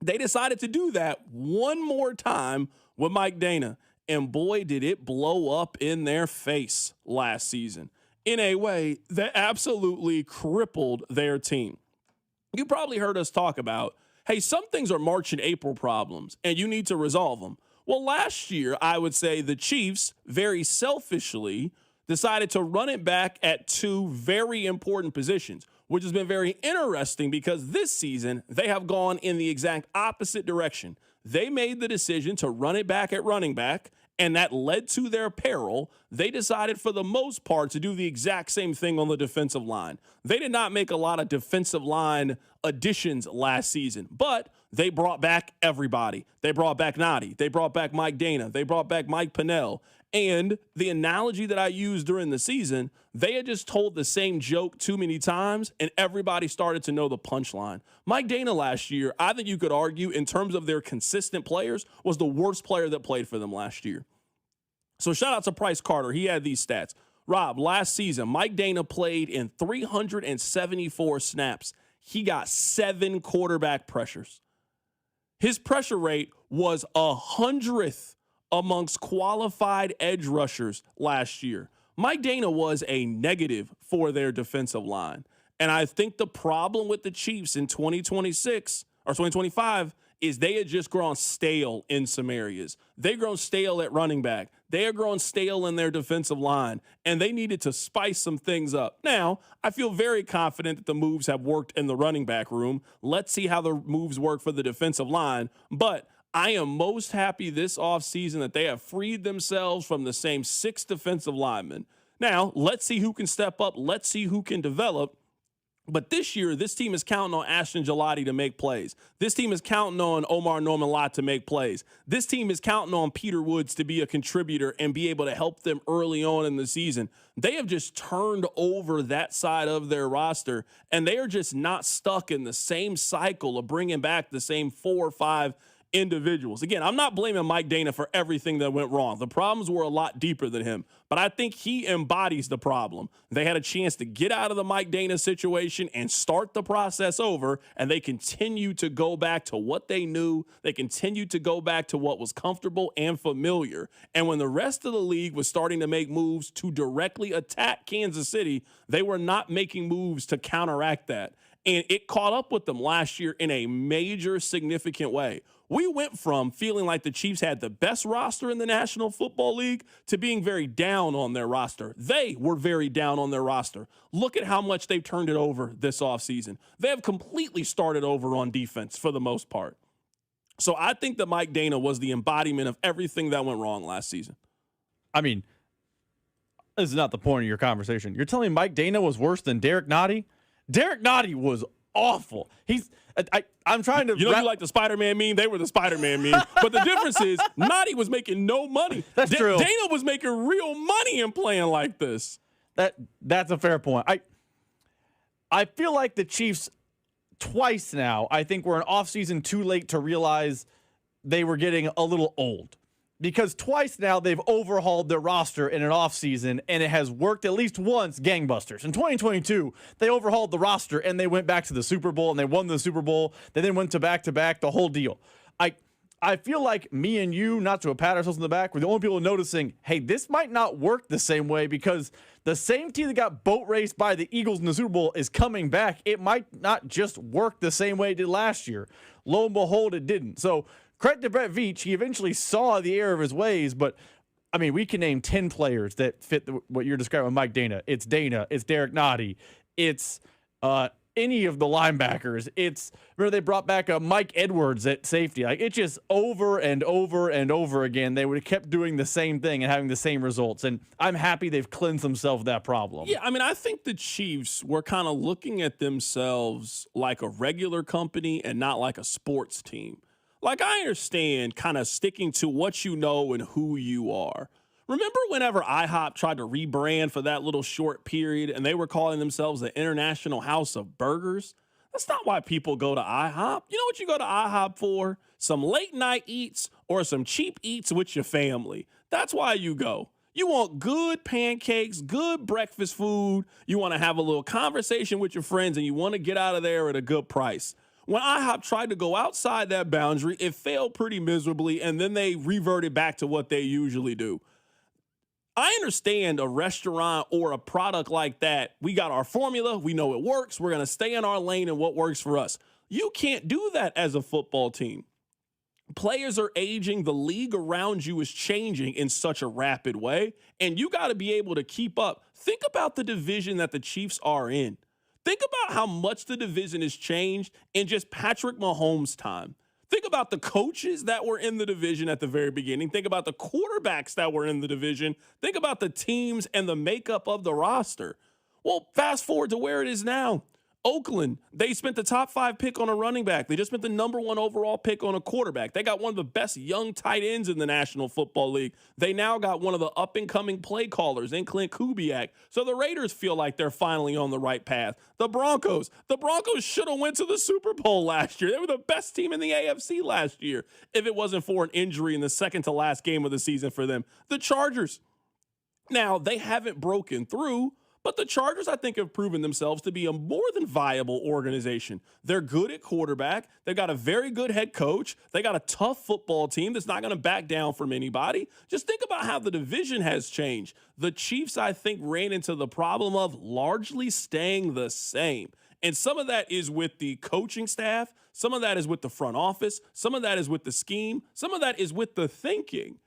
They decided to do that one more time with Mike Dana, and boy, did it blow up in their face last season in a way that absolutely crippled their team. You probably heard us talk about, hey, some things are March and April problems, and you need to resolve them. Well, last year, I would say the Chiefs very selfishly decided to run it back at two very important positions, which has been very interesting because this season they have gone in the exact opposite direction. They made the decision to run it back at running back, and that led to their peril. They decided for the most part to do the exact same thing on the defensive line. They did not make a lot of defensive line additions last season, but they brought back everybody. They brought back Noddy. They brought back Mike Dana. They brought back Mike Pennell. And the analogy that I used during the season, they had just told the same joke too many times, and everybody started to know the punchline. Mike Dana last year, I think you could argue, in terms of their consistent players, was the worst player that played for them last year. So shout out to Price Carter. He had these stats. Rob, last season, Mike Dana played in 374 snaps. He got 7 quarterback pressures. His pressure rate was 100th amongst qualified edge rushers last year. Mike Dana was a negative for their defensive line. And I think the problem with the Chiefs in 2026 or 2025 is they had just grown stale in some areas. They've grown stale at running back. They are growing stale in their defensive line, and they needed to spice some things up. Now, I feel very confident that the moves have worked in the running back room. Let's see how the moves work for the defensive line. But I am most happy this offseason that they have freed themselves from the same 6 defensive linemen. Now, let's see who can step up. Let's see who can develop. But this year, this team is counting on Ashton Gelati to make plays. This team is counting on Omar Norman-Lott to make plays. This team is counting on Peter Woods to be a contributor and be able to help them early on in the season. They have just turned over that side of their roster, and they are just not stuck in the same cycle of bringing back the same 4 or 5 individuals. Again, I'm not blaming Mike Dana for everything that went wrong. The problems were a lot deeper than him, but I think he embodies the problem. They had a chance to get out of the Mike Dana situation and start the process over, and they continue to go back to what they knew. They continue to go back to what was comfortable and familiar. And when the rest of the league was starting to make moves to directly attack Kansas City, they were not making moves to counteract that. And it caught up with them last year in a major, significant way. We went from feeling like the Chiefs had the best roster in the National Football League to being very down on their roster. They were very down on their roster. Look at how much they've turned it over this offseason. They have completely started over on defense for the most part. So I think that Mike Dana was the embodiment of everything that went wrong last season. I mean, this is not the point of your conversation. You're telling me Mike Dana was worse than Derek Noddy? Derek Noddy was awful. I'm trying to... You like the Spider-Man meme? They were the Spider-Man meme. But the difference is, Noddy was making no money. That's true. Dana was making real money in playing like this. That's a fair point. I feel like the Chiefs twice now, I think we're an offseason too late to realize they were getting a little old. Because twice now they've overhauled their roster in an offseason, and it has worked at least once gangbusters. In 2022, they overhauled the roster, and they went back to the Super Bowl, and they won the Super Bowl. They then went to back-to-back, the whole deal. I feel like me and you, not to pat ourselves in the back, we're the only people noticing, hey, this might not work the same way because the same team that got boat raced by the Eagles in the Super Bowl is coming back. It might not just work the same way it did last year. Lo and behold, it didn't. So credit to Brett Veach. He eventually saw the error of his ways, but, I mean, we can name 10 players that fit what you're describing with Mike Dana. It's Dana. It's Derek Noddy. It's any of the linebackers. Remember they brought back Mike Edwards at safety. It's just over and over and over again. They would have kept doing the same thing and having the same results, and I'm happy they've cleansed themselves of that problem. Yeah, I mean, I think the Chiefs were kind of looking at themselves like a regular company and not like a sports team. I understand kind of sticking to what you know and who you are. Remember whenever IHOP tried to rebrand for that little short period and they were calling themselves the International House of Burgers? That's not why people go to IHOP. You know what you go to IHOP for? Some late night eats or some cheap eats with your family. That's why you go. You want good pancakes, good breakfast food. You want to have a little conversation with your friends and you want to get out of there at a good price. When IHOP tried to go outside that boundary, it failed pretty miserably, and then they reverted back to what they usually do. I understand a restaurant or a product like that. We got our formula. We know it works. We're going to stay in our lane and what works for us. You can't do that as a football team. Players are aging. The league around you is changing in such a rapid way, and you got to be able to keep up. Think about the division that the Chiefs are in. Think about how much the division has changed in just Patrick Mahomes' time. Think about the coaches that were in the division at the very beginning. Think about the quarterbacks that were in the division. Think about the teams and the makeup of the roster. Well, fast forward to where it is now. Oakland, they spent the top 5 pick on a running back. They just spent the number 1 overall pick on a quarterback. They got one of the best young tight ends in the National Football League. They now got one of the up-and-coming play callers in Clint Kubiak. So the Raiders feel like they're finally on the right path. The Broncos should have went to the Super Bowl last year. They were the best team in the AFC last year if it wasn't for an injury in the second to last game of the season for them. The Chargers, now they haven't broken through, but the Chargers, I think, have proven themselves to be a more than viable organization. They're good at quarterback. They've got a very good head coach. They got a tough football team that's not going to back down from anybody. Just think about how the division has changed. The Chiefs, I think, ran into the problem of largely staying the same. And some of that is with the coaching staff. Some of that is with the front office. Some of that is with the scheme. Some of that is with the thinking.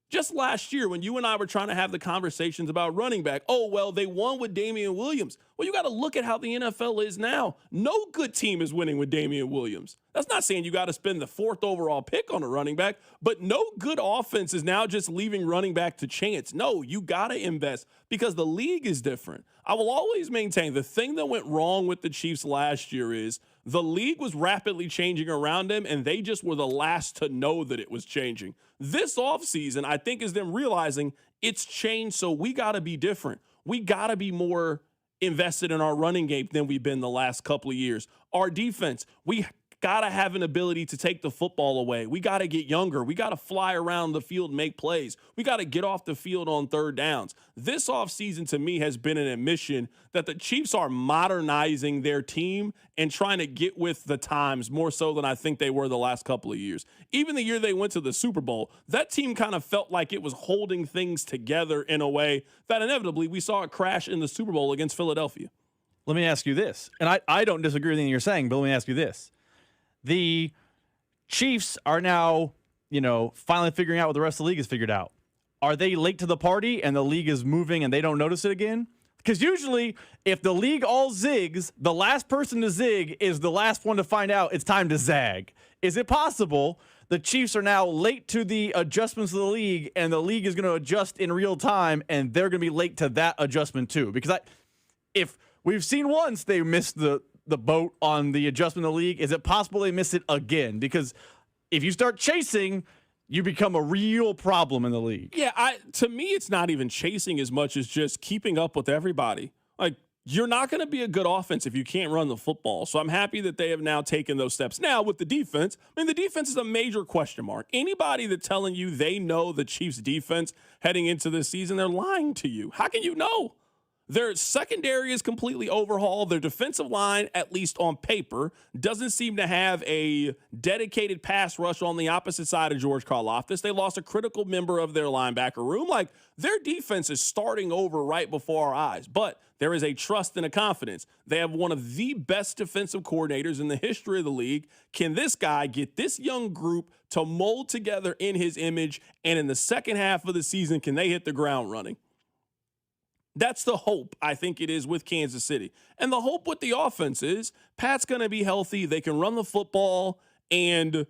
Just last year, when you and I were trying to have the conversations about running back, oh, well, they won with Damian Williams. Well, you got to look at how the NFL is now. No good team is winning with Damian Williams. That's not saying you got to spend the 4th overall pick on a running back, but no good offense is now just leaving running back to chance. No, you got to invest because the league is different. I will always maintain the thing that went wrong with the Chiefs last year is the league was rapidly changing around them, and they just were the last to know that it was changing. This offseason, I think, is them realizing it's changed, so we got to be different. We got to be more invested in our running game than we've been the last couple of years. Our defense, we got to have an ability to take the football away. We got to get younger. We got to fly around the field and make plays. We got to get off the field on third downs. This offseason, to me, has been an admission that the Chiefs are modernizing their team and trying to get with the times more so than I think they were the last couple of years. Even the year they went to the Super Bowl, that team kind of felt like it was holding things together in a way that inevitably we saw it crash in the Super Bowl against Philadelphia. Let me ask you this, and I don't disagree with anything you're saying, but let me ask you this. The Chiefs are now, finally figuring out what the rest of the league has figured out. Are they late to the party and the league is moving and they don't notice it again? Because usually if the league all zigs, the last person to zig is the last one to find out it's time to zag. Is it possible the Chiefs are now late to the adjustments of the league and the league is going to adjust in real time and they're going to be late to that adjustment too? Because if we've seen once they missed the boat on the adjustment of the league, is it possible they miss it again? Because if you start chasing, you become a real problem in the league. Yeah, to me, it's not even chasing as much as just keeping up with everybody. Like, you're not going to be a good offense if you can't run the football. So I'm happy that they have now taken those steps. Now, with the defense, the defense is a major question mark. Anybody that's telling you they know the Chiefs' defense heading into this season, they're lying to you. How can you know? Their secondary is completely overhauled. Their defensive line, at least on paper, doesn't seem to have a dedicated pass rush on the opposite side of George Karlaftis. They lost a critical member of their linebacker room. Like, their defense is starting over right before our eyes. But there is a trust and a confidence. They have one of the best defensive coordinators in the history of the league. Can this guy get this young group to mold together in his image? And in the second half of the season, can they hit the ground running? That's the hope, I think it is, with Kansas City. And the hope with the offense is Pat's going to be healthy. They can run the football. And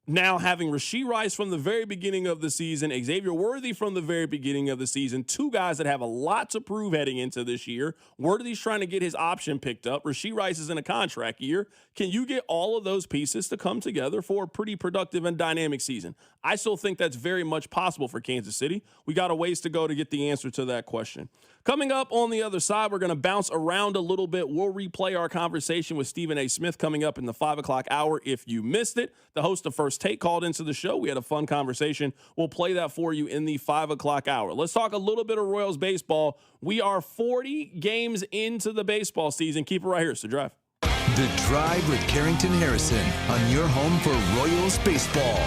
now having Rashee Rice from the very beginning of the season, Xavier Worthy from the very beginning of the season, two guys that have a lot to prove heading into this year. Worthy's trying to get his option picked up. Rashee Rice is in a contract year. Can you get all of those pieces to come together for a pretty productive and dynamic season? I still think that's very much possible for Kansas City. We got a ways to go to get the answer to that question. Coming up on the other side, we're going to bounce around a little bit. We'll replay our conversation with Stephen A. Smith coming up in the 5 o'clock hour. If you missed it, the host of First Take called into the show. We had a fun conversation. We'll play that for you in the 5 o'clock hour. Let's talk a little bit of Royals baseball. We are 40 games into the baseball season. Keep it right here. It's The Drive. The Drive with Carrington Harrison on your home for Royals baseball.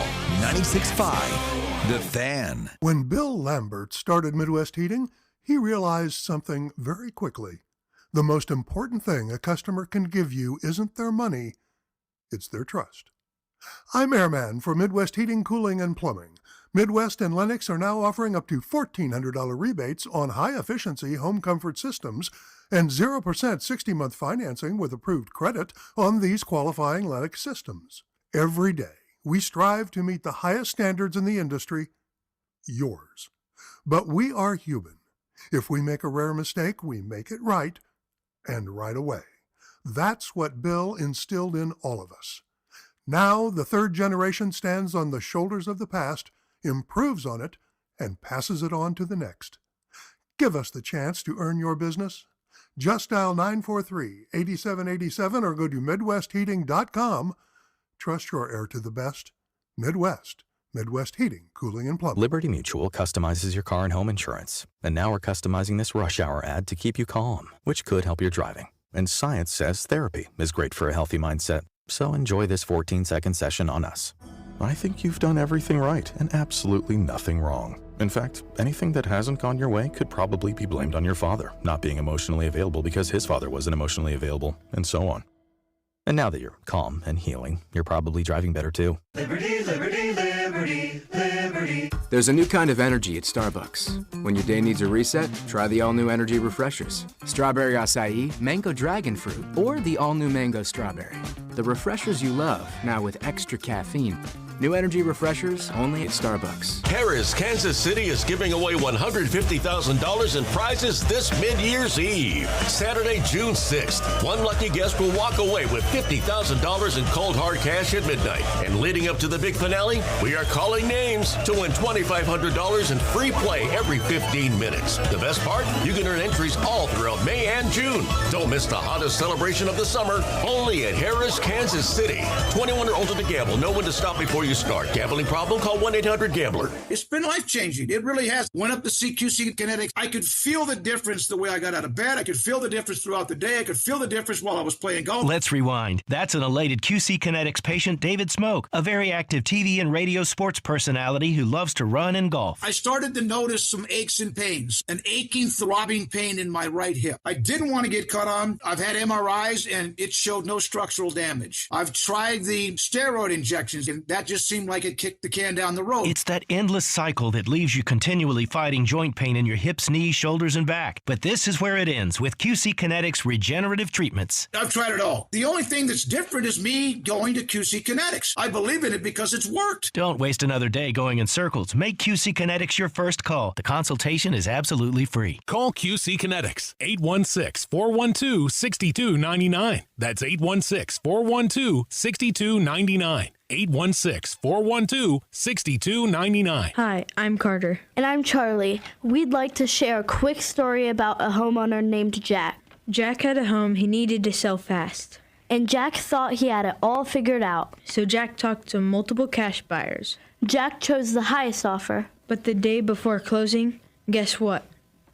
96.5, The Fan. When Bill Lambert started Midwest Heating, he realized something very quickly. The most important thing a customer can give you isn't their money, it's their trust. I'm Airman for Midwest Heating, Cooling, and Plumbing. Midwest and Lennox are now offering up to $1,400 rebates on high-efficiency home comfort systems and 0% 60-month financing with approved credit on these qualifying Lennox systems. Every day, we strive to meet the highest standards in the industry, yours. But we are human. If we make a rare mistake, we make it right, and right away. That's what Bill instilled in all of us. Now, the third generation stands on the shoulders of the past, improves on it, and passes it on to the next. Give us the chance to earn your business. Just dial 943-8787 or go to MidwestHeating.com. Trust your air to the best. Midwest. Midwest Heating, Cooling, and Plumbing. Liberty Mutual customizes your car and home insurance. And now we're customizing this rush hour ad to keep you calm, which could help your driving. And science says therapy is great for a healthy mindset. So enjoy this 14-second session on us. I think you've done everything right and absolutely nothing wrong. In fact, anything that hasn't gone your way could probably be blamed on your father not being emotionally available because his father wasn't emotionally available, and so on. And now that you're calm and healing, you're probably driving better too. Liberty, liberty, liberty, liberty. There's a new kind of energy at Starbucks. When your day needs a reset, try the all-new energy refreshers. Strawberry acai, mango dragon fruit, or the all-new mango strawberry. The refreshers you love, now with extra caffeine. New energy refreshers only at Starbucks. Harris, Kansas City is giving away $150,000 in prizes this mid-year's Eve. Saturday, June 6th. One lucky guest will walk away with $50,000 in cold hard cash at midnight. And leading up to the big finale, we are calling names to win $2,500 in free play every 15 minutes. The best part? You can earn entries all throughout May and June. Don't miss the hottest celebration of the summer, only at Harris, Kansas City. 21 or older to gamble. Know when to stop before you start. Gambling problem? Call 1-800-GAMBLER. It's been life-changing. It really has. Went up to see QC Kinetics. I could feel the difference the way I got out of bed. I could feel the difference throughout the day. I could feel the difference while I was playing golf. Let's rewind. That's an elated QC Kinetics patient, David Smoke, a very active TV and radio sports personality who loves to run and golf. I started to notice some aches and pains, an aching, throbbing pain in my right hip. I didn't want to get cut on. I've had MRIs, and it showed no structural damage. I've tried the steroid injections, and that just seemed like it kicked the can down the road. It's that endless cycle that leaves you continually fighting joint pain in your hips, knees, shoulders, and back. But this is where it ends with QC Kinetics regenerative treatments. I've tried it all. The only thing that's different is me going to QC Kinetics. I believe in it because it's worked. Don't waste another day going in circles. Make QC Kinetics your first call. The consultation is absolutely free. Call QC Kinetics, 816-412-6299. That's 816-412-6299. 816-412-6299. Hi, I'm Carter. And I'm Charlie. We'd like to share a quick story about a homeowner named Jack. Jack had a home he needed to sell fast. And Jack thought he had it all figured out. So Jack talked to multiple cash buyers. Jack chose the highest offer. But the day before closing, guess what?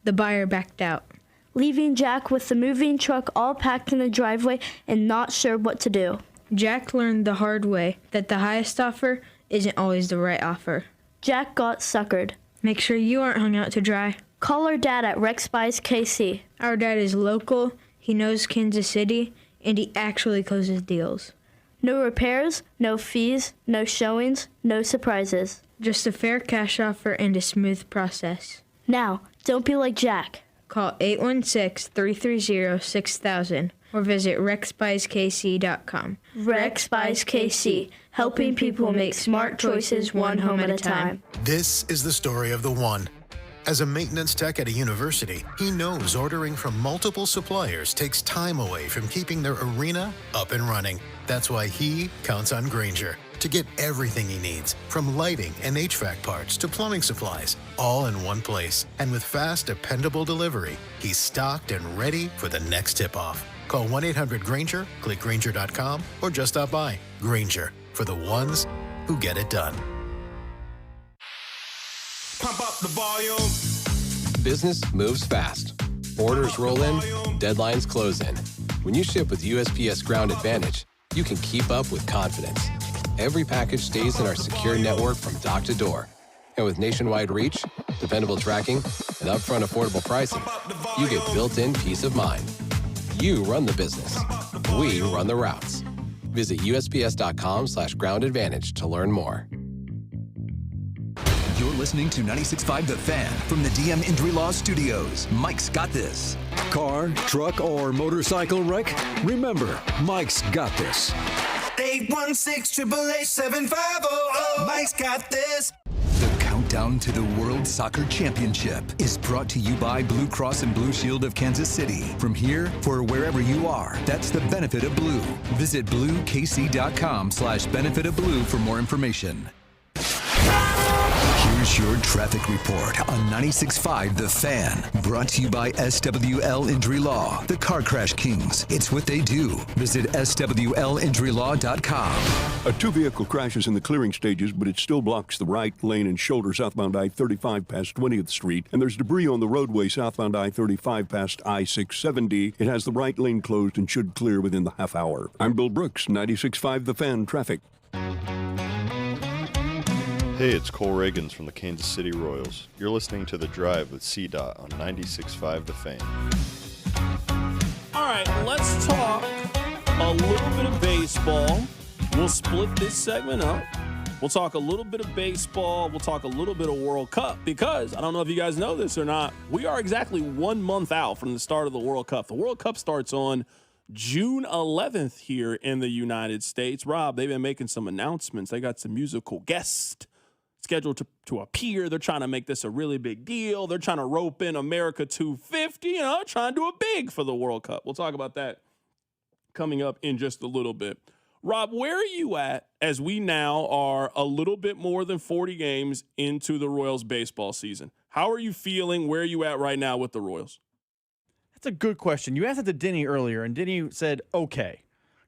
The buyer backed out. Leaving Jack with the moving truck all packed in the driveway and not sure what to do. Jack learned the hard way that the highest offer isn't always the right offer. Jack got suckered. Make sure you aren't hung out to dry. Call our dad at Rex Buys KC. Our dad is local, he knows Kansas City, and he actually closes deals. No repairs, no fees, no showings, no surprises. Just a fair cash offer and a smooth process. Now, don't be like Jack. Call 816-330-6000 or visit rexbuyskc.com. Rex Buys KC, helping people make smart choices one home at a time. This is the story of the one. As a maintenance tech at a university, he knows ordering from multiple suppliers takes time away from keeping their arena up and running. That's why he counts on Grainger to get everything he needs, from lighting and HVAC parts to plumbing supplies, all in one place. And with fast, dependable delivery, he's stocked and ready for the next tip-off. Call 1-800-GRAINGER, click Grainger.com, or just stop by. Grainger, for the ones who get it done. Pump up the volume. Business moves fast. Orders roll in, deadlines close in. When you ship with USPS Ground Advantage, you can keep up with confidence. Every package stays in our secure network from dock to door. And with nationwide reach, dependable tracking, and upfront affordable pricing, you get built-in peace of mind. You run the business. We run the routes. Visit USPS.com/groundadvantage to learn more. You're listening to 96.5 The Fan from the DM Injury Law Studios. Mike's got this. Car, truck, or motorcycle wreck? Remember, Mike's got this. 816-888-7500. Mike's got this. The countdown to the World Soccer Championship is brought to you by Blue Cross and Blue Shield of Kansas City. From here, for wherever you are, that's the benefit of blue. Visit bluekc.com/benefit of blue for more information. Here's your traffic report on 96.5 The Fan. Brought to you by SWL Injury Law, the Car Crash Kings. It's what they do. Visit SWLinjurylaw.com. A two-vehicle crash is in the clearing stages, but it still blocks the right lane and shoulder southbound I-35 past 20th Street. And there's debris on the roadway southbound I-35 past I-670. It has the right lane closed and should clear within the half hour. I'm Bill Brooks, 96.5 The Fan Traffic. Hey, it's Cole Reagans from the Kansas City Royals. You're listening to The Drive with C-Dot on 96.5 The Fan. All right, let's talk a little bit of baseball. We'll split this segment up. We'll talk a little bit of baseball. We'll talk a little bit of World Cup because, I don't know if you guys know this or not, we are exactly 1 month out from the start of the World Cup. The World Cup starts on June 11th here in the United States. Rob, they've been making some announcements. They got some musical guests scheduled to appear. They're trying to make this a really big deal. They're trying to rope in America 250, trying to do it big for the World Cup. We'll talk about that coming up in just a little bit. Rob, where are you at as we now are a little bit more than 40 games into the Royals baseball season? How are you feeling? Where are you at right now with the Royals? That's a good question. You asked it to Denny earlier, and Denny said, okay.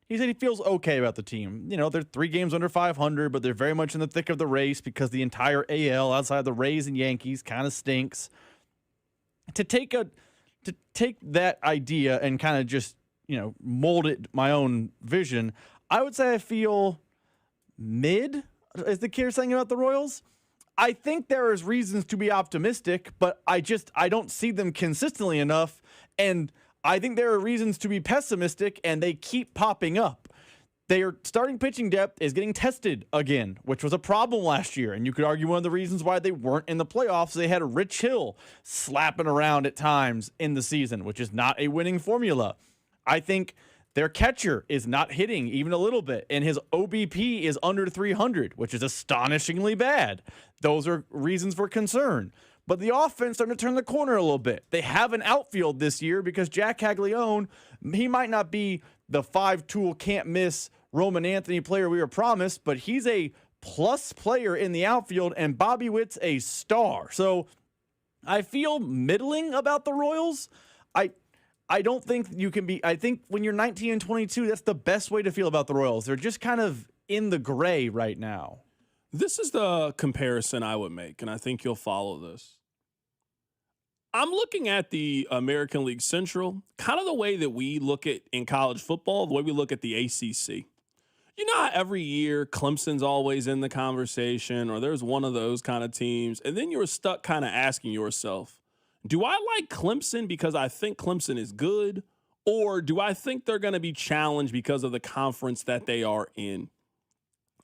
He said he feels okay about the team. They're 3 games under 500, but they're very much in the thick of the race because the entire AL outside the Rays and Yankees kind of stinks. To take that idea and kind of just, mold it my own vision, I would say I feel mid, as the kid saying about the Royals. I think there is reasons to be optimistic, but I don't see them consistently enough. And I think there are reasons to be pessimistic, and they keep popping up. Their starting pitching depth is getting tested again, which was a problem last year. And you could argue one of the reasons why they weren't in the playoffs, they had Rich Hill slapping around at times in the season, which is not a winning formula. I think their catcher is not hitting even a little bit, and his OBP is under 300, which is astonishingly bad. Those are reasons for concern. But the offense starting to turn the corner a little bit. They have an outfield this year because Jack Kagleon, he might not be the 5-tool can't-miss Roman Anthony player we were promised, but he's a plus player in the outfield, and Bobby Witt's a star. So I feel middling about the Royals. I don't think you can be – I think when you're 19 and 22, that's the best way to feel about the Royals. They're just kind of in the gray right now. This is the comparison I would make, and I think you'll follow this. I'm looking at the American League Central, kind of the way that we look at in college football, the way we look at the ACC. You know how every year Clemson's always in the conversation, or there's one of those kind of teams, and then you're stuck kind of asking yourself, do I like Clemson because I think Clemson is good, or do I think they're going to be challenged because of the conference that they are in?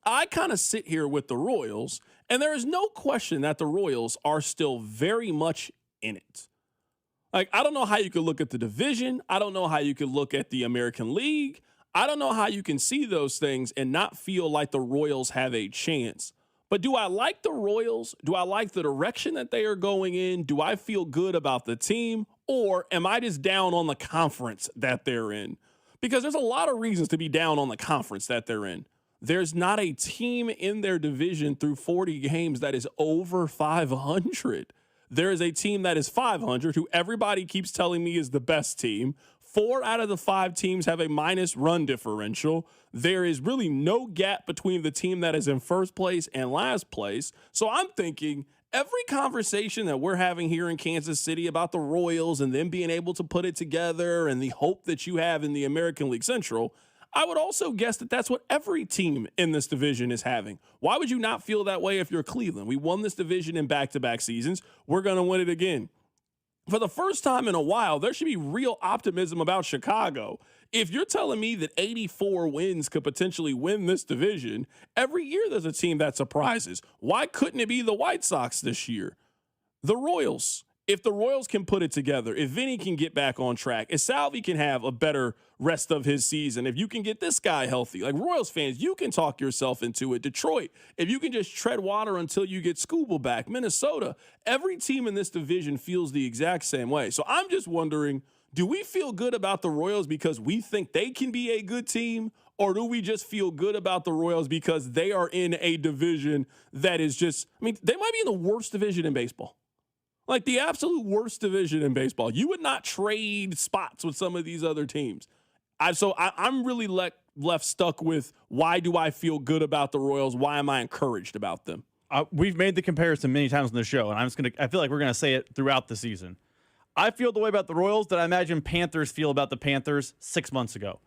I kind of sit here with the Royals, and there is no question that the Royals are still very much in it. Like, I don't know how you could look at the division. I don't know how you could look at the American League. I don't know how you can see those things and not feel like the Royals have a chance. But do I like the Royals? Do I like the direction that they are going in? Do I feel good about the team? Or am I just down on the conference that they're in? Because there's a lot of reasons to be down on the conference that they're in. There's not a team in their division through 40 games that is over 500. There is a team that is 500 who everybody keeps telling me is the best team. 4 out of the 5 teams have a minus run differential. There is really no gap between the team that is in first place and last place. So I'm thinking every conversation that we're having here in Kansas City about the Royals and them being able to put it together and the hope that you have in the American League Central, I would also guess that that's what every team in this division is having. Why would you not feel that way if you're Cleveland? We won this division in back-to-back seasons. We're going to win it again. for the first time in a while, there should be real optimism about Chicago. If you're telling me that 84 wins could potentially win this division, every year there's a team that surprises. Why couldn't it be the White Sox this year? The Royals. If the Royals can put it together, if Vinny can get back on track, if Salvi can have a better rest of his season, if you can get this guy healthy, like Royals fans, you can talk yourself into it. Detroit, if you can just tread water until you get Scooble back. Minnesota, every team in this division feels the exact same way. So I'm just wondering, do we feel good about the Royals because we think they can be a good team? Or do we just feel good about the Royals because they are in a division that is just, I mean, they might be in the worst division in baseball. Like the absolute worst division in baseball. You would not trade spots with some of these other teams. I'm really left stuck with, why do I feel good about the Royals? Why am I encouraged about them? We've made the comparison many times on the show, and I feel like we're going to say it throughout the season. I feel the way about the Royals that I imagine Panthers feel about the Panthers 6 months ago.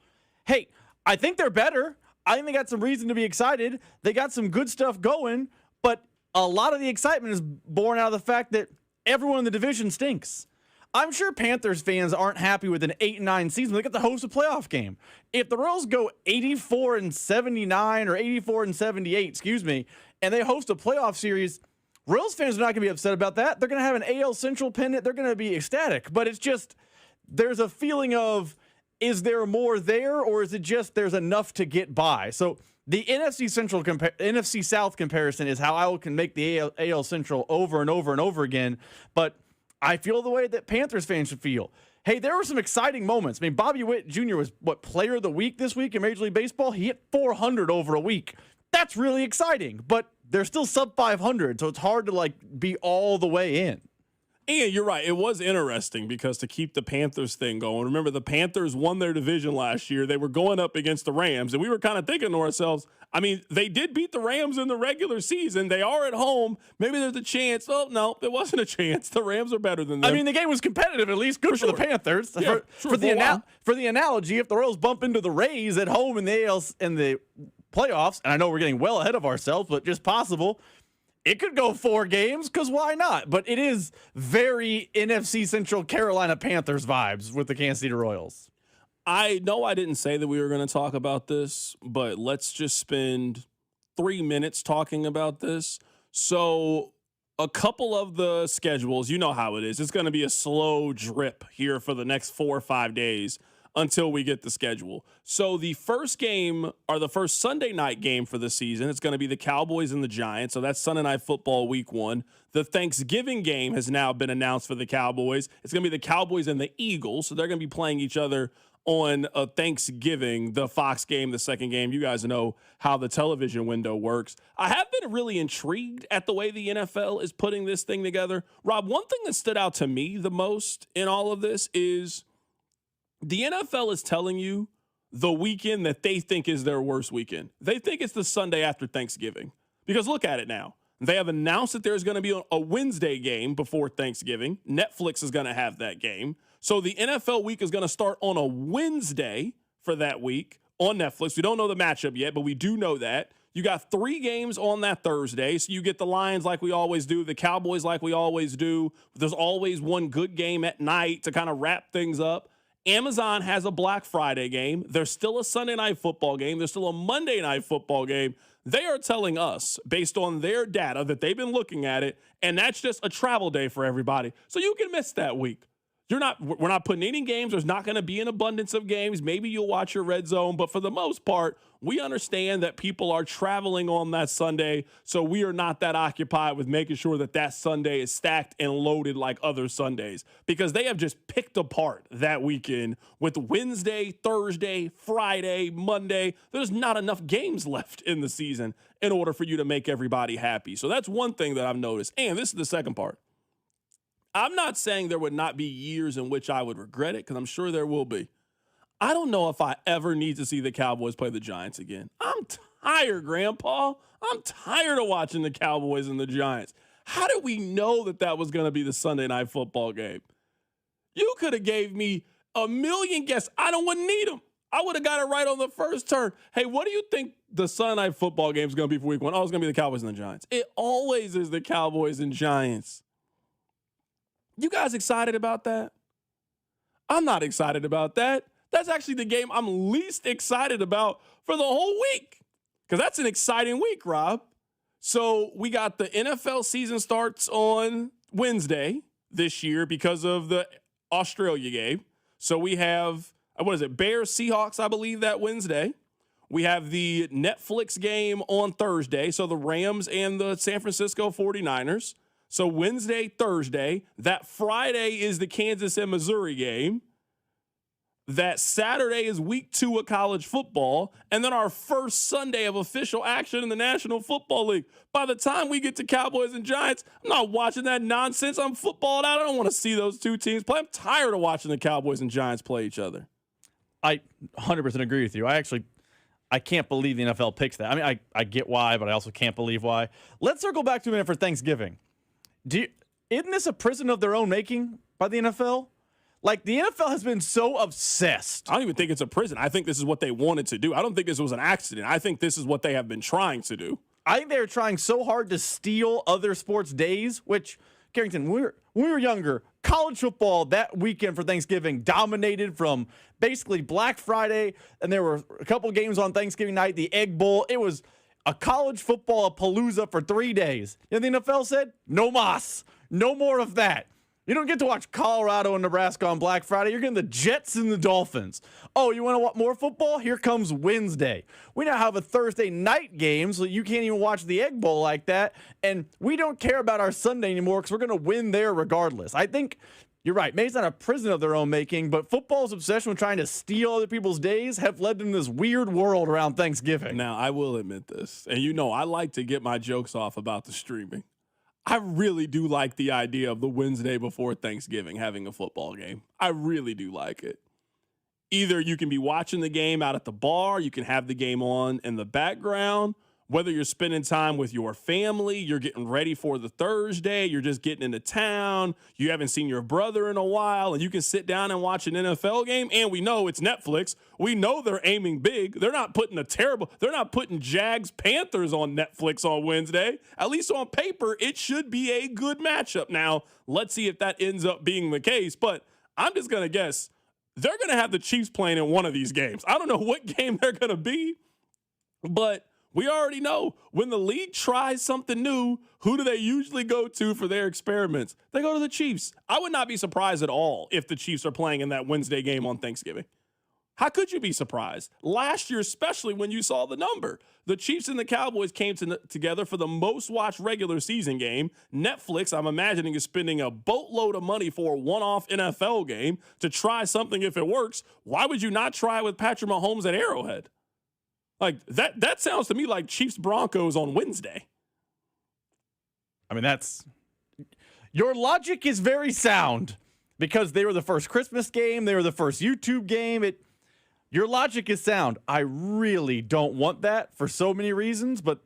Hey, I think they're better. I think they got some reason to be excited. They got some good stuff going, but a lot of the excitement is born out of the fact that everyone in the division stinks. I'm sure Panthers fans aren't happy with an 8-9 season. They get to host a playoff game. If the Royals go 84-79 or 84-78, and they host a playoff series, Royals fans are not going to be upset about that. They're going to have an AL Central pennant. They're going to be ecstatic. But it's just, there's a feeling of, is there more there, or is it just there's enough to get by? So the NFC South comparison is how I can make the AL Central over and over and over again. But I feel the way that Panthers fans should feel. Hey, there were some exciting moments. I mean, Bobby Witt Jr. was, player of the week this week in Major League Baseball? He hit 400 over a week. That's really exciting. But they're still sub 500, so it's hard to, be all the way in. And you're right. It was interesting because to keep the Panthers thing going, remember the Panthers won their division last year. They were going up against the Rams, and we were kind of thinking to ourselves, I mean, they did beat the Rams in the regular season. They are at home. Maybe there's a chance. Oh, no, there wasn't a chance. The Rams are better than them. I mean, the game was competitive, at least good for the Panthers. Yeah, for the analogy, if the Royals bump into the Rays at home in the AL in the playoffs, and I know we're getting well ahead of ourselves, but just possible, it could go 4 games, because why not? But it is very NFC Central Carolina Panthers vibes with the Kansas City Royals. I know I didn't say that we were going to talk about this, but let's just spend 3 minutes talking about this. So a couple of the schedules, you know how it is. It's going to be a slow drip here for the next 4 or 5 days until we get the schedule. So the first game, or the first Sunday night game for the season, it's going to be the Cowboys and the Giants. So that's Sunday Night Football week 1. The Thanksgiving game has now been announced for the Cowboys. It's going to be the Cowboys and the Eagles. So they're going to be playing each other on a Thanksgiving, the Fox game, the second game. You guys know how the television window works. I have been really intrigued at the way the NFL is putting this thing together. Rob, one thing that stood out to me the most in all of this is the NFL is telling you the weekend that they think is their worst weekend. They think it's the Sunday after Thanksgiving. Because look at it now. They have announced that there's going to be a Wednesday game before Thanksgiving. Netflix is going to have that game. So the NFL week is going to start on a Wednesday for that week on Netflix. We don't know the matchup yet, but we do know that. You got 3 games on that Thursday. So you get the Lions like we always do, the Cowboys like we always do. There's always one good game at night to kind of wrap things up. Amazon has a Black Friday game. There's still a Sunday Night Football game. There's still a Monday Night Football game. They are telling us, based on their data, that they've been looking at it, and that's just a travel day for everybody. So you can miss that week. We're not putting any games. There's not going to be an abundance of games. Maybe you'll watch your Red Zone, but for the most part, we understand that people are traveling on that Sunday, so we are not that occupied with making sure that that Sunday is stacked and loaded like other Sundays, because they have just picked apart that weekend with Wednesday, Thursday, Friday, Monday. There's not enough games left in the season in order for you to make everybody happy. So that's one thing that I've noticed. And this is the second part. I'm not saying there would not be years in which I would regret it, because I'm sure there will be. I don't know if I ever need to see the Cowboys play the Giants again. I'm tired, Grandpa. I'm tired of watching the Cowboys and the Giants. How did we know that that was going to be the Sunday Night Football game? You could have gave me a million guesses. I wouldn't need them. I would have got it right on the first turn. Hey, what do you think the Sunday Night Football game is going to be for week 1? Oh, it's going to be the Cowboys and the Giants. It always is the Cowboys and Giants. You guys excited about that? I'm not excited about that. That's actually the game I'm least excited about for the whole week, because that's an exciting week, Rob. So we got the NFL season starts on Wednesday this year because of the Australia game. So we have, Bears, Seahawks, I believe, that Wednesday. We have the Netflix game on Thursday, so the Rams and the San Francisco 49ers. So Wednesday, Thursday. That Friday is the Kansas and Missouri game. That Saturday is week 2 of college football. And then our first Sunday of official action in the National Football League. By the time we get to Cowboys and Giants, I'm not watching that nonsense. I'm footballed out. I don't want to see those two teams play. I'm tired of watching the Cowboys and Giants play each other. I 100% agree with you. I can't believe the NFL picks that. I mean, I get why, but I also can't believe why. Let's circle back to a minute for Thanksgiving. Isn't this a prison of their own making by the NFL? Like, the NFL has been so obsessed. I don't even think it's a prison. I think this is what they wanted to do. I don't think this was an accident. I think this is what they have been trying to do. I think they're trying so hard to steal other sports' days, which, Carrington, when we were younger, college football that weekend for Thanksgiving dominated from basically Black Friday, and there were a couple games on Thanksgiving night, the Egg Bowl. It was a college football palooza for 3 days. You know, the NFL said, no mas, no more of that. You don't get to watch Colorado and Nebraska on Black Friday. You're getting the Jets and the Dolphins. Oh, you want to watch more football? Here comes Wednesday. We now have a Thursday night game, so you can't even watch the Egg Bowl like that. And we don't care about our Sunday anymore because we're going to win there regardless. I think you're right. Maybe it's not a prison of their own making, but football's obsession with trying to steal other people's days have led them to this weird world around Thanksgiving. Now, I will admit this, and you know I like to get my jokes off about the streaming. I really do like the idea of the Wednesday before Thanksgiving having a football game. I really do like it. Either you can be watching the game out at the bar, you can have the game on in the background, whether you're spending time with your family, you're getting ready for the Thursday, you're just getting into town, you haven't seen your brother in a while, and you can sit down and watch an NFL game. And we know it's Netflix. We know they're aiming big. They're not putting Jags Panthers on Netflix on Wednesday. At least on paper, it should be a good matchup. Now, let's see if that ends up being the case. But I'm just going to guess they're going to have the Chiefs playing in one of these games. I don't know what game they're going to be, but we already know when the league tries something new, who do they usually go to for their experiments? They go to the Chiefs. I would not be surprised at all if the Chiefs are playing in that Wednesday game on Thanksgiving. How could you be surprised? Last year, especially when you saw the number. The Chiefs and the Cowboys came together for the most watched regular season game. Netflix, I'm imagining, is spending a boatload of money for a one-off NFL game to try something if it works. Why would you not try it with Patrick Mahomes at Arrowhead? Like, that sounds to me like Chiefs Broncos on Wednesday. I mean, your logic is very sound because they were the first Christmas game. They were the first YouTube game. Your logic is sound. I really don't want that for so many reasons, but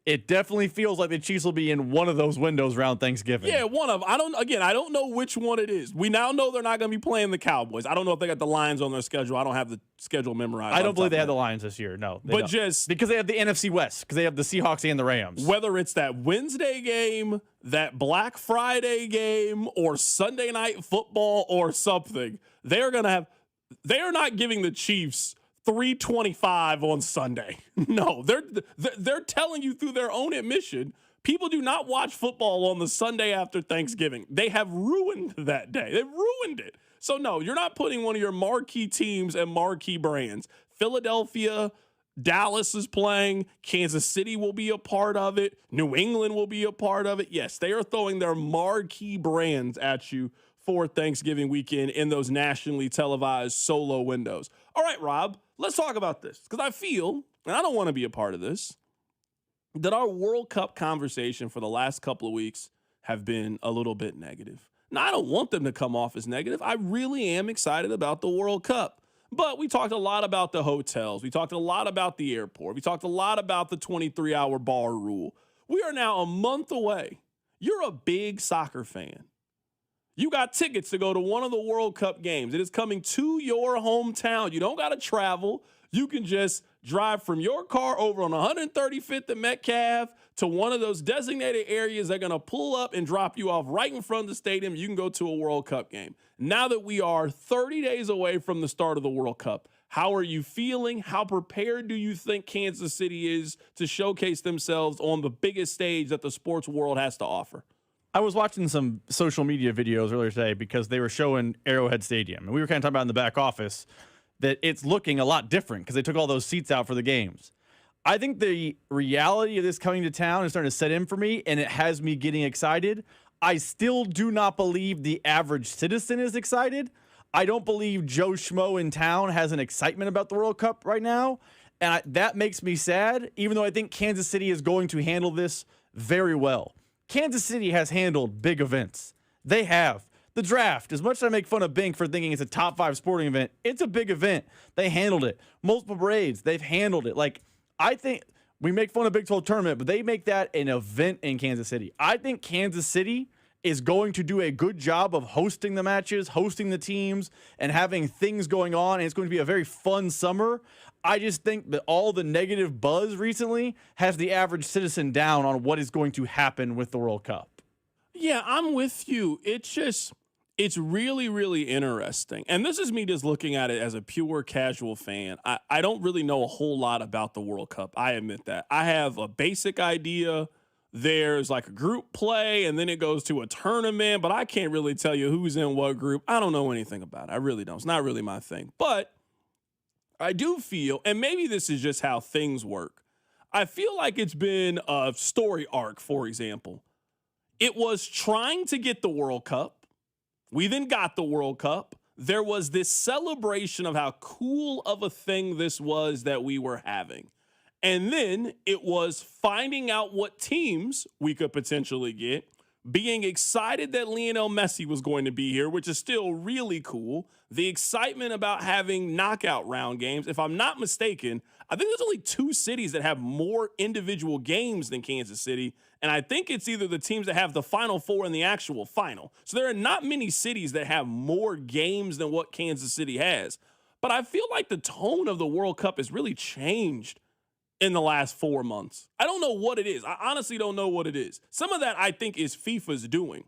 it definitely feels like the Chiefs will be in one of those windows around Thanksgiving. Yeah, one of them. I don't know which one it is. We now know they're not going to be playing the Cowboys. I don't know if they got the Lions on their schedule. I don't have the schedule memorized. I don't believe they have the Lions this year. No. But just because they have the NFC West, because they have the Seahawks and the Rams. Whether it's that Wednesday game, that Black Friday game, or Sunday Night Football or something, they are not giving the Chiefs $3.25 on Sunday. No, they're telling you through their own admission, people do not watch football on the Sunday after Thanksgiving. They have ruined that day. They've ruined it. So no, you're not putting one of your marquee teams and marquee brands. Philadelphia, Dallas is playing. Kansas City will be a part of it. New England will be a part of it. Yes, they are throwing their marquee brands at you for Thanksgiving weekend in those nationally televised solo windows. All right, Rob, let's talk about this, because I feel, and I don't want to be a part of this, that our World Cup conversation for the last couple of weeks have been a little bit negative. Now, I don't want them to come off as negative. I really am excited about the World Cup. But we talked a lot about the hotels. We talked a lot about the airport. We talked a lot about the 23-hour bar rule. We are now a month away. You're a big soccer fan. You got tickets to go to one of the World Cup games. It is coming to your hometown. You don't got to travel. You can just drive from your car over on 135th and Metcalf to one of those designated areas that are going to pull up and drop you off right in front of the stadium. You can go to a World Cup game. Now that we are 30 days away from the start of the World Cup, how are you feeling? How prepared do you think Kansas City is to showcase themselves on the biggest stage that the sports world has to offer? I was watching some social media videos earlier today because they were showing Arrowhead Stadium. And we were kind of talking about in the back office that it's looking a lot different because they took all those seats out for the games. I think the reality of this coming to town is starting to set in for me, and it has me getting excited. I still do not believe the average citizen is excited. I don't believe Joe Schmo in town has an excitement about the World Cup right now, and that makes me sad, even though I think Kansas City is going to handle this very well. Kansas City has handled big events. They have. The draft, as much as I make fun of Bink for thinking it's a top 5 sporting event, it's a big event. They handled it. Multiple parades, they've handled it. Like, I think we make fun of Big 12 tournament, but they make that an event in Kansas City. I think Kansas City is going to do a good job of hosting the matches, hosting the teams, and having things going on, and it's going to be a very fun summer. I just think that all the negative buzz recently has the average citizen down on what is going to happen with the World Cup. Yeah, I'm with you. It's really, really interesting. And this is me just looking at it as a pure casual fan. I don't really know a whole lot about the World Cup. I admit that. I have a basic idea. There's like a group play, and then it goes to a tournament, but I can't really tell you who's in what group. I don't know anything about it. I really don't. It's not really my thing. But I do feel, and maybe this is just how things work, I feel like it's been a story arc, for example. It was trying to get the World Cup. We then got the World Cup. There was this celebration of how cool of a thing this was that we were having. And then it was finding out what teams we could potentially get, being excited that Lionel Messi was going to be here, which is still really cool. The excitement about having knockout round games. If I'm not mistaken, I think there's only 2 cities that have more individual games than Kansas City. And I think it's either the teams that have the Final Four and the actual final. So there are not many cities that have more games than what Kansas City has. But I feel like the tone of the World Cup has really changed in the last 4 months. I don't know what it is. I honestly don't know what it is. Some of that I think is FIFA's doing.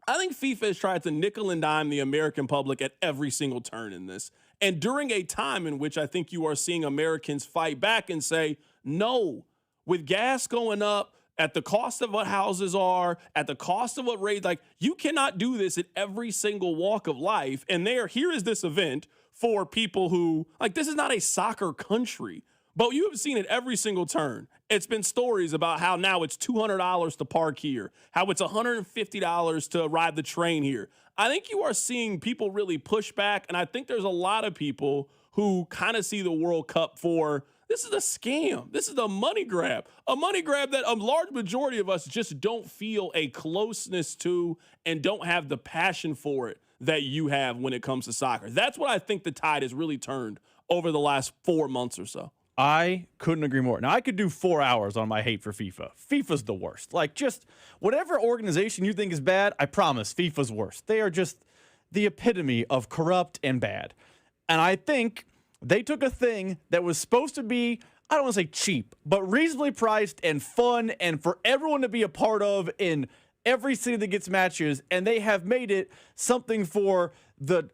I think FIFA has tried to nickel and dime the American public at every single turn in this. And during a time in which I think you are seeing Americans fight back and say, no, with gas going up, at the cost of what houses are, at the cost of what rates, like, you cannot do this at every single walk of life. And here is this event for people who, like, this is not a soccer country. But you have seen it every single turn. It's been stories about how now it's $200 to park here, how it's $150 to ride the train here. I think you are seeing people really push back, and I think there's a lot of people who kind of see the World Cup for, this is a scam. This is a money grab that a large majority of us just don't feel a closeness to and don't have the passion for it that you have when it comes to soccer. That's what I think the tide has really turned over the last 4 months or so. I couldn't agree more. Now, I could do 4 hours on my hate for FIFA. FIFA's the worst. Like, just whatever organization you think is bad, I promise FIFA's worst. They are just the epitome of corrupt and bad. And I think they took a thing that was supposed to be, I don't want to say cheap, but reasonably priced and fun and for everyone to be a part of in every city that gets matches, and they have made it something for the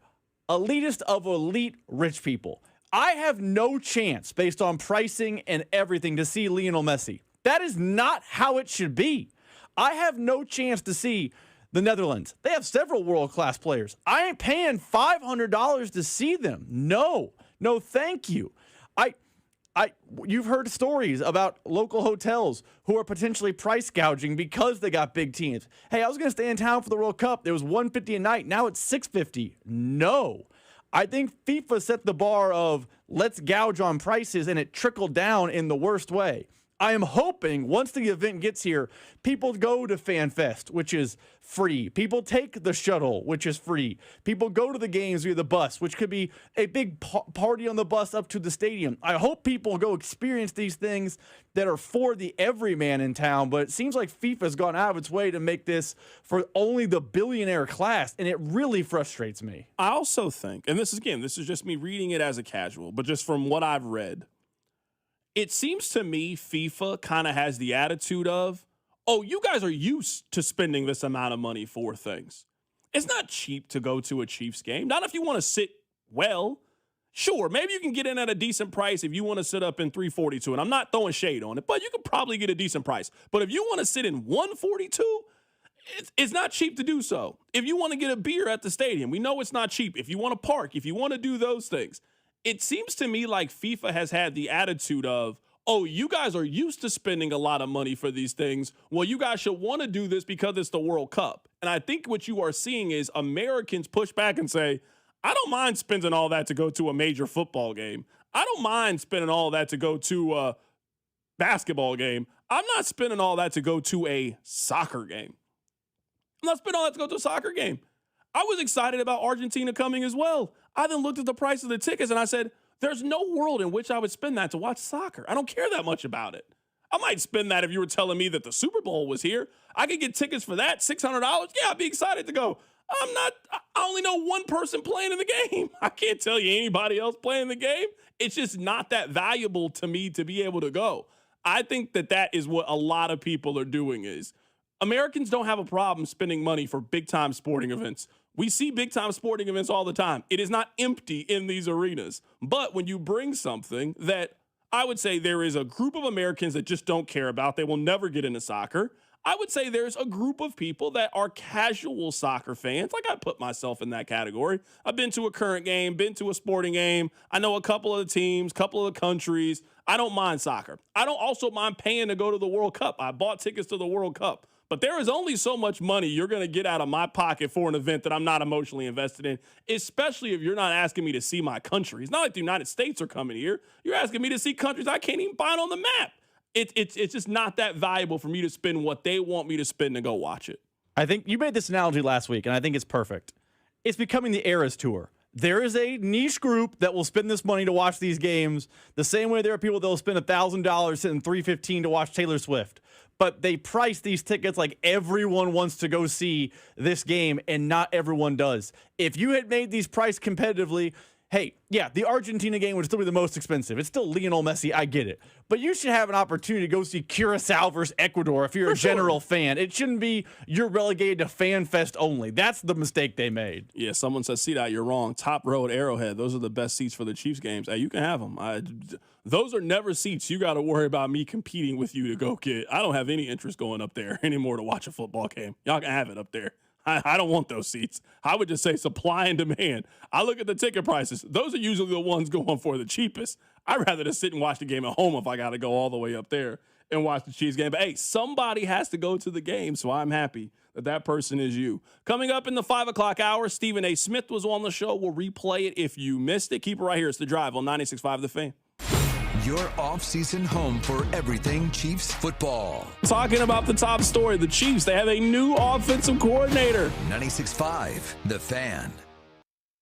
elitist of elite rich people. I have no chance, based on pricing and everything, to see Lionel Messi. That is not how it should be. I have no chance to see the Netherlands. They have several world-class players. I ain't paying $500 to see them. No, thank you. You've heard stories about local hotels who are potentially price gouging because they got big teams. Hey, I was going to stay in town for the World Cup. It was $150 a night. Now it's $650. No. I think FIFA set the bar of let's gouge on prices, and it trickled down in the worst way. I am hoping once the event gets here, people go to FanFest, which is free. People take the shuttle, which is free. People go to the games via the bus, which could be a big party on the bus up to the stadium. I hope people go experience these things that are for the everyman in town, but it seems like FIFA's gone out of its way to make this for only the billionaire class, and it really frustrates me. I also think, and this is just me reading it as a casual, but just from what I've read, it seems to me FIFA kind of has the attitude of, oh, you guys are used to spending this amount of money for things. It's not cheap to go to a Chiefs game. Not if you want to sit well. Sure, maybe you can get in at a decent price if you want to sit up in 342, and I'm not throwing shade on it, but you could probably get a decent price. But if you want to sit in 142, it's not cheap to do so. If you want to get a beer at the stadium, we know it's not cheap. If you want to park, if you want to do those things, it seems to me like FIFA has had the attitude of, oh, you guys are used to spending a lot of money for these things. Well, you guys should want to do this because it's the World Cup. And I think what you are seeing is Americans push back and say, I don't mind spending all that to go to a major football game. I don't mind spending all that to go to a basketball game. I'm not spending all that to go to a soccer game. I'm not spending all that to go to a soccer game. I was excited about Argentina coming as well. I then looked at the price of the tickets and I said, there's no world in which I would spend that to watch soccer. I don't care that much about it. I might spend that if you were telling me that the Super Bowl was here. I could get tickets for that, $600. Yeah, I'd be excited to go. I only know one person playing in the game. I can't tell you anybody else playing the game. It's just not that valuable to me to be able to go. I think that is what a lot of people are doing is Americans don't have a problem spending money for big-time sporting events. We see big-time sporting events all the time. It is not empty in these arenas. But when you bring something that I would say there is a group of Americans that just don't care about, they will never get into soccer. I would say there's a group of people that are casual soccer fans. Like I put myself in that category. I've been to a current game, been to a sporting game. I know a couple of the teams, couple of the countries. I don't mind soccer. I don't also mind paying to go to the World Cup. I bought tickets to the World Cup. But there is only so much money you're going to get out of my pocket for an event that I'm not emotionally invested in, especially if you're not asking me to see my country. It's not like the United States are coming here. You're asking me to see countries I can't even find on the map. It's just not that valuable for me to spend what they want me to spend to go watch it. I think you made this analogy last week, and I think it's perfect. It's becoming the Eras Tour. There is a niche group that will spend this money to watch these games the same way there are people that will spend $1,000 sitting $315 to watch Taylor Swift. But they price these tickets like everyone wants to go see this game, and not everyone does. If you had made these priced competitively, hey, yeah, the Argentina game would still be the most expensive. It's still Lionel Messi. I get it. But you should have an opportunity to go see Curacao versus Ecuador if you're a general fan. It shouldn't be you're relegated to Fan Fest only. That's the mistake they made. Yeah, someone said, see that, you're wrong. Top row at Arrowhead. Those are the best seats for the Chiefs games. Hey, you can have them. Those are never seats you got to worry about me competing with you to go get. I don't have any interest going up there anymore to watch a football game. Y'all can have it up there. I don't want those seats. I would just say supply and demand. I look at the ticket prices. Those are usually the ones going for the cheapest. I'd rather just sit and watch the game at home if I got to go all the way up there and watch the Chiefs game. But, hey, somebody has to go to the game, so I'm happy that person is you. Coming up in the 5 o'clock hour, Stephen A. Smith was on the show. We'll replay it if you missed it. Keep it right here. It's The Drive on 96.5 The Fan. Your off-season home for everything Chiefs football. Talking about the top story, the Chiefs, they have a new offensive coordinator. 96.5 The Fan.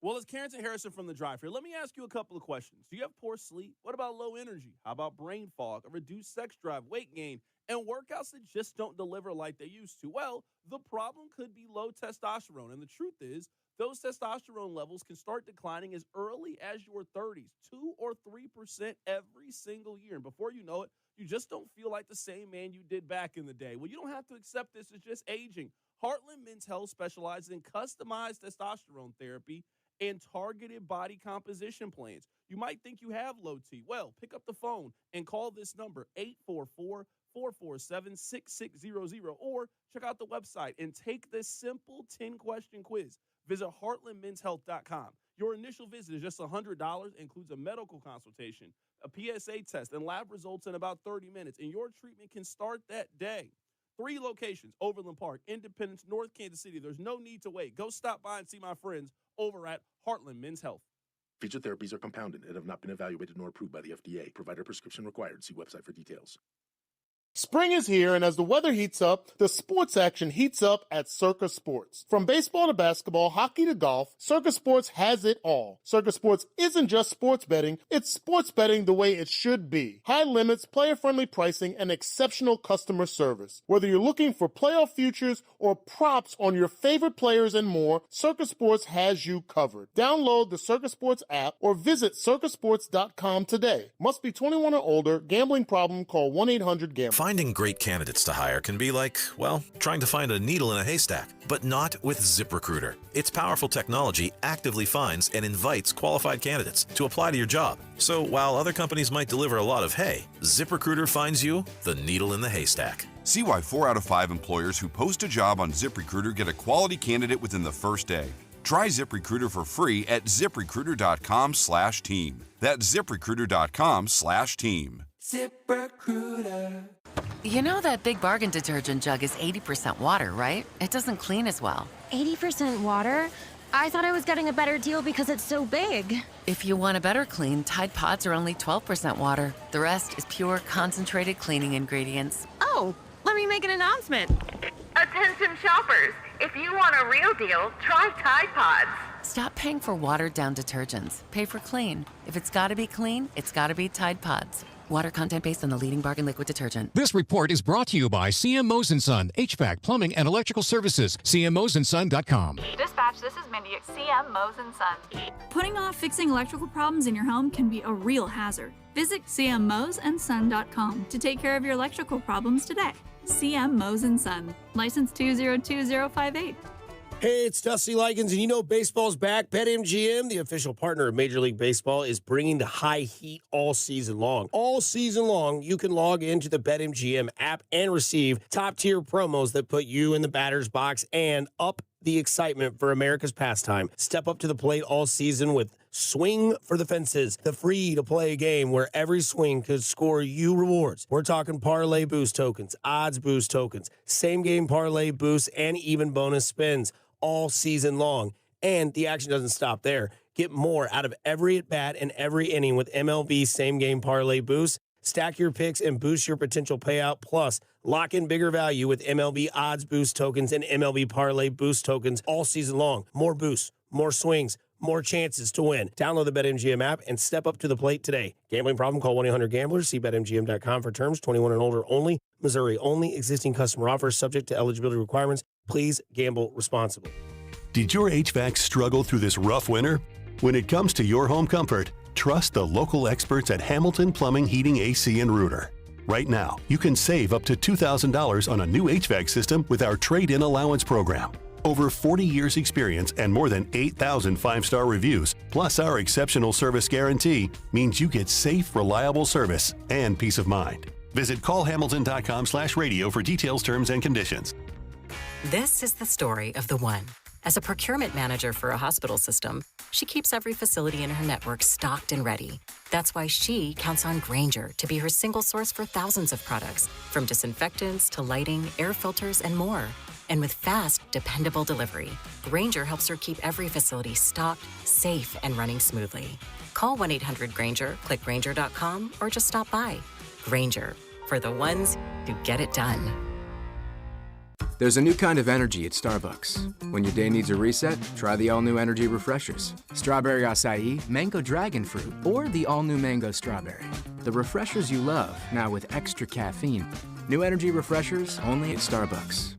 Well, it's Carrington Harrison from The Drive here. Let me ask you a couple of questions. Do you have poor sleep? What about low energy? How about brain fog, a reduced sex drive, weight gain, and workouts that just don't deliver like they used to? Well, the problem could be low testosterone, and the truth is, those testosterone levels can start declining as early as your 30s, 2 or 3% every single year. And before you know it, you just don't feel like the same man you did back in the day. Well, you don't have to accept this as just aging. Heartland Men's Health specializes in customized testosterone therapy and targeted body composition plans. You might think you have low T. Well, pick up the phone and call this number, 844-447-6600, or check out the website and take this simple 10-question quiz. Visit heartlandmenshealth.com. Your initial visit is just $100, includes a medical consultation, a PSA test, and lab results in about 30 minutes, and your treatment can start that day. 3 locations, Overland Park, Independence, North Kansas City. There's no need to wait. Go stop by and see my friends over at Heartland Men's Health. Featured therapies are compounded and have not been evaluated nor approved by the FDA. Provider prescription required. See website for details. Spring is here, and as the weather heats up, the sports action heats up at Circa Sports. From baseball to basketball, hockey to golf, Circa Sports has it all. Circa Sports isn't just sports betting, it's sports betting the way it should be. High limits, player-friendly pricing, and exceptional customer service. Whether you're looking for playoff futures or props on your favorite players and more, Circa Sports has you covered. Download the Circa Sports app or visit circasports.com today. Must be 21 or older. Gambling problem? Call 1-800-GAMBLER. Finding great candidates to hire can be like, well, trying to find a needle in a haystack, but not with ZipRecruiter. Its powerful technology actively finds and invites qualified candidates to apply to your job. So while other companies might deliver a lot of hay, ZipRecruiter finds you the needle in the haystack. See why 4 out of 5 employers who post a job on ZipRecruiter get a quality candidate within the first day. Try ZipRecruiter for free at ZipRecruiter.com/team. That's ZipRecruiter.com/team. ZipRecruiter. You know that Big Bargain detergent jug is 80% water, right? It doesn't clean as well. 80% water? I thought I was getting a better deal because it's so big. If you want a better clean, Tide Pods are only 12% water. The rest is pure, concentrated cleaning ingredients. Oh, let me make an announcement. Attention shoppers, if you want a real deal, try Tide Pods. Stop paying for watered-down detergents. Pay for clean. If it's gotta be clean, it's gotta be Tide Pods. Water content based on the leading bargain liquid detergent. This report is brought to you by CM Mose & Son, HVAC, plumbing, and electrical services. CMMoseandSon.com. Dispatch, this is Mindy at CM Mose & Son. Putting off fixing electrical problems in your home can be a real hazard. Visit CMMoseandSon.com to take care of your electrical problems today. CM Mose & Son. License 202058. Hey, it's Dusty Likens, and you know baseball's back. BetMGM, the official partner of Major League Baseball, is bringing the high heat all season long. All season long, you can log into the BetMGM app and receive top-tier promos that put you in the batter's box and up the excitement for America's pastime. Step up to the plate all season with Swing for the Fences, the free-to-play game where every swing could score you rewards. We're talking parlay boost tokens, odds boost tokens, same-game parlay boosts, and even bonus spins all season long. And the action doesn't stop there. Get more out of every at-bat and every inning with MLB same-game parlay boost. Stack your picks and boost your potential payout. Plus, lock in bigger value with MLB odds boost tokens and MLB parlay boost tokens all season long. More boosts, more swings, more chances to win. Download the BetMGM app and step up to the plate today. Gambling problem? Call 1-800-GAMBLERS. See BetMGM.com for terms. 21 and older only. Missouri only. Existing customer offers subject to eligibility requirements. Please gamble responsibly. Did your HVAC struggle through this rough winter? When it comes to your home comfort, trust the local experts at Hamilton Plumbing, Heating, AC, and Rooter. Right now, you can save up to $2,000 on a new HVAC system with our trade-in allowance program. Over 40 years experience and more than 8,000 five-star reviews, plus our exceptional service guarantee, means you get safe, reliable service and peace of mind. Visit callhamilton.com/radio for details, terms, and conditions. This is the story of the one. As a procurement manager for a hospital system, she keeps every facility in her network stocked and ready. That's why she counts on Grainger to be her single source for thousands of products, from disinfectants to lighting, air filters, and more. And with fast, dependable delivery, Grainger helps her keep every facility stocked, safe, and running smoothly. Call 1-800-GRAINGER, click Grainger.com, or just stop by. Grainger, for the ones who get it done. There's a new kind of energy at Starbucks. When your day needs a reset, try the all-new energy refreshers. Strawberry acai, mango dragon fruit, or the all-new mango strawberry. The refreshers you love, now with extra caffeine. New energy refreshers only at Starbucks.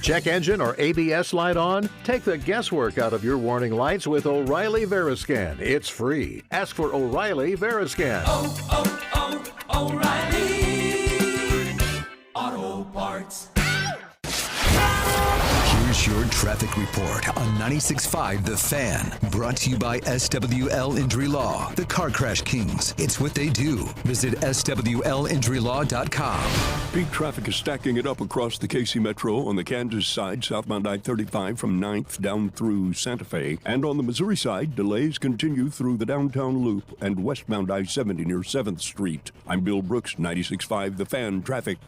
Check engine or ABS light on? Take the guesswork out of your warning lights with O'Reilly Veriscan. It's free. Ask for O'Reilly Veriscan. O'Reilly Auto Parts. Here's your traffic report on 96.5 The Fan. Brought to you by SWL Injury Law, the Car Crash Kings. It's what they do. Visit SWLinjurylaw.com. Peak traffic is stacking it up across the KC Metro on the Kansas side, southbound I-35 from 9th down through Santa Fe. And on the Missouri side, delays continue through the downtown loop and westbound I-70 near 7th Street. I'm Bill Brooks, 96.5 The Fan Traffic.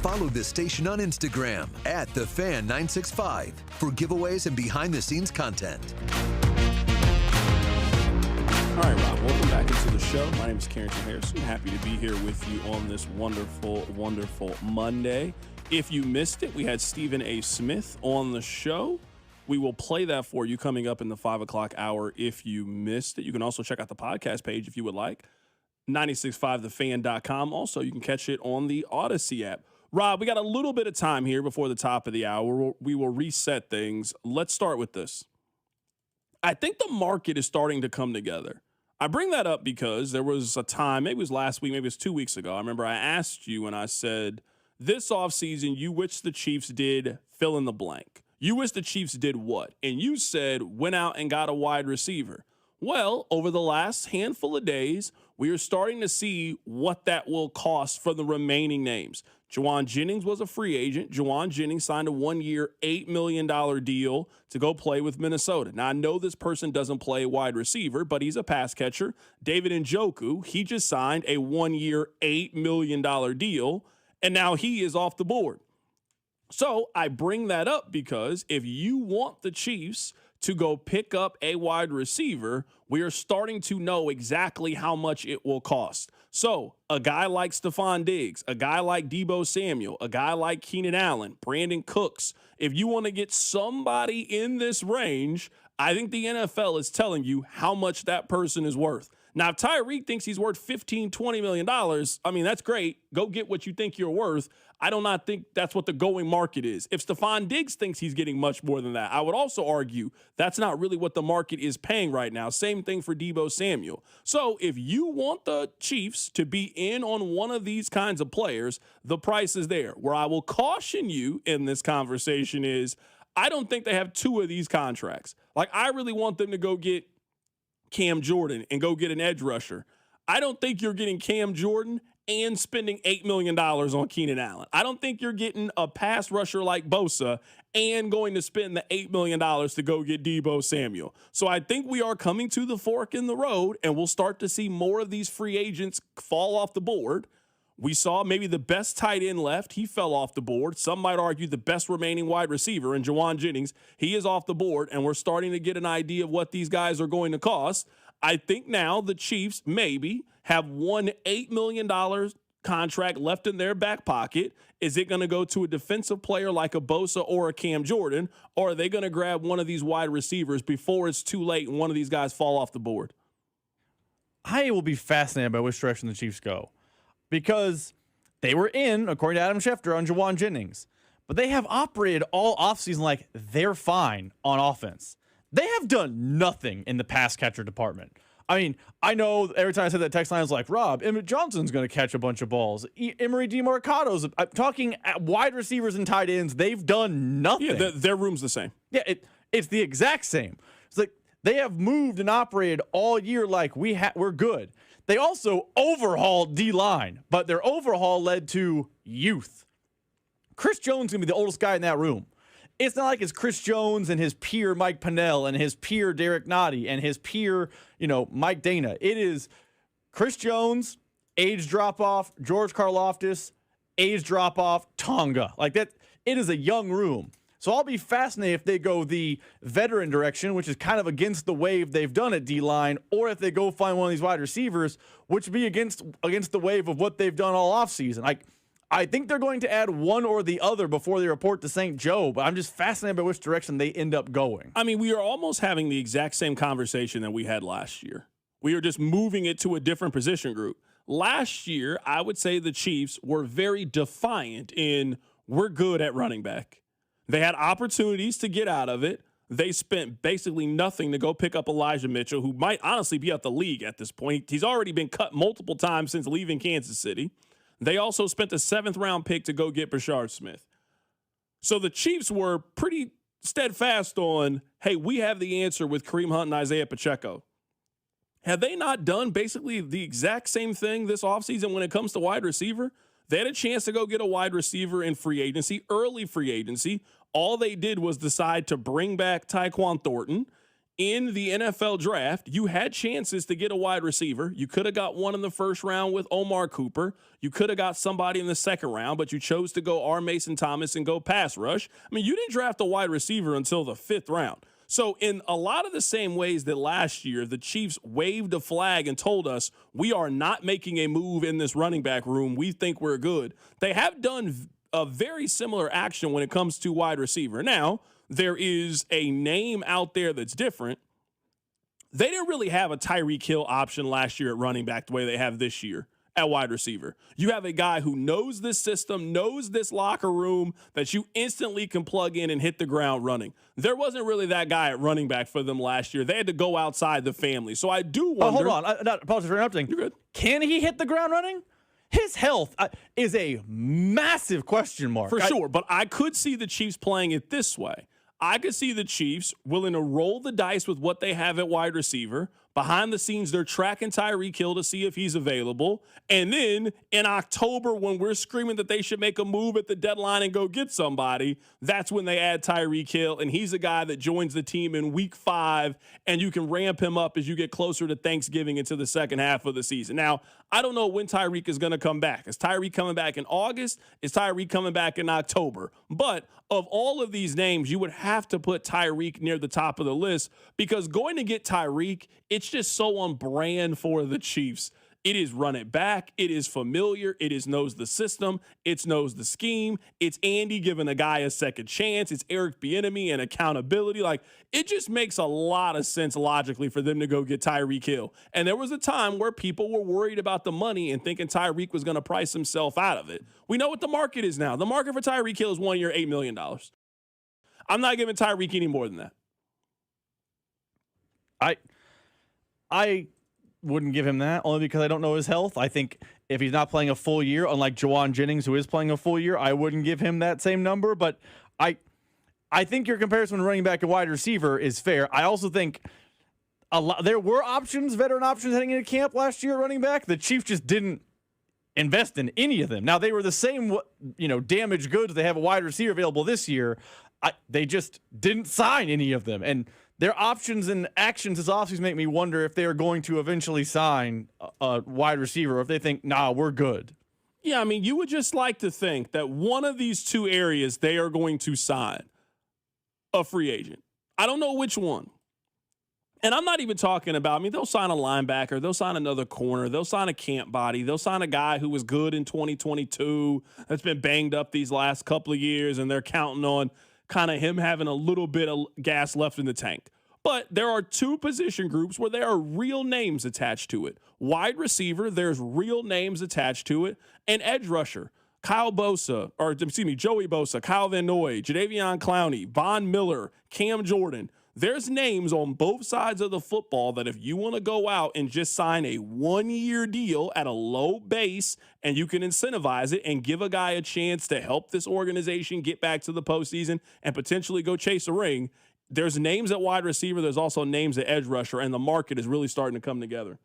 Follow the station on Instagram at TheFan965 for giveaways and behind-the-scenes content. All right, Rob, welcome back into the show. My name is Carrington Harrison. Happy to be here with you on this wonderful, wonderful Monday. If you missed it, we had Stephen A. Smith on the show. We will play that for you coming up in the 5 o'clock hour if you missed it. You can also check out the podcast page if you would like, 965thefan.com. Also, you can catch it on the Odyssey app. Rob, we got a little bit of time here before the top of the hour. We will reset things. Let's start with this. I think the market is starting to come together. I bring that up because there was a time, maybe it was last week, maybe it was 2 weeks ago. I remember I asked you and I said, this offseason, you wish the Chiefs did fill in the blank. You wish the Chiefs did what? And you said went out and got a wide receiver. Well, over the last handful of days, we are starting to see what that will cost for the remaining names. Jauan Jennings was a free agent. Jauan Jennings signed a 1-year, $8 million deal to go play with Minnesota. Now, I know this person doesn't play wide receiver, but he's a pass catcher. David Njoku, he just signed a 1-year, $8 million deal, and now he is off the board. So I bring that up because if you want the Chiefs to go pick up a wide receiver, we are starting to know exactly how much it will cost. So a guy like Stephon Diggs, a guy like Deebo Samuel, a guy like Keenan Allen, Brandon Cooks, if you want to get somebody in this range, I think the NFL is telling you how much that person is worth. Now, if Tyreek thinks he's worth $15, $20 million, I mean, that's great. Go get what you think you're worth. I do not think that's what the going market is. If Stephon Diggs thinks he's getting much more than that, I would also argue that's not really what the market is paying right now. Same thing for Deebo Samuel. So if you want the Chiefs to be in on one of these kinds of players, the price is there. Where I will caution you in this conversation is I don't think they have two of these contracts. Like, I really want them to go get Cam Jordan and go get an edge rusher. I don't think you're getting Cam Jordan and spending $8 million on Keenan Allen. I don't think you're getting a pass rusher like Bosa and going to spend the $8 million to go get Deebo Samuel. So I think we are coming to the fork in the road, and we'll start to see more of these free agents fall off the board. We saw maybe the best tight end left. He fell off the board. Some might argue the best remaining wide receiver in Jauan Jennings. He is off the board, and we're starting to get an idea of what these guys are going to cost. I think now the Chiefs maybe have one $8 million contract left in their back pocket. Is it going to go to a defensive player like a Bosa or a Cam Jordan, or are they going to grab one of these wide receivers before it's too late and one of these guys fall off the board? I will be fascinated by which direction the Chiefs go, because they were in, according to Adam Schefter, on Jauan Jennings, but they have operated all offseason like they're fine on offense. They have done nothing in the pass catcher department. I mean, I know every time I said that text line, I was like, Rob, Emmett Johnson's going to catch a bunch of balls. Emery DeMarco's, I'm talking at wide receivers and tight ends. They've done nothing. Yeah, their room's the same. Yeah, it's the exact same. It's like they have moved and operated all year like we're good. They also overhauled D-line, but their overhaul led to youth. Chris Jones is going to be the oldest guy in that room. It's not like it's Chris Jones and his peer Mike Pennell and his peer Derek Nottie and his peer, Mike Dana. It is Chris Jones, age drop-off, George Karlaftis, age drop-off, Tonga. Like that, it is a young room. So I'll be fascinated if they go the veteran direction, which is kind of against the wave they've done at D-line, or if they go find one of these wide receivers, which would be against the wave of what they've done all offseason. I think they're going to add one or the other before they report to St. Joe, but I'm just fascinated by which direction they end up going. I mean, we are almost having the exact same conversation that we had last year. We are just moving it to a different position group. Last year, I would say the Chiefs were very defiant in we're good at running back. They had opportunities to get out of it. They spent basically nothing to go pick up Elijah Mitchell, who might honestly be out the league at this point. He's already been cut multiple times since leaving Kansas City. They also spent a 7th-round pick to go get Brashard Smith. So the Chiefs were pretty steadfast on, hey, we have the answer with Kareem Hunt and Isaiah Pacheco. Have they not done basically the exact same thing this offseason when it comes to wide receiver? They had a chance to go get a wide receiver in free agency, early free agency. All they did was decide to bring back Tyquan Thornton. In the NFL draft, you had chances to get a wide receiver. You could have got one in the first round with Omar Cooper. You could have got somebody in the second round, but you chose to go R. Mason Thomas and go pass rush. I mean, you didn't draft a wide receiver until the 5th round. So in a lot of the same ways that last year, the Chiefs waved a flag and told us we are not making a move in this running back room. We think we're good. They have done a very similar action when it comes to wide receiver. Now, there is a name out there that's different. They didn't really have a Tyreek Hill option last year at running back the way they have this year at wide receiver. You have a guy who knows this system, knows this locker room, that you instantly can plug in and hit the ground running. There wasn't really that guy at running back for them last year. They had to go outside the family. So I do wonder. Hold on. Apologies for interrupting. You're good. Can he hit the ground running? His health is a massive question mark. For sure, but I could see the Chiefs playing it this way. I could see the Chiefs willing to roll the dice with what they have at wide receiver. Behind the scenes, they're tracking Tyreek Hill to see if he's available. And then in October, when we're screaming that they should make a move at the deadline and go get somebody, that's when they add Tyreek Hill. And he's a guy that joins the team in week 5, and you can ramp him up as you get closer to Thanksgiving into the second half of the season. Now, I don't know when Tyreek is going to come back. Is Tyreek coming back in August? Is Tyreek coming back in October? But of all of these names, you would have to put Tyreek near the top of the list, because going to get Tyreek, it's just so on brand for the Chiefs. It is run it back. It is familiar. It is knows the system. It knows the scheme. It's Andy giving a guy a second chance. It's Eric Bieniemy and accountability. Like, it just makes a lot of sense logically for them to go get Tyreek Hill. And there was a time where people were worried about the money and thinking Tyreek was going to price himself out of it. We know what the market is now. The market for Tyreek Hill is 1 year, $8 million. I'm not giving Tyreek any more than that. I wouldn't give him that, only because I don't know his health. I think if he's not playing a full year, unlike Jawan Jennings, who is playing a full year, I wouldn't give him that same number. But I think your comparison running back and wide receiver is fair. I also think there were veteran options heading into camp last year at running back. The Chiefs just didn't invest in any of them. Now, they were the same, damaged goods. They have a wide receiver available this year. They just didn't sign any of them. And their options and actions this offseason make me wonder if they are going to eventually sign a wide receiver, or if they think, nah, we're good. Yeah, I mean, you would just like to think that one of these two areas they are going to sign a free agent. I don't know which one. And I'm not even talking about, they'll sign a linebacker, they'll sign another corner, they'll sign a camp body, they'll sign a guy who was good in 2022 that's been banged up these last couple of years, and they're counting on kind of him having a little bit of gas left in the tank. But there are two position groups where there are real names attached to it. Wide receiver, there's real names attached to it. And edge rusher, Joey Bosa, Kyle Van Noy, Jadeveon Clowney, Von Miller, Cam Jordan. There's names on both sides of the football that if you want to go out and just sign a 1-year deal at a low base, and you can incentivize it and give a guy a chance to help this organization get back to the postseason and potentially go chase a ring, there's names at wide receiver. There's also names at edge rusher, and the market is really starting to come together.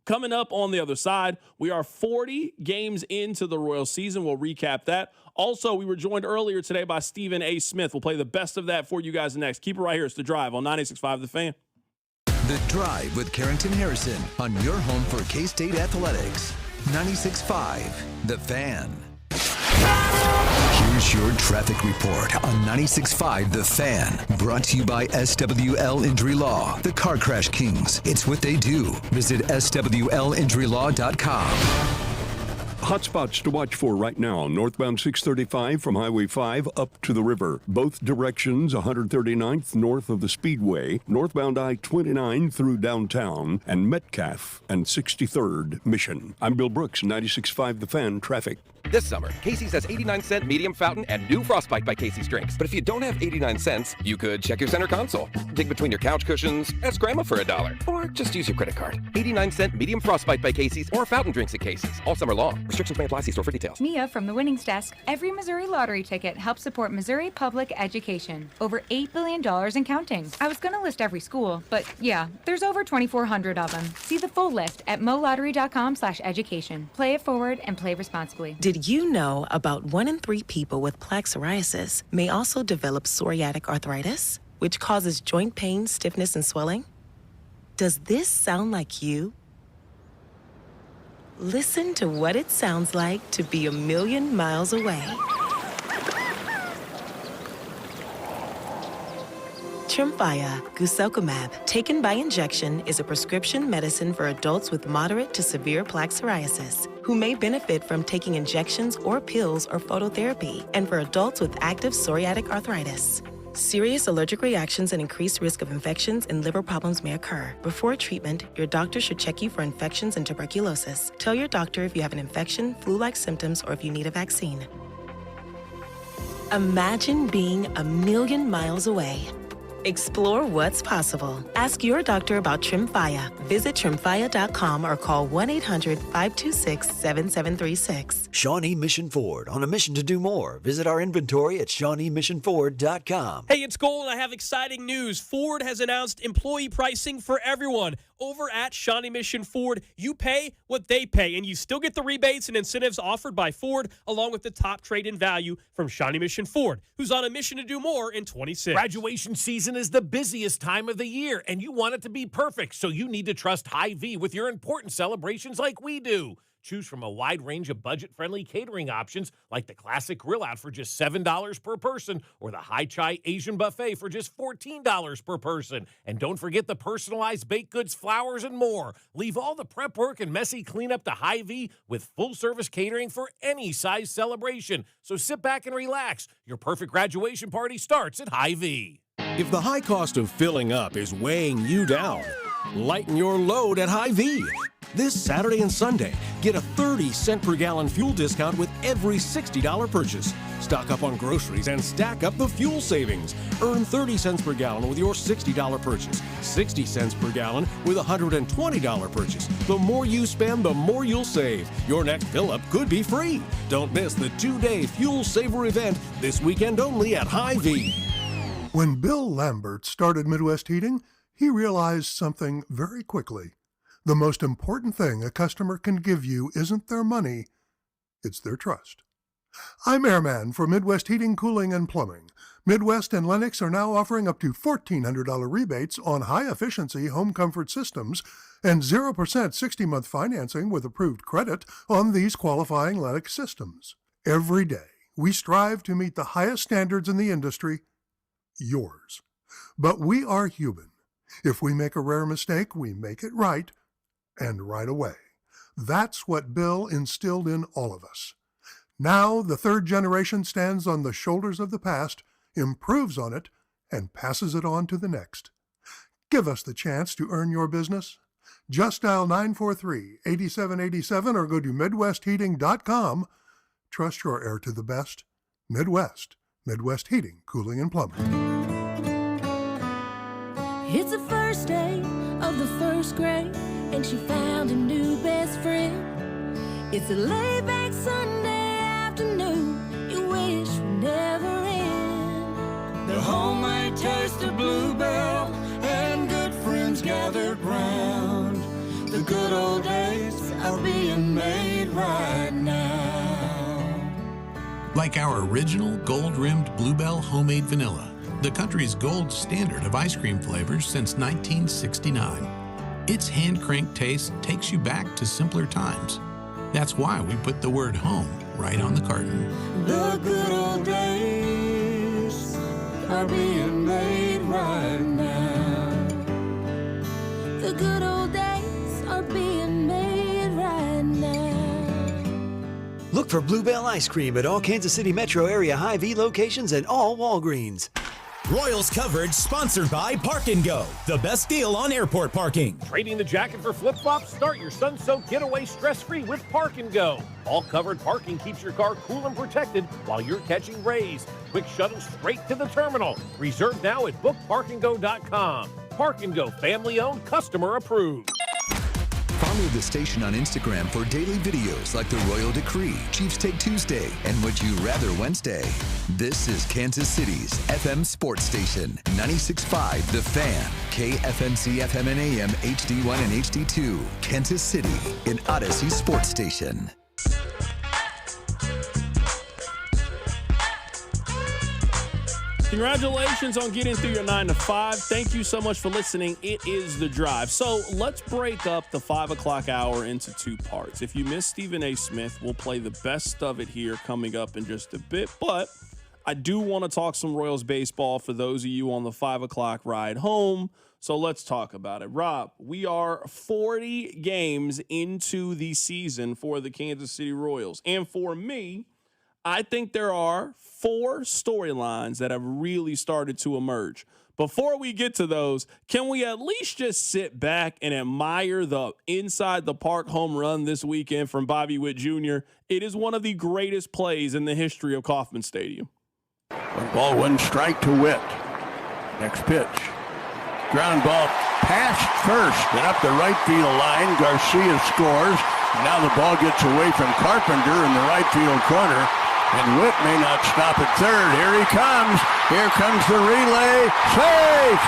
Coming up on the other side, we are 40 games into the Royals season. We'll recap that. Also, we were joined earlier today by Stephen A. Smith. We'll play the best of that for you guys next. Keep it right here. It's The Drive on 96.5 The Fan. The Drive with Carrington Harrison on your home for K-State athletics. 96.5 The Fan. Here's your traffic report on 96.5 The Fan. Brought to you by SWL Injury Law, the Car Crash Kings. It's what they do. Visit SWLinjurylaw.com. Hotspots to watch for right now. Northbound 635 from Highway 5 up to the river. Both directions 139th north of the Speedway. Northbound I-29 through downtown. And Metcalf and 63rd Mission. I'm Bill Brooks, 96.5 The Fan Traffic. This summer, Casey's has 89-cent medium fountain and new Frostbite by Casey's drinks. But if you don't have 89 cents, you could check your center console, dig between your couch cushions, ask Grandma for $1, or just use your credit card. 89-cent medium Frostbite by Casey's or fountain drinks at Casey's all summer long. Restrictions may apply. See store for details. Mia from the Winnings Desk. Every Missouri lottery ticket helps support Missouri public education. Over $8 billion and counting. I was going to list every school, but yeah, there's over 2,400 of them. See the full list at molottery.com/education. Play it forward and play responsibly. Did you know about 1 in 3 people with plaque psoriasis may also develop psoriatic arthritis, which causes joint pain, stiffness, and swelling? Does this sound like you? Listen to what it sounds like to be a million miles away. Tremfya, guselkumab, taken by injection, is a prescription medicine for adults with moderate to severe plaque psoriasis who may benefit from taking injections or pills or phototherapy, and for adults with active psoriatic arthritis. Serious allergic reactions and increased risk of infections and liver problems may occur. Before treatment, your doctor should check you for infections and tuberculosis. Tell your doctor if you have an infection, flu-like symptoms, or if you need a vaccine. Imagine being a million miles away. Explore what's possible. Ask your doctor about Tremfya. Visit Tremfya.com or call 1-800-526-7736. Shawnee Mission Ford, on a mission to do more. Visit our inventory at ShawneeMissionFord.com. Hey, it's Cole, and I have exciting news. Ford has announced employee pricing for everyone. Over at Shawnee Mission Ford, you pay what they pay, and you still get the rebates and incentives offered by Ford, along with the top trade-in value from Shawnee Mission Ford, who's on a mission to do more in 26. Graduation season is the busiest time of the year, and you want it to be perfect, so you need to trust Hy-Vee with your important celebrations like we do. Choose from a wide range of budget-friendly catering options like the classic grill out for just $7 per person or the Hai Chai Asian buffet for just $14 per person. And don't forget the personalized baked goods, flowers, and more. Leave all the prep work and messy cleanup to Hy-Vee with full-service catering for any size celebration. So sit back and relax. Your perfect graduation party starts at Hy-Vee. If the high cost of filling up is weighing you down, lighten your load at Hy-Vee. This Saturday and Sunday, get a 30-cent per gallon fuel discount with every $60 purchase. Stock up on groceries and stack up the fuel savings. Earn 30 cents per gallon with your $60 purchase, 60 cents per gallon with a $120 purchase. The more you spend, the more you'll save. Your next fill-up could be free. Don't miss the 2-day Fuel Saver event this weekend only at Hy-Vee. When Bill Lambert started Midwest Heating, he realized something very quickly. The most important thing a customer can give you isn't their money, it's their trust. I'm Airman for Midwest Heating, Cooling, and Plumbing. Midwest and Lennox are now offering up to $1,400 rebates on high-efficiency home comfort systems and 0% 60-month financing with approved credit on these qualifying Lennox systems. Every day, we strive to meet the highest standards in the industry, yours. But we are human. If we make a rare mistake, we make it right, and right away. That's what Bill instilled in all of us. Now the third generation stands on the shoulders of the past, improves on it, and passes it on to the next. Give us the chance to earn your business. Just dial 943-8787 or go to MidwestHeating.com. Trust your air to the best. Midwest Heating, Cooling, and Plumbing. It's the first day of the first grade, and she found a new best friend. It's a laid-back Sunday afternoon you wish would never end. The homemade taste of Bluebell and good friends gathered round. The good old days are being made right now. Like our original gold-rimmed Bluebell homemade vanilla, the country's gold standard of ice cream flavors since 1969. Its hand-cranked taste takes you back to simpler times. That's why we put the word home right on the carton. The good old days are being made right now. The good old days are being made right now. Look for Bluebell ice cream at all Kansas City metro area Hy-Vee locations and all Walgreens. Royals coverage sponsored by Park & Go, the best deal on airport parking. Trading the jacket for flip-flops? Start your sun-soaked getaway stress-free with Park & Go. All covered parking keeps your car cool and protected while you're catching rays. Quick shuttle straight to the terminal. Reserve now at bookparkandgo.com. Park & Go, family-owned, customer-approved. Follow the station on Instagram for daily videos like the Royal Decree, Chiefs Take Tuesday, and Would You Rather Wednesday. This is Kansas City's FM sports station, 96.5 The Fan, KFNC FM and AM, HD1 and HD2, Kansas City, an Odyssey sports station. Congratulations on getting through your 9 to 5. Thank you so much for listening. It is The Drive. So let's break up the 5 o'clock hour into two parts. If you missed Stephen A. Smith, we'll play the best of it here coming up in just a bit. But I do want to talk some Royals baseball for those of you on the 5 o'clock ride home. So let's talk about it. Rob, we are 40 games into the season for the Kansas City Royals. And for me, I think there are 4 storylines that have really started to emerge. Before we get to those, can we at least just sit back and admire the inside the park home run this weekend from Bobby Witt Jr.? It is one of the greatest plays in the history of Kauffman Stadium. Ball 1 strike to Witt. Next pitch. Ground ball past first and up the right field line. Garcia scores. Now the ball gets away from Carpenter in the right field corner. And Witt may not stop at third. Here he comes. Here comes the relay. Safe!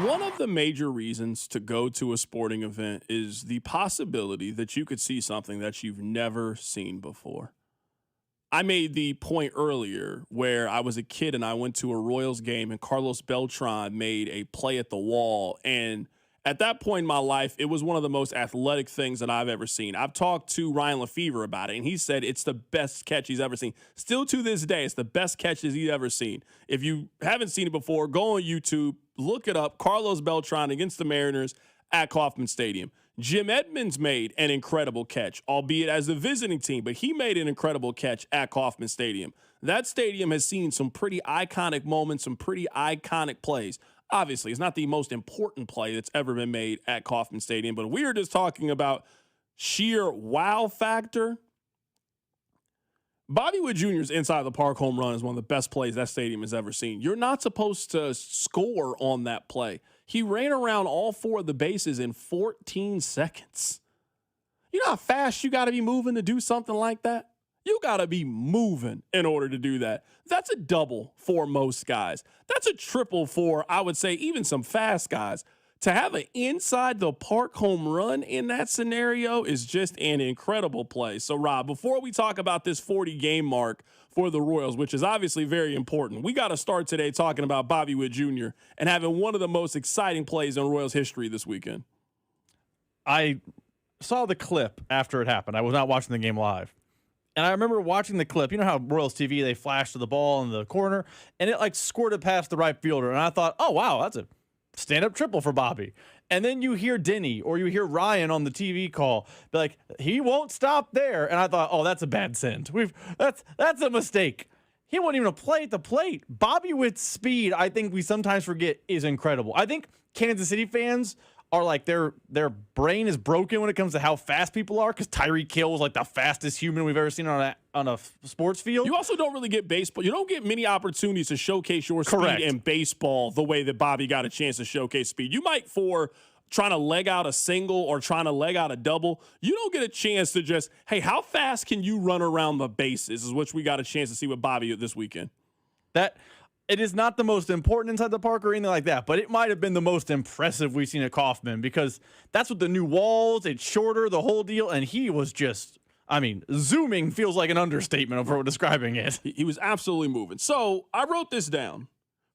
One of the major reasons to go to a sporting event is the possibility that you could see something that you've never seen before. I made the point earlier where I was a kid and I went to a Royals game and Carlos Beltran made a play at the wall. And at that point in my life, it was one of the most athletic things that I've ever seen. I've talked to Ryan Lefevre about it, and he said it's the best catch he's ever seen. Still to this day, it's the best catches he's ever seen. If you haven't seen it before, go on YouTube, look it up. Carlos Beltran against the Mariners at Kauffman Stadium. Jim Edmonds made an incredible catch, albeit as a visiting team, but he made an incredible catch at Kauffman Stadium. That stadium has seen some pretty iconic moments, some pretty iconic plays. Obviously, it's not the most important play that's ever been made at Kauffman Stadium, but we are just talking about sheer wow factor. Bobby Witt Jr.'s inside the park home run is one of the best plays that stadium has ever seen. You're not supposed to score on that play. He ran around all 4 of the bases in 14 seconds. You know how fast you got to be moving to do something like that? You got to be moving in order to do that. That's a double for most guys. That's a triple for, I would say, even some fast guys. To have an inside the park home run in that scenario is just an incredible play. So, Rob, before we talk about this 40-game mark for the Royals, which is obviously very important, we got to start today talking about Bobby Witt Jr. and having one of the most exciting plays in Royals history this weekend. I saw the clip after it happened. I was not watching the game live. And I remember watching the clip. You know how Royals TV, they flash to the ball in the corner, and it like squirted past the right fielder. And I thought, oh, wow, that's a stand-up triple for Bobby. And then you hear Denny or you hear Ryan on the TV call be like, he won't stop there. And I thought, oh, that's a bad send. That's a mistake. He wasn't even a play at the plate. Bobby Witt's speed, I think we sometimes forget, is incredible. I think Kansas City fans are like their brain is broken when it comes to how fast people are, because Tyreek Hill was like the fastest human we've ever seen on a sports field. You also don't really get baseball. You don't get many opportunities to showcase your speed in baseball the way that Bobby got a chance to showcase speed. You might for trying to leg out a single or trying to leg out a double. You don't get a chance to just, hey, how fast can you run around the bases, is which we got a chance to see with Bobby this weekend. It is not the most important inside the park or anything like that, but it might have been the most impressive we've seen at Kauffman, because that's what the new walls, it's shorter, the whole deal, and he was just, I mean, zooming feels like an understatement of describing it. He was absolutely moving. So I wrote this down.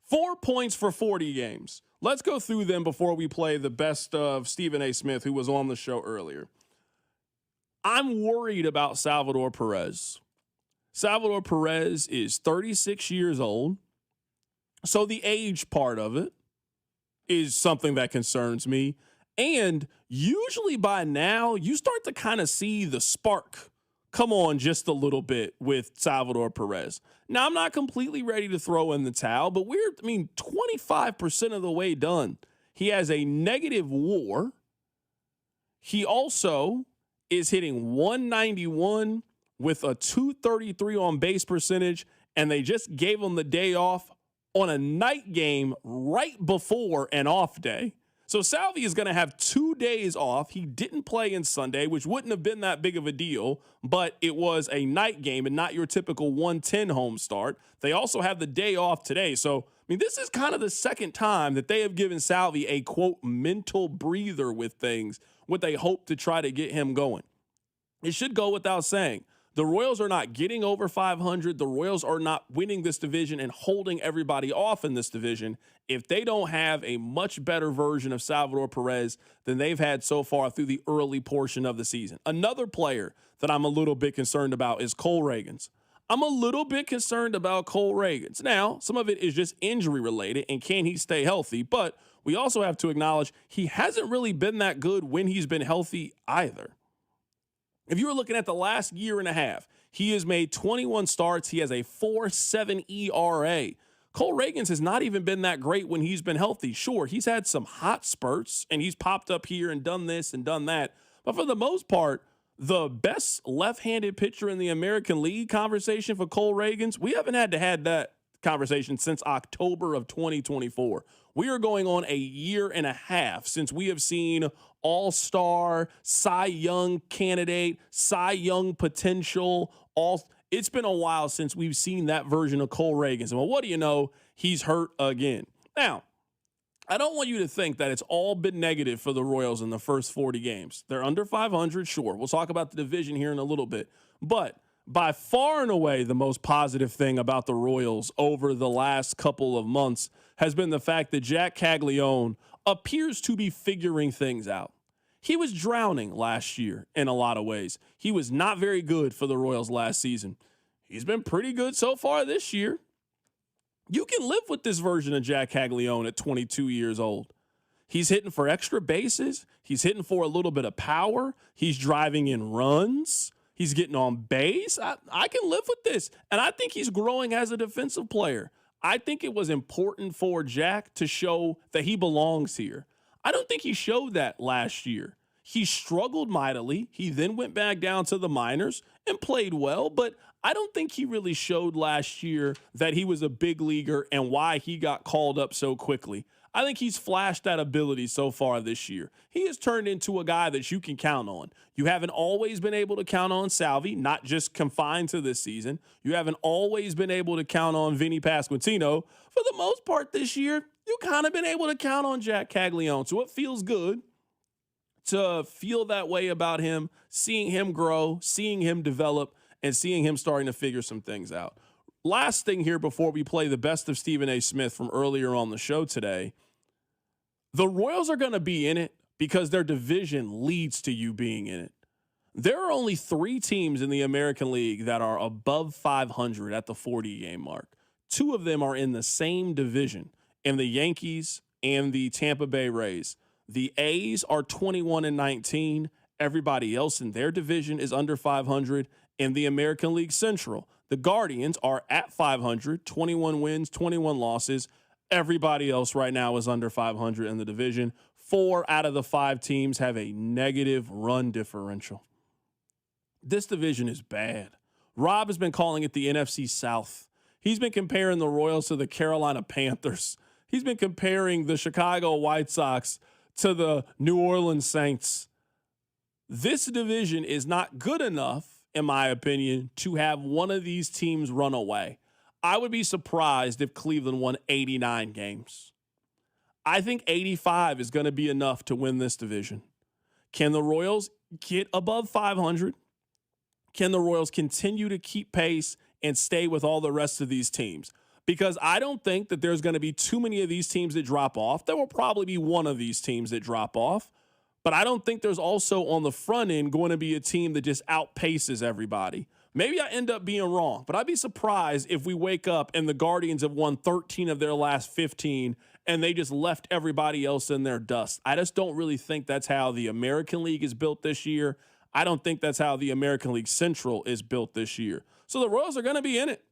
4 points for 40 games. Let's go through them before we play the best of Stephen A. Smith, who was on the show earlier. I'm worried about Salvador Perez. Salvador Perez is 36 years old. So the age part of it is something that concerns me. And usually by now, you start to kind of see the spark come on just a little bit with Salvador Perez. Now, I'm not completely ready to throw in the towel, but 25% of the way done. He has a negative WAR. He also is hitting 191 with a 233 on base percentage, and they just gave him the day off on a night game right before an off day. So Salvi is going to have 2 days off. He didn't play in Sunday, which wouldn't have been that big of a deal, but it was a night game and not your typical 110 home start. They also have the day off today. So, this is kind of the second time that they have given Salvi a, quote, mental breather with things, what they hope to try to get him going. It should go without saying. The Royals are not getting over 500. The Royals are not winning this division and holding everybody off in this division if they don't have a much better version of Salvador Perez than they've had so far through the early portion of the season. Another player that I'm a little bit concerned about is Cole Ragans. I'm a little bit concerned about Cole Ragans. Now, some of it is just injury related and can he stay healthy, but we also have to acknowledge he hasn't really been that good when he's been healthy either. If you were looking at the last year and a half, he has made 21 starts. He has a 4.7 ERA. Cole Ragans has not even been that great when he's been healthy. Sure, he's had some hot spurts, and he's popped up here and done this and done that. But for the most part, the best left-handed pitcher in the American League conversation for Cole Ragans, we haven't had that conversation since October of 2024. We are going on a year and a half since we have seen all-star, Cy Young candidate, Cy Young potential. It's been a while since we've seen that version of Cole Ragans. And well, what do you know? He's hurt again. Now, I don't want you to think that it's all been negative for the Royals in the first 40 games. They're under 500, sure. We'll talk about the division here in a little bit. But by far and away, the most positive thing about the Royals over the last couple of months has been the fact that Jack Kagleon appears to be figuring things out. He was drowning last year in a lot of ways. He was not very good for the Royals last season. He's been pretty good so far this year. You can live with this version of Jack Kagleon at 22 years old. He's hitting for extra bases. He's hitting for a little bit of power. He's driving in runs. He's getting on base. I can live with this. And I think he's growing as a defensive player. I think it was important for Jack to show that he belongs here. I don't think he showed that last year. He struggled mightily. He then went back down to the minors and played well, but I don't think he really showed last year that he was a big leaguer and why he got called up so quickly. I think he's flashed that ability so far this year. He has turned into a guy that you can count on. You haven't always been able to count on Salvi, not just confined to this season. You haven't always been able to count on Vinny Pasquantino. For the most part this year, you kind of been able to count on Jack Kagleon. So it feels good to feel that way about him, seeing him grow, seeing him develop, and seeing him starting to figure some things out. Last thing here before we play the best of Stephen A. Smith from earlier on the show today. The Royals are going to be in it because their division leads to you being in it. There are only 3 teams in the American League that are above 500 at the 40-game mark. 2 of them are in the same division, in the Yankees and the Tampa Bay Rays. The A's are 21-19. Everybody else in their division is under 500. In the American League Central, the Guardians are at 500, 21 wins, 21 losses. Everybody else right now is under 500 in the division. 4 out of the 5 teams have a negative run differential. This division is bad. Rob has been calling it the NFC South. He's been comparing the Royals to the Carolina Panthers. He's been comparing the Chicago White Sox to the New Orleans Saints. This division is not good enough, in my opinion, to have one of these teams run away. I would be surprised if Cleveland won 89 games. I think 85 is going to be enough to win this division. Can the Royals get above 500? Can the Royals continue to keep pace and stay with all the rest of these teams? Because I don't think that there's going to be too many of these teams that drop off. There will probably be one of these teams that drop off. But I don't think there's also on the front end going to be a team that just outpaces everybody. Maybe I end up being wrong, but I'd be surprised if we wake up and the Guardians have won 13 of their last 15 and they just left everybody else in their dust. I just don't really think that's how the American League is built this year. I don't think that's how the American League Central is built this year. So the Royals are going to be in it.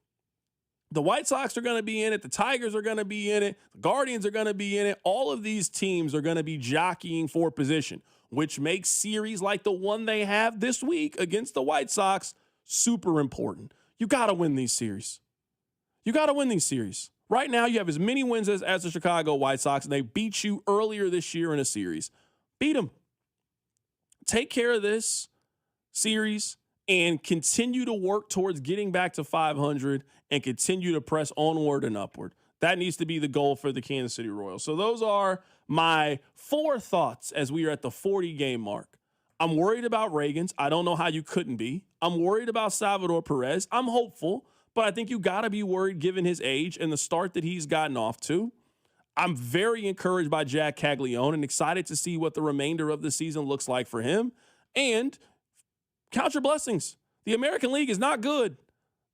The White Sox are going to be in it. The Tigers are going to be in it. The Guardians are going to be in it. All of these teams are going to be jockeying for position, which makes series like the one they have this week against the White Sox super important. You got to win these series. You got to win these series. Right now, you have as many wins as the Chicago White Sox, and they beat you earlier this year in a series. Beat them. Take care of this series and continue to work towards getting back to 500 and continue to press onward and upward. That needs to be the goal for the Kansas City Royals. So those are my 4 thoughts as we are at the 40-game mark. I'm worried about Reagans. I don't know how you couldn't be. I'm worried about Salvador Perez. I'm hopeful, but I think you got to be worried given his age and the start that he's gotten off to. I'm very encouraged by Jack Kagleon and excited to see what the remainder of the season looks like for him. And count your blessings. The American League is not good.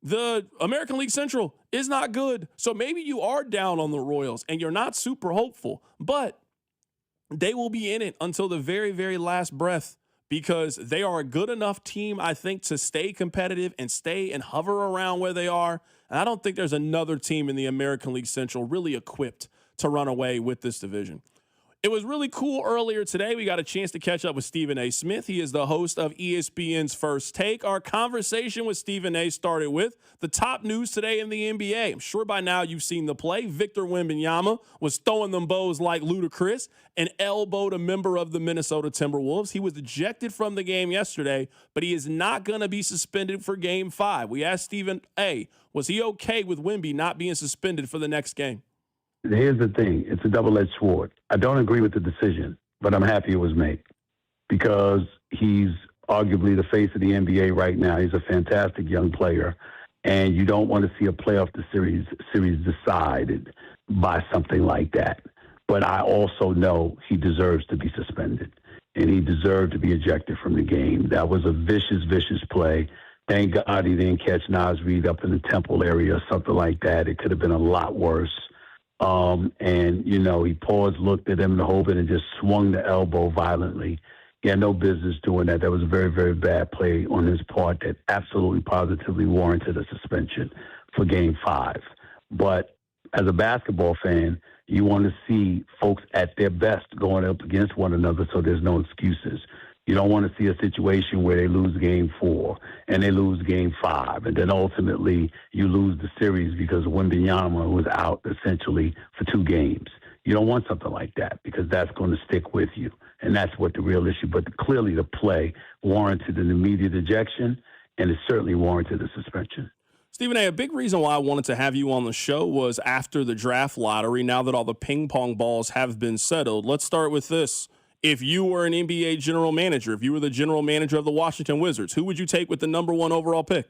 The American League Central is not good. So maybe you are down on the Royals and you're not super hopeful, but they will be in it until the very, very last breath because they are a good enough team, I think, to stay competitive and stay and hover around where they are. And I don't think there's another team in the American League Central really equipped to run away with this division. It was really cool earlier today. We got a chance to catch up with Stephen A. Smith. He is the host of ESPN's First Take. Our conversation with Stephen A. started with the top news today in the NBA. I'm sure by now you've seen the play. Victor Wembanyama was throwing them bows like ludicrous and elbowed a member of the Minnesota Timberwolves. He was ejected from the game yesterday, but he is not going to be suspended for Game 5. We asked Stephen A., was he okay with Wemby not being suspended for the next game? Here's the thing. It's a double-edged sword. I don't agree with the decision, but I'm happy it was made because he's arguably the face of the NBA right now. He's a fantastic young player, and you don't want to see a playoff series decided by something like that. But I also know he deserves to be suspended, and he deserved to be ejected from the game. That was a vicious, vicious play. Thank God he didn't catch Nas Reed up in the temple area or something like that. It could have been a lot worse. And, you know, he paused, looked at him in the hope, and just swung the elbow violently. He had no business doing that. That was a very, very bad play on his part that absolutely positively warranted a suspension for Game 5. But as a basketball fan, you want to see folks at their best going up against one another so there's no excuses. You don't want to see a situation where they lose Game 4 and they lose Game 5, and then ultimately you lose the series because Wembanyama was out essentially for 2 games. You don't want something like that because that's going to stick with you, and that's what the real issue. But clearly the play warranted an immediate ejection, and it certainly warranted a suspension. Stephen A., a big reason why I wanted to have you on the show was after the draft lottery, now that all the ping pong balls have been settled. Let's start with this. If you were an NBA general manager, if you were the general manager of the Washington Wizards, who would you take with the number 1 overall pick?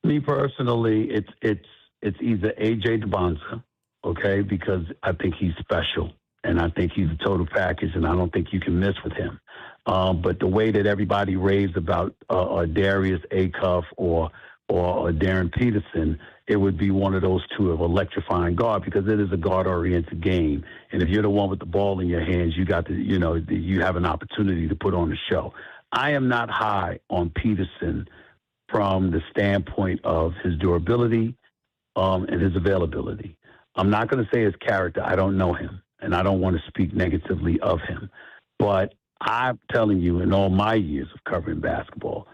Me personally, it's either A.J. DeBonza, okay, because I think he's special, and I think he's a total package, and I don't think you can miss with him. But the way that everybody raves about Darius Acuff or Darren Peterson, it would be one of those two of electrifying guard because it is a guard-oriented game. And if you're the one with the ball in your hands, you got to, you have an opportunity to put on a show. I am not high on Peterson from the standpoint of his durability and his availability. I'm not going to say his character. I don't know him, and I don't want to speak negatively of him. But I'm telling you, in all my years of covering basketball,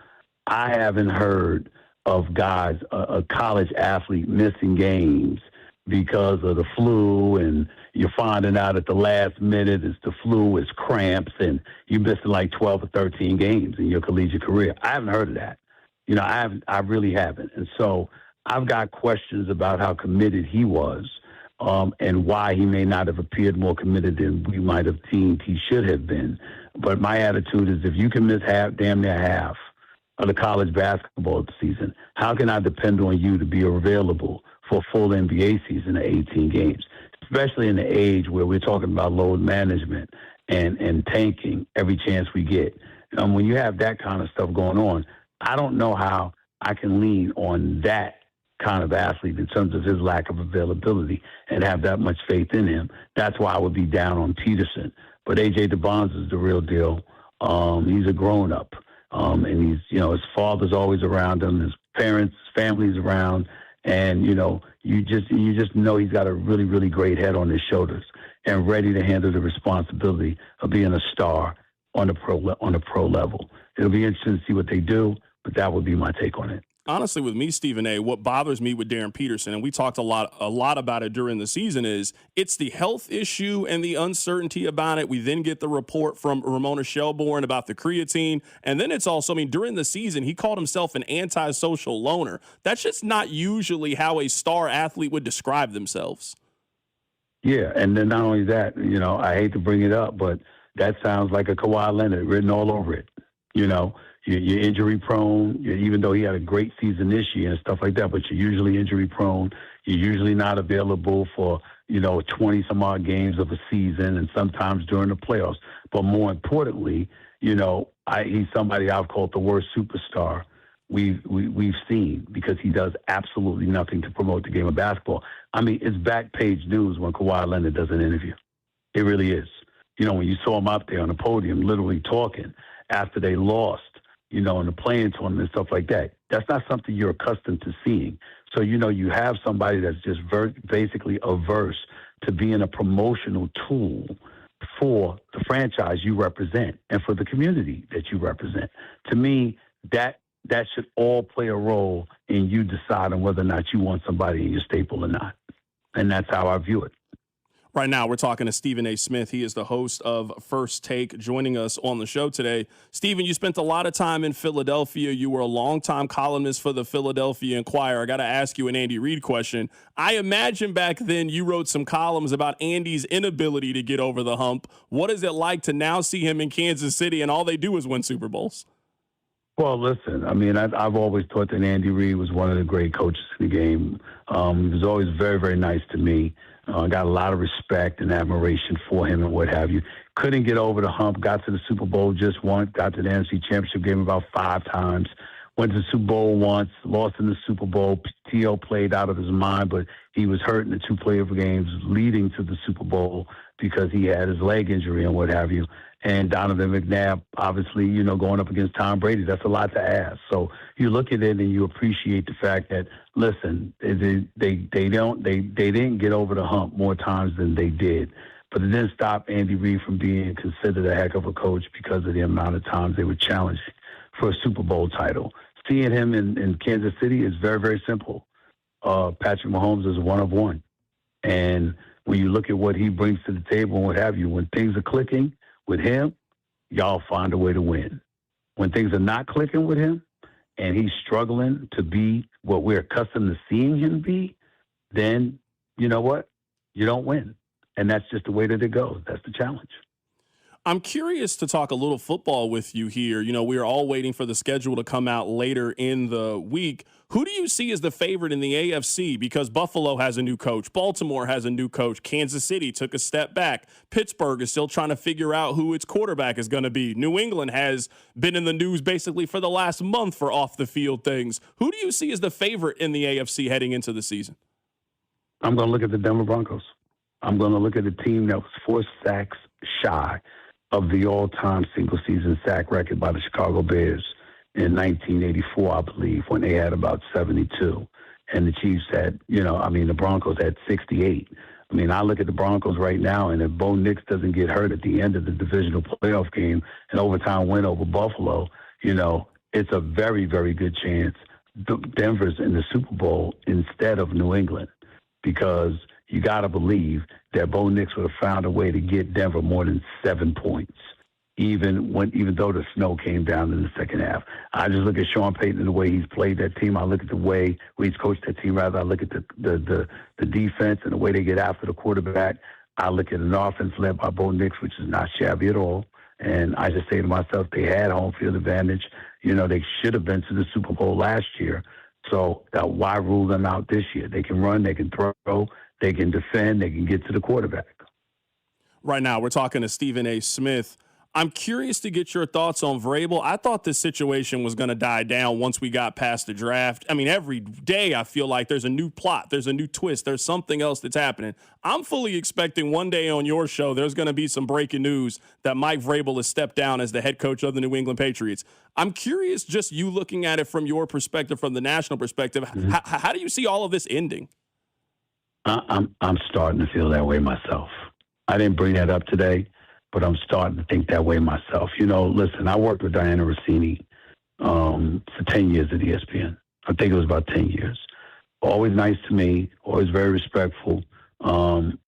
I haven't heard of guys, a college athlete missing games because of the flu, and you're finding out at the last minute it's the flu, it's cramps, and you're missing like 12 or 13 games in your collegiate career. I haven't heard of that. I really haven't. And so I've got questions about how committed he was and why he may not have appeared more committed than we might have deemed he should have been. But my attitude is if you can miss damn near half of the college basketball season, how can I depend on you to be available for a full NBA season of 18 games, especially in the age where we're talking about load management and tanking every chance we get? When you have that kind of stuff going on, I don't know how I can lean on that kind of athlete in terms of his lack of availability and have that much faith in him. That's why I would be down on Peterson. But A.J. DeBonza is the real deal. He's a grown-up. And he's, his father's always around him, his parents, family's around, and, you just know he's got a really, really great head on his shoulders and ready to handle the responsibility of being a star on the pro level. It'll be interesting to see what they do, but that would be my take on it. Honestly, with me, Stephen A., what bothers me with Darren Peterson, and we talked a lot about it during the season, is it's the health issue and the uncertainty about it. We then get the report from Ramona Shelbourne about the creatine, and then it's also, during the season, he called himself an antisocial loner. That's just not usually how a star athlete would describe themselves. Yeah, and then not only that, I hate to bring it up, but that sounds like a Kawhi Leonard written all over it. You know, you're injury prone, even though he had a great season this year and stuff like that, but you're usually injury prone. You're usually not available for, 20 some odd games of a season and sometimes during the playoffs. But more importantly, he's somebody I've called the worst superstar we've seen, because he does absolutely nothing to promote the game of basketball. I mean, it's back page news when Kawhi Leonard does an interview. It really is. When you saw him up there on the podium literally talking after they lost, in the playing tournament and stuff like that. That's not something you're accustomed to seeing. So, you have somebody that's just basically averse to being a promotional tool for the franchise you represent and for the community that you represent. To me, that should all play a role in you deciding whether or not you want somebody in your staple or not. And that's how I view it. Right now, we're talking to Stephen A. Smith. He is the host of First Take, joining us on the show today. Stephen, you spent a lot of time in Philadelphia. You were a longtime columnist for the Philadelphia Inquirer. I got to ask you an Andy Reid question. I imagine back then you wrote some columns about Andy's inability to get over the hump. What is it like to now see him in Kansas City and all they do is win Super Bowls? Well, listen, I mean, I've always thought that Andy Reid was one of the great coaches in the game. He was always very, very nice to me. Got a lot of respect and admiration for him and what have you. Couldn't get over the hump, got to the Super Bowl just once, got to the NFC Championship game about 5 times, went to the Super Bowl once, lost in the Super Bowl. T.O. played out of his mind, but he was hurt in the 2 playoff games leading to the Super Bowl because he had his leg injury and what have you. And Donovan McNabb, obviously, going up against Tom Brady, that's a lot to ask. So you look at it and you appreciate the fact that, listen, they didn't get over the hump more times than they did. But it didn't stop Andy Reid from being considered a heck of a coach because of the amount of times they were challenged for a Super Bowl title. Seeing him in Kansas City is very, very simple. Patrick Mahomes is one of one. And when you look at what he brings to the table and what have you, when things are clicking with him, y'all find a way to win. When things are not clicking with him and he's struggling to be what we're accustomed to seeing him be, then you know what? You don't win. And that's just the way that it goes. That's the challenge. I'm curious to talk a little football with you here. We are all waiting for the schedule to come out later in the week. Who do you see as the favorite in the AFC? Because Buffalo has a new coach. Baltimore has a new coach. Kansas City took a step back. Pittsburgh is still trying to figure out who its quarterback is going to be. New England has been in the news basically for the last month for off-the-field things. Who do you see as the favorite in the AFC heading into the season? I'm going to look at the Denver Broncos. I'm going to look at a team that was 4 sacks shy of the all-time single-season sack record by the Chicago Bears in 1984, I believe, when they had about 72. And the Chiefs had, the Broncos had 68. I mean, I look at the Broncos right now, and if Bo Nix doesn't get hurt at the end of the divisional playoff game, an overtime win over Buffalo, it's a very, very good chance Denver's in the Super Bowl instead of New England, because you got to believe that Bo Nix would have found a way to get Denver more than 7 points, even though the snow came down in the second half. I just look at Sean Payton and the way he's played that team. I look at the way he's coached that team. Rather, I look at the defense and the way they get after the quarterback. I look at an offense led by Bo Nix, which is not shabby at all. And I just say to myself, they had home field advantage. They should have been to the Super Bowl last year. So why rule them out this year? They can run, they can throw, they can defend, they can get to the quarterback. Right now, we're talking to Stephen A. Smith. I'm curious to get your thoughts on Vrabel. I thought this situation was going to die down once we got past the draft. I mean, every day I feel like there's a new plot, there's a new twist, there's something else that's happening. I'm fully expecting one day on your show there's going to be some breaking news that Mike Vrabel has stepped down as the head coach of the New England Patriots. I'm curious, just you looking at it from your perspective, from the national perspective, how do you see all of this ending? I'm starting to feel that way myself. I didn't bring that up today, but I'm starting to think that way myself. Listen, I worked with Diana Rossini for 10 years at ESPN. I think it was about 10 years. Always nice to me, always very respectful.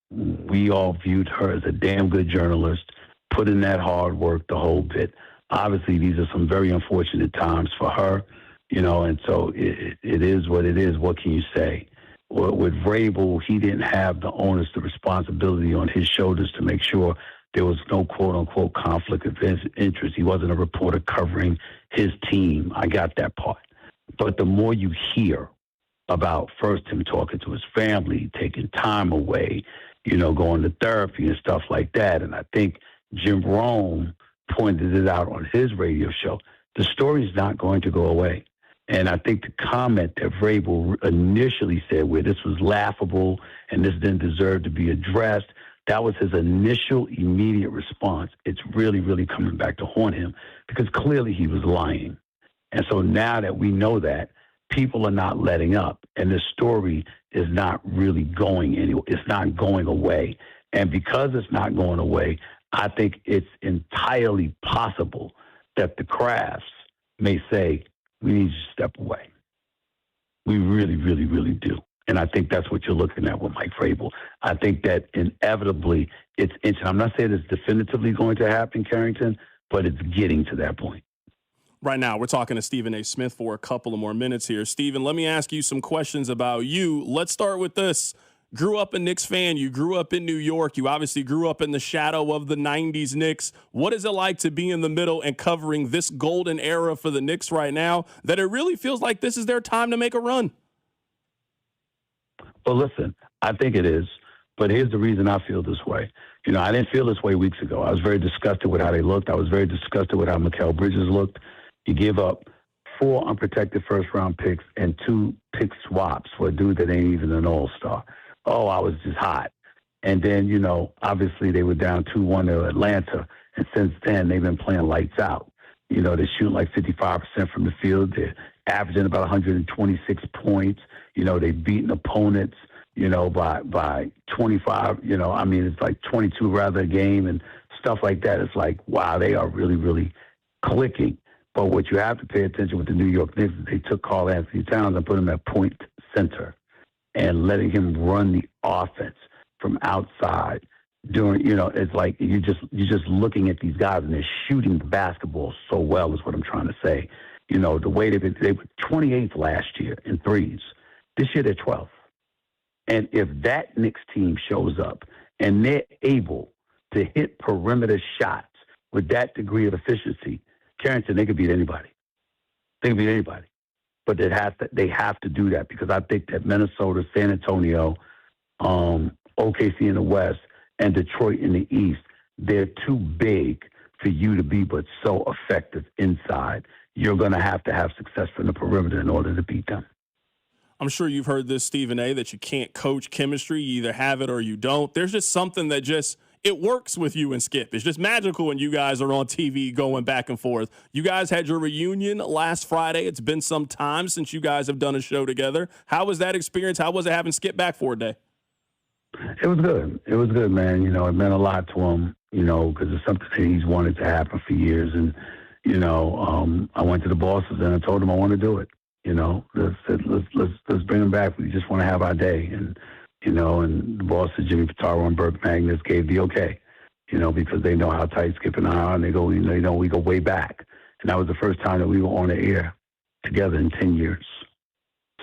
We all viewed her as a damn good journalist, put in that hard work, the whole bit. Obviously, these are some very unfortunate times for her, and so it is what it is. What can you say? With Vrabel, he didn't have the onus, the responsibility on his shoulders to make sure There was no quote-unquote conflict of interest. He wasn't a reporter covering his team. I got that part. But the more you hear about first him talking to his family, taking time away, going to therapy and stuff like that, and I think Jim Rome pointed it out on his radio show, the story's not going to go away. And I think the comment that Vrabel initially said, where this was laughable and this didn't deserve to be addressed, that was his initial immediate response. It's really, really coming back to haunt him because clearly he was lying. And so now that we know that, people are not letting up, and this story is not really going anywhere. It's not going away. And because it's not going away, I think it's entirely possible that the Crafts may say, we need to step away. We really, really, really do. And I think that's what you're looking at with Mike Vrabel. I think that inevitably it's I'm not saying it's definitively going to happen, Carrington, but it's getting to that point. Right now, we're talking to Stephen A. Smith for a couple of more minutes here. Stephen, let me ask you some questions about you. Let's start with this. Grew up a Knicks fan. You grew up in New York. You obviously grew up in the shadow of the 90s Knicks. What is it like to be in the middle and covering this golden era for the Knicks right now that it really feels like this is their time to make a run? Well, listen, I think it is. But here's the reason I feel this way. I didn't feel this way weeks ago. I was very disgusted with how they looked. I was very disgusted with how Mikal Bridges looked. You give up 4 unprotected first-round picks and 2 pick swaps for a dude that ain't even an all-star. Oh, I was just hot. And then, obviously they were down 2-1 to Atlanta. And since then, they've been playing lights out. They're shooting like 55% from the field. They're averaging about 126 points. They've beaten opponents, by 25. It's like 22 rather a game and stuff like that. It's like, wow, they are really, really clicking. But what you have to pay attention with the New York Knicks is they took Karl Anthony Towns and put him at point center and letting him run the offense from outside during, it's like you're just looking at these guys and they're shooting the basketball so well is what I'm trying to say. The way they were 28th last year in threes. This year they're 12th. And if that Knicks team shows up and they're able to hit perimeter shots with that degree of efficiency, Carrington, they could beat anybody. They can beat anybody. But they have to do that because I think that Minnesota, San Antonio, OKC in the West, and Detroit in the East, they're too big for you to be but so effective inside. You're going to have success from the perimeter in order to beat them. I'm sure you've heard this, Stephen A., that you can't coach chemistry. You either have it or you don't. There's just something that it works with you and Skip. It's just magical when you guys are on TV going back and forth. You guys had your reunion last Friday. It's been some time since you guys have done a show together. How was that experience? How was it having Skip back for a day? It was good. It was good, man. It meant a lot to him, because it's something that he's wanted to happen for years. And, I went to the bosses and I told him I want to do it. Let's bring him back. We just want to have our day. And the bosses, Jimmy Pitaro and Burke Magnus, gave the okay, because they know how tight Skip and I are, and they go, we go way back. And that was the first time that we were on the air together in 10 years.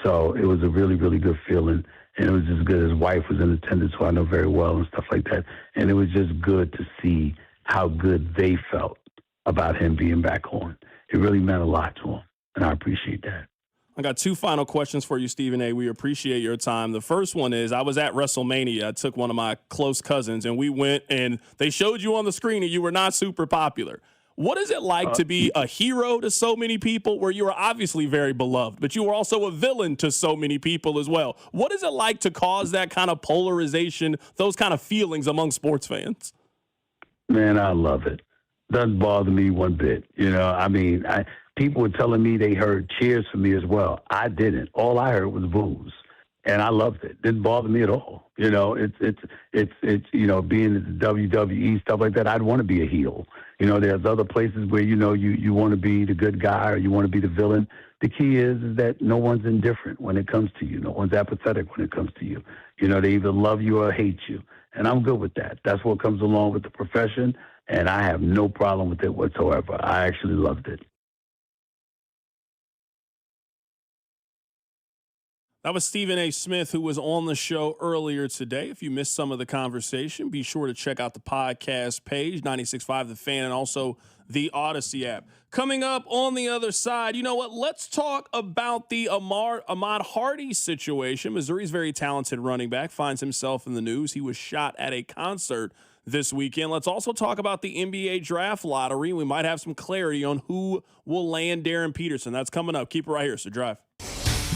So it was a really, really good feeling. And it was just good. His wife was in attendance, who I know very well and stuff like that. And it was just good to see how good they felt about him being back on. It really meant a lot to him, and I appreciate that. I got 2 final questions for you, Stephen A. We appreciate your time. The first one is, I was at WrestleMania. I took one of my close cousins, and we went, and they showed you on the screen, and you were not super popular. What is it like to be a hero to so many people, where you are obviously very beloved, but you were also a villain to so many people as well? What is it like to cause that kind of polarization, those kind of feelings among sports fans? Man, I love it. Doesn't bother me one bit. People were telling me they heard cheers for me as well. I didn't. All I heard was boos, and I loved it. Didn't bother me at all. It's being at the WWE, stuff like that. I'd want to be a heel. There's other places where you want to be the good guy or you want to be the villain. The key is that no one's indifferent when it comes to you. No one's apathetic when it comes to you. They either love you or hate you, and I'm good with that. That's what comes along with the profession, and I have no problem with it whatsoever. I actually loved it. That was Stephen A. Smith, who was on the show earlier today. If you missed some of the conversation, be sure to check out the podcast page, 96.5 The Fan, and also the Odyssey app. Coming up on the other side, you know what? Let's talk about the Ahmad Hardy situation. Missouri's very talented running back finds himself in the news. He was shot at a concert this weekend. Let's also talk about the NBA draft lottery. We might have some clarity on who will land Darren Peterson. That's coming up. Keep it right here. So drive.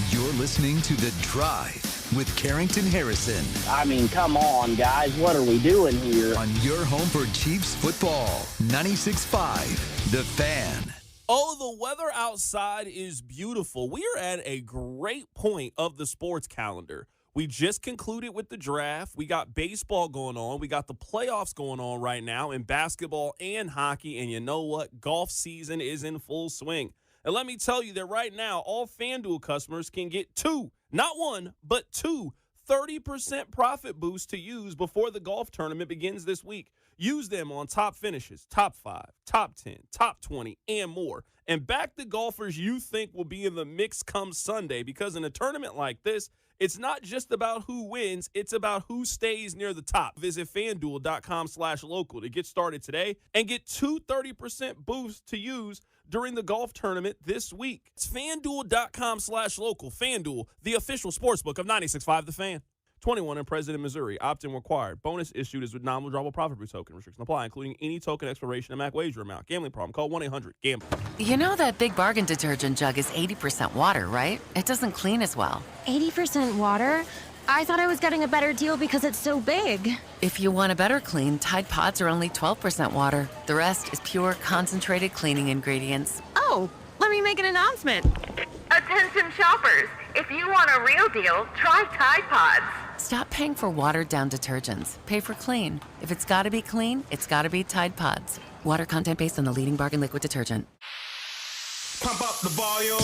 You're listening to The Drive with Carrington Harrison. I mean, come on, guys. What are we doing here? On your home for Chiefs football, 96.5 The Fan. Oh, the weather outside is beautiful. We are at a great point of the sports calendar. We just concluded with the draft. We got baseball going on. We got the playoffs going on right now in basketball and hockey. And you know what? Golf season is in full swing. And let me tell you that right now, all FanDuel customers can get two, not one, but two 30% profit boosts to use before the golf tournament begins this week. Use them on top finishes, top 5, top 10, top 20, and more. And back the golfers you think will be in the mix come Sunday, because in a tournament like this, it's not just about who wins, it's about who stays near the top. Visit FanDuel.com/local to get started today and get two 30% boosts to use during the golf tournament this week. It's FanDuel.com/local. FanDuel, the official sportsbook of 96.5 The Fan. 21 and present in Missouri. Opt-in required. Bonus issued is with non-withdrawable profit boost token. Restrictions apply, including any token expiration and max wager amount. Gambling problem? Call 1-800-GAMBLER. You know that Big Bargain detergent jug is 80% water, right? It doesn't clean as well. 80% water? I thought I was getting a better deal because it's so big. If you want a better clean, Tide Pods are only 12% water. The rest is pure, concentrated cleaning ingredients. Oh, let me make an announcement. Attention shoppers, if you want a real deal, try Tide Pods. Stop paying for watered-down detergents. Pay for clean. If it's got to be clean, it's got to be Tide Pods. Water content based on the leading bargain liquid detergent. Pump up the volume.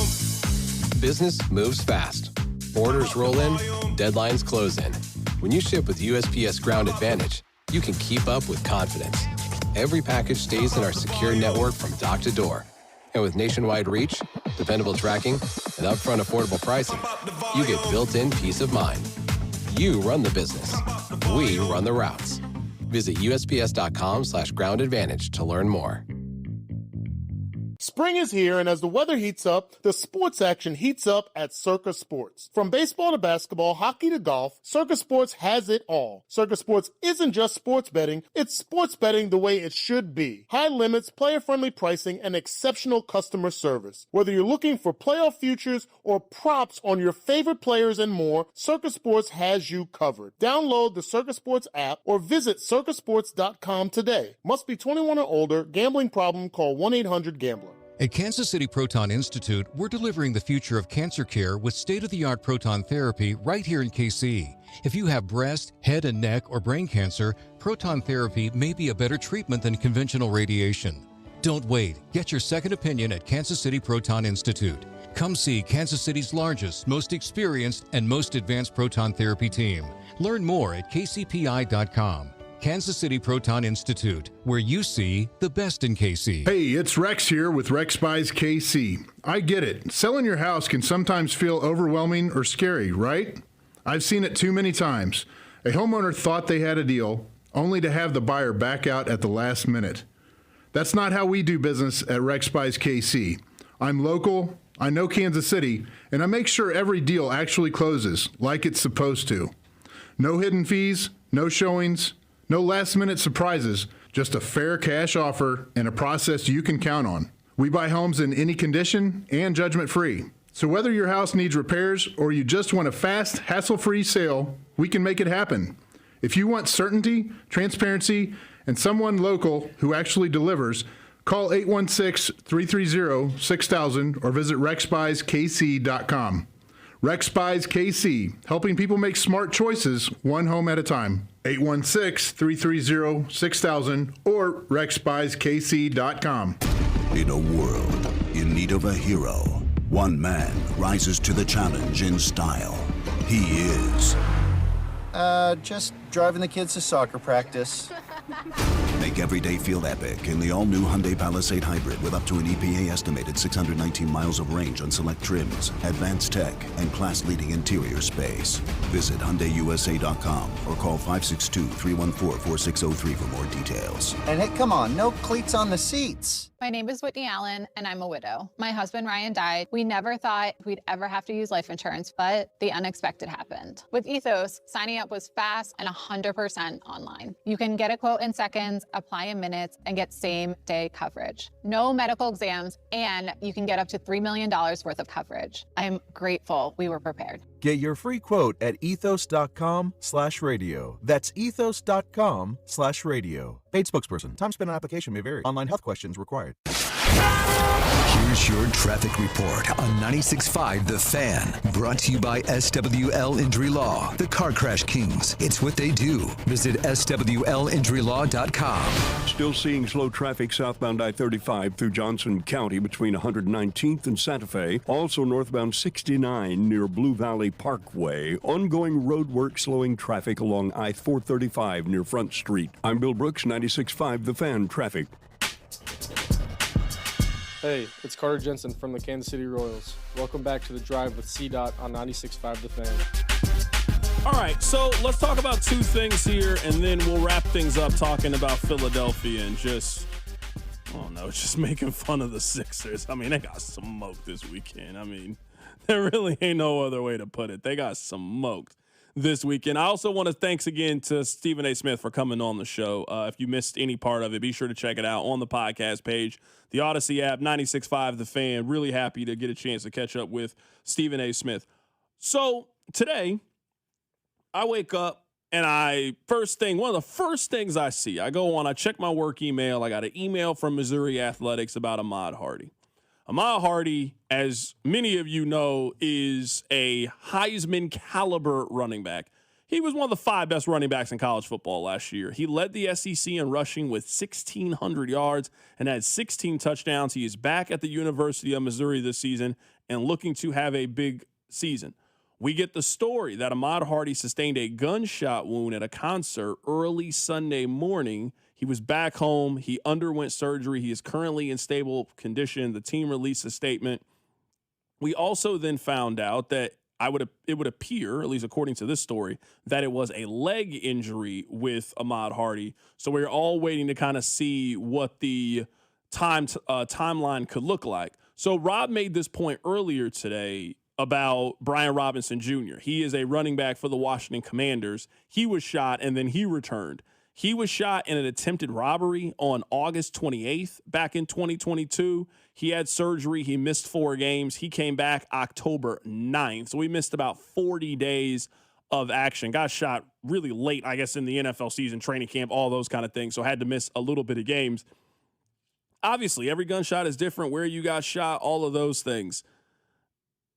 Business moves fast. Orders roll in, deadlines close in. When you ship with USPS Ground Advantage, you can keep up with confidence. Every package stays in our secure network from dock to door. And with nationwide reach, dependable tracking, and upfront affordable pricing, you get built-in peace of mind. You run the business. We run the routes. Visit USPS.com/Ground Advantage to learn more. Spring is here, and as the weather heats up, the sports action heats up at Circa Sports. From baseball to basketball, hockey to golf, Circa Sports has it all. Circa Sports isn't just sports betting, it's sports betting the way it should be. High limits, player-friendly pricing, and exceptional customer service. Whether you're looking for playoff futures or props on your favorite players and more, Circa Sports has you covered. Download the Circa Sports app or visit circasports.com today. Must be 21 or older. Gambling problem? Call 1-800-GAMBLER. At Kansas City Proton Institute, we're delivering the future of cancer care with state-of-the-art proton therapy right here in KC. If you have breast, head and neck, or brain cancer, proton therapy may be a better treatment than conventional radiation. Don't wait. Get your second opinion at Kansas City Proton Institute. Come see Kansas City's largest, most experienced, and most advanced proton therapy team. Learn more at kcpi.com. Kansas City Proton Institute, where you see the best in KC. Hey, it's Rex here with Rex Buys KC. I get it. Selling your house can sometimes feel overwhelming or scary, right? I've seen it too many times. A homeowner thought they had a deal, only to have the buyer back out at the last minute. That's not how we do business at Rex Buys KC. I'm local, I know Kansas City, and I make sure every deal actually closes like it's supposed to. No hidden fees, no showings, no last-minute surprises, just a fair cash offer and a process you can count on. We buy homes in any condition and judgment-free. So whether your house needs repairs or you just want a fast, hassle-free sale, we can make it happen. If you want certainty, transparency, and someone local who actually delivers, call 816-330-6000 or visit rexbuyskc.com. Rex Buys KC, helping people make smart choices one home at a time. 816-330-6000 or rexbuyskc.com. In a world in need of a hero, one man rises to the challenge in style. He is... just driving the kids to soccer practice. Make Make every day feel epic in the all-new Hyundai Palisade Hybrid with up to an EPA estimated 619 miles of range on select trims, advanced tech, and class-leading interior space. Visit HyundaiUSA.com or call 562-314-4603 for more details. And hey, come on, no cleats on the seats. My name is Whitney Allen, and I'm a widow. My husband, Ryan, died. We never thought we'd ever have to use life insurance, but the unexpected happened. With Ethos, signing up was fast and 100% online. You can get a quote in seconds, apply in minutes, and get same-day coverage. No medical exams, and you can get up to $3 million worth of coverage. I'm grateful we were prepared. Get your free quote at ethos.com/radio. That's ethos.com/radio. Paid spokesperson. Time spent on application may vary. Online health questions required. Here's your traffic report on 96.5 The Fan. Brought to you by SWL Injury Law, the car crash kings. It's what they do. Visit SWLinjurylaw.com. Still seeing slow traffic southbound I-35 through Johnson County between 119th and Santa Fe. Also northbound 69 near Blue Valley Parkway. Ongoing road work slowing traffic along I-435 near Front Street. I'm Bill Brooks, 96.5 The Fan Traffic. Hey, it's Carter Jensen from the Kansas City Royals. Welcome back to The Drive with C-Dot on 96.5 The Fan. All right, so let's talk about two things here, and then we'll wrap things up talking about Philadelphia and just making fun of the Sixers. I mean, they got smoked this weekend. I mean, there really ain't no other way to put it. They got smoked this weekend. I also want to thanks again to Stephen A. Smith for coming on the show. If you missed any part of it, be sure to check it out on the podcast page, the Odyssey app, 96.5 The Fan. Really happy to get a chance to catch up with Stephen A. Smith. So today, I wake up and one of the first things I see, I go on, I check my work email. I got an email from Missouri Athletics about Ahmad Hardy. Ahmad Hardy, as many of you know, is a Heisman caliber running back. He was one of the 5 best running backs in college football last year. He led the SEC in rushing with 1,600 yards and had 16 touchdowns. He is back at the University of Missouri this season and looking to have a big season. We get the story that Ahmad Hardy sustained a gunshot wound at a concert early Sunday morning. He was back home. He underwent surgery. He is currently in stable condition. The team released a statement. We also then found out that it would appear, at least according to this story, that it was a leg injury with Ahmad Hardy. So we're all waiting to kind of see what the timeline could look like. So Rob made this point earlier today about Brian Robinson Jr. He is a running back for the Washington Commanders. He was shot and then he returned. He was shot in an attempted robbery on August 28th back in 2022. He had surgery. He missed 4 games. He came back October 9th. So we missed about 40 days of action. Got shot really late, I guess, in the NFL season, training camp, all those kind of things. So had to miss a little bit of games. Obviously, every gunshot is different. Where you got shot, all of those things.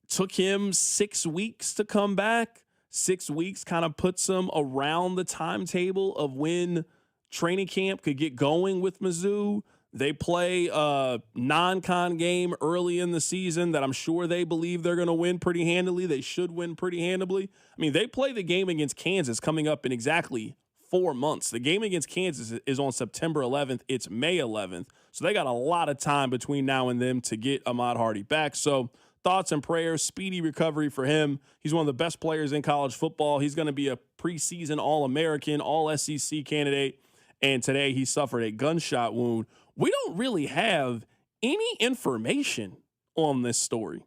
Took him 6 weeks to come back. 6 weeks kind of puts him around the timetable of when training camp could get going with Mizzou. They play a non-con game early in the season that I'm sure they believe they're going to win pretty handily. They should win pretty handily. I mean, they play the game against Kansas coming up in exactly 4 months. The game against Kansas is on September 11th. It's May 11th. So they got a lot of time between now and then to get Ahmad Hardy back. So thoughts and prayers, speedy recovery for him. He's one of the best players in college football. He's going to be a preseason All-American, All-SEC candidate. And today he suffered a gunshot wound. We don't really have any information on this story.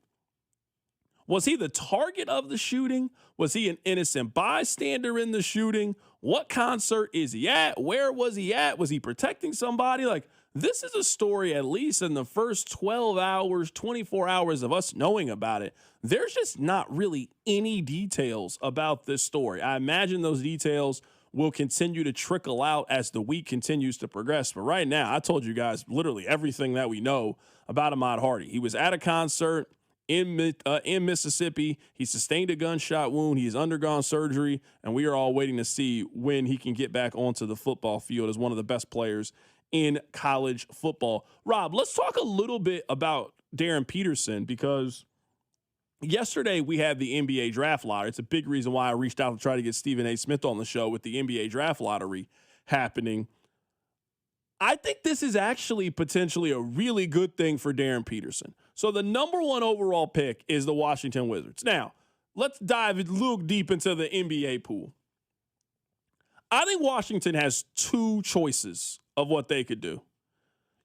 Was he the target of the shooting? Was he an innocent bystander in the shooting? What concert is he at? Where was he at? Was he protecting somebody? Like, this is a story, at least in the first 12 hours, 24 hours of us knowing about it. There's just not really any details about this story. I imagine those details will continue to trickle out as the week continues to progress. But right now, I told you guys literally everything that we know about Ahmad Hardy. He was at a concert in Mississippi. He sustained a gunshot wound. He's undergone surgery, and we are all waiting to see when he can get back onto the football field as one of the best players in college football. Rob, let's talk a little bit about Darren Peterson, because yesterday we had the NBA draft lottery. It's a big reason why I reached out to try to get Stephen A. Smith on the show with the NBA draft lottery happening. I think this is actually potentially a really good thing for Darren Peterson. So the number 1 overall pick is the Washington Wizards. Now, let's dive a little deep into the NBA pool. I think Washington has 2 choices of what they could do.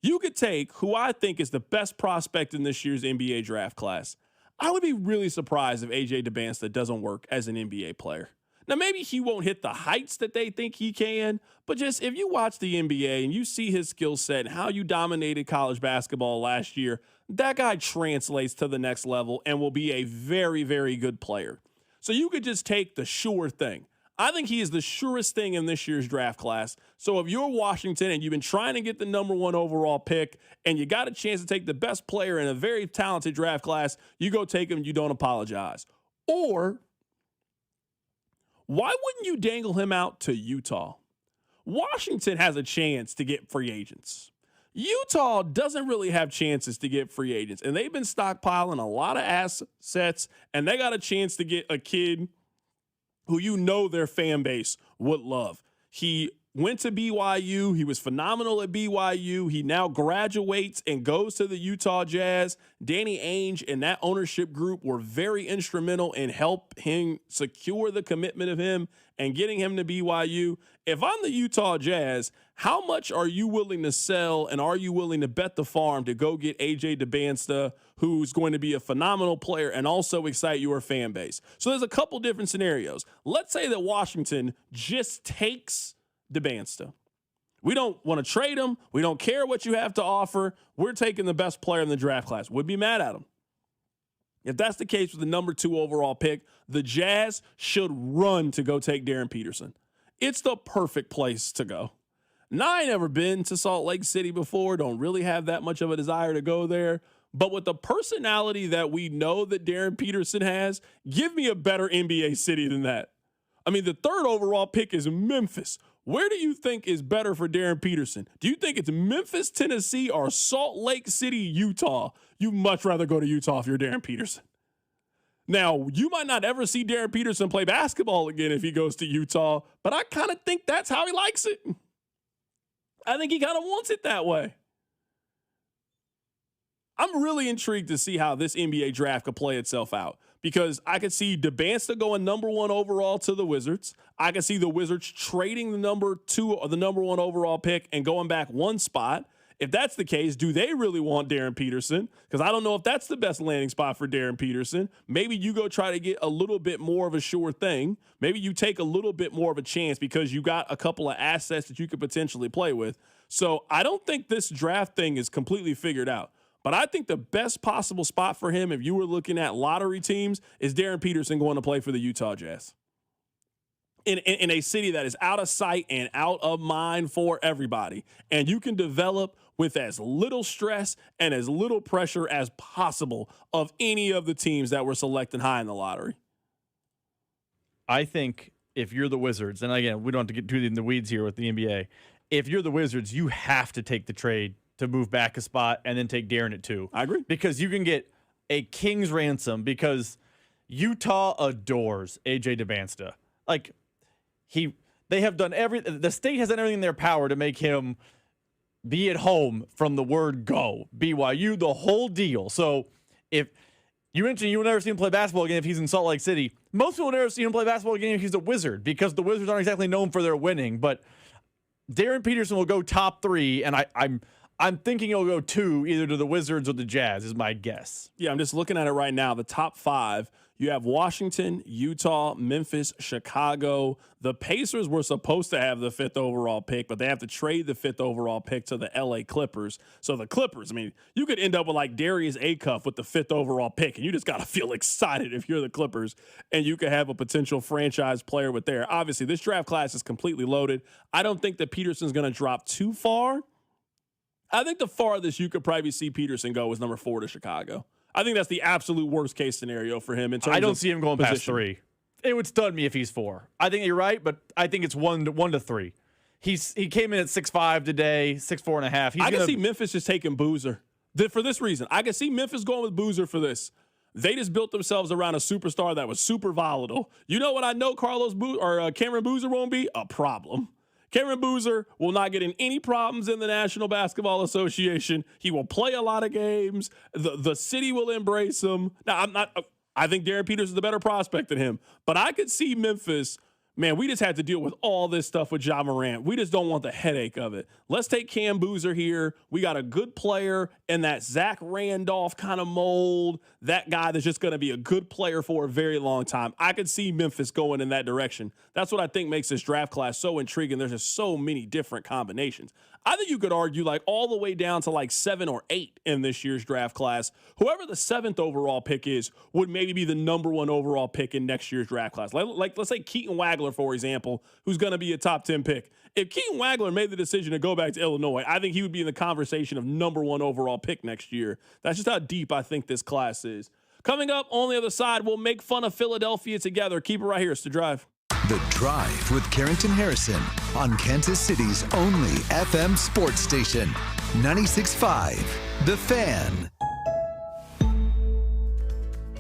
You could take who I think is the best prospect in this year's NBA draft class. I would be really surprised if AJ DeBansta doesn't work as an NBA player. Now, maybe he won't hit the heights that they think he can, but just if you watch the NBA and you see his skill set and how you dominated college basketball last year, that guy translates to the next level and will be a very, very good player. So you could just take the sure thing. I think he is the surest thing in this year's draft class. So if you're Washington and you've been trying to get the number 1 overall pick and you got a chance to take the best player in a very talented draft class, you go take him and you don't apologize. Or why wouldn't you dangle him out to Utah? Washington has a chance to get free agents. Utah doesn't really have chances to get free agents, and they've been stockpiling a lot of assets, and they got a chance to get a kid who you know their fan base would love. He went to BYU. He was phenomenal at BYU. He now graduates and goes to the Utah Jazz. Danny Ainge and that ownership group were very instrumental in helping secure the commitment of him and getting him to BYU. If I'm the Utah Jazz, how much are you willing to sell and are you willing to bet the farm to go get AJ DeBansta, who's going to be a phenomenal player and also excite your fan base? So there's a couple different scenarios. Let's say that Washington just takes DeBansta. We don't want to trade him. We don't care what you have to offer. We're taking the best player in the draft class. Would be mad at him. If that's the case with the number 2 overall pick, the Jazz should run to go take Darren Peterson. It's the perfect place to go. Now, I ain't never been to Salt Lake City before. Don't really have that much of a desire to go there. But with the personality that we know that Darren Peterson has, give me a better NBA city than that. I mean, the 3rd overall pick is Memphis. Where do you think is better for Darren Peterson? Do you think it's Memphis, Tennessee, or Salt Lake City, Utah? You'd much rather go to Utah if you're Darren Peterson. Now, you might not ever see Darren Peterson play basketball again if he goes to Utah, but I kind of think that's how he likes it. I think he kind of wants it that way. I'm really intrigued to see how this NBA draft could play itself out because I could see DeBansta going number 1 overall to the Wizards. I could see the Wizards trading the number 2 or the number 1 overall pick and going back 1 spot. If that's the case, do they really want Darren Peterson? Because I don't know if that's the best landing spot for Darren Peterson. Maybe you go try to get a little bit more of a sure thing. Maybe you take a little bit more of a chance because you got a couple of assets that you could potentially play with. So I don't think this draft thing is completely figured out. But I think the best possible spot for him, if you were looking at lottery teams, is Darren Peterson going to play for the Utah Jazz. In a city that is out of sight and out of mind for everybody. And you can develop with as little stress and as little pressure as possible of any of the teams that were selected high in the lottery. I think if you're the Wizards, and again, we don't have to get too in the weeds here with the NBA. If you're the Wizards, you have to take the trade to move back a spot and then take Darren at 2. I agree. Because you can get a king's ransom because Utah adores AJ DeBansta. Like, they have done the state has done everything in their power to make him be at home from the word go. BYU, the whole deal. So if you mentioned you will never see him play basketball again if he's in Salt Lake City, most people will never see him play basketball again if he's a Wizard because the Wizards aren't exactly known for their winning. But Darren Peterson will go top 3, and I'm thinking he'll go 2 either to the Wizards or the Jazz is my guess. Yeah, I'm just looking at it right now. The top 5, you have Washington, Utah, Memphis, Chicago. The Pacers were supposed to have the 5th overall pick, but they have to trade the 5th overall pick to the LA Clippers. So the Clippers, I mean, you could end up with like Darius Acuff with the 5th overall pick, and you just got to feel excited if you're the Clippers, and you could have a potential franchise player with there. Obviously, this draft class is completely loaded. I don't think that Peterson's going to drop too far. I think the farthest you could probably see Peterson go is number 4 to Chicago. I think that's the absolute worst case scenario for him. I don't see him going past 3. It would stun me if he's 4. I think you're right, but I think it's 1 to 3. He came in at 6'5" today, 6'4.5". I can see Memphis just taking Boozer for this reason. I can see Memphis going with Boozer for this. They just built themselves around a superstar that was super volatile. You know what I know Cameron Boozer won't be? A problem. Cameron Boozer will not get in any problems in the National Basketball Association. He will play a lot of games. The city will embrace him. Now, I think Darren Peters is the better prospect than him, but I could see Memphis. Man, we just had to deal with all this stuff with Ja Morant. We just don't want the headache of it. Let's take Cam Boozer here. We got a good player in that Zach Randolph kind of mold. That guy that's just going to be a good player for a very long time. I could see Memphis going in that direction. That's what I think makes this draft class so intriguing. There's just so many different combinations. I think you could argue like all the way down to like 7 or 8 in this year's draft class. Whoever the 7th overall pick is would maybe be the number 1 overall pick in next year's draft class. Like let's say Keaton Wagler, for example, who's going to be a top 10 pick. If Keaton Wagler made the decision to go back to Illinois, I think he would be in the conversation of number 1 overall pick next year. That's just how deep I think this class is. Coming up on the other side, we'll make fun of Philadelphia together. Keep it right here. It's The Drive. The Drive with Carrington Harrison on Kansas City's only FM sports station, 96.5 The Fan.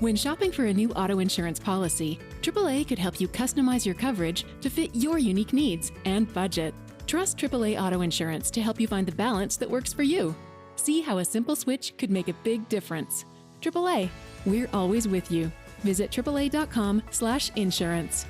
When shopping for a new auto insurance policy, AAA could help you customize your coverage to fit your unique needs and budget. Trust AAA Auto Insurance to help you find the balance that works for you. See how a simple switch could make a big difference. AAA, we're always with you. Visit AAA.com/insurance.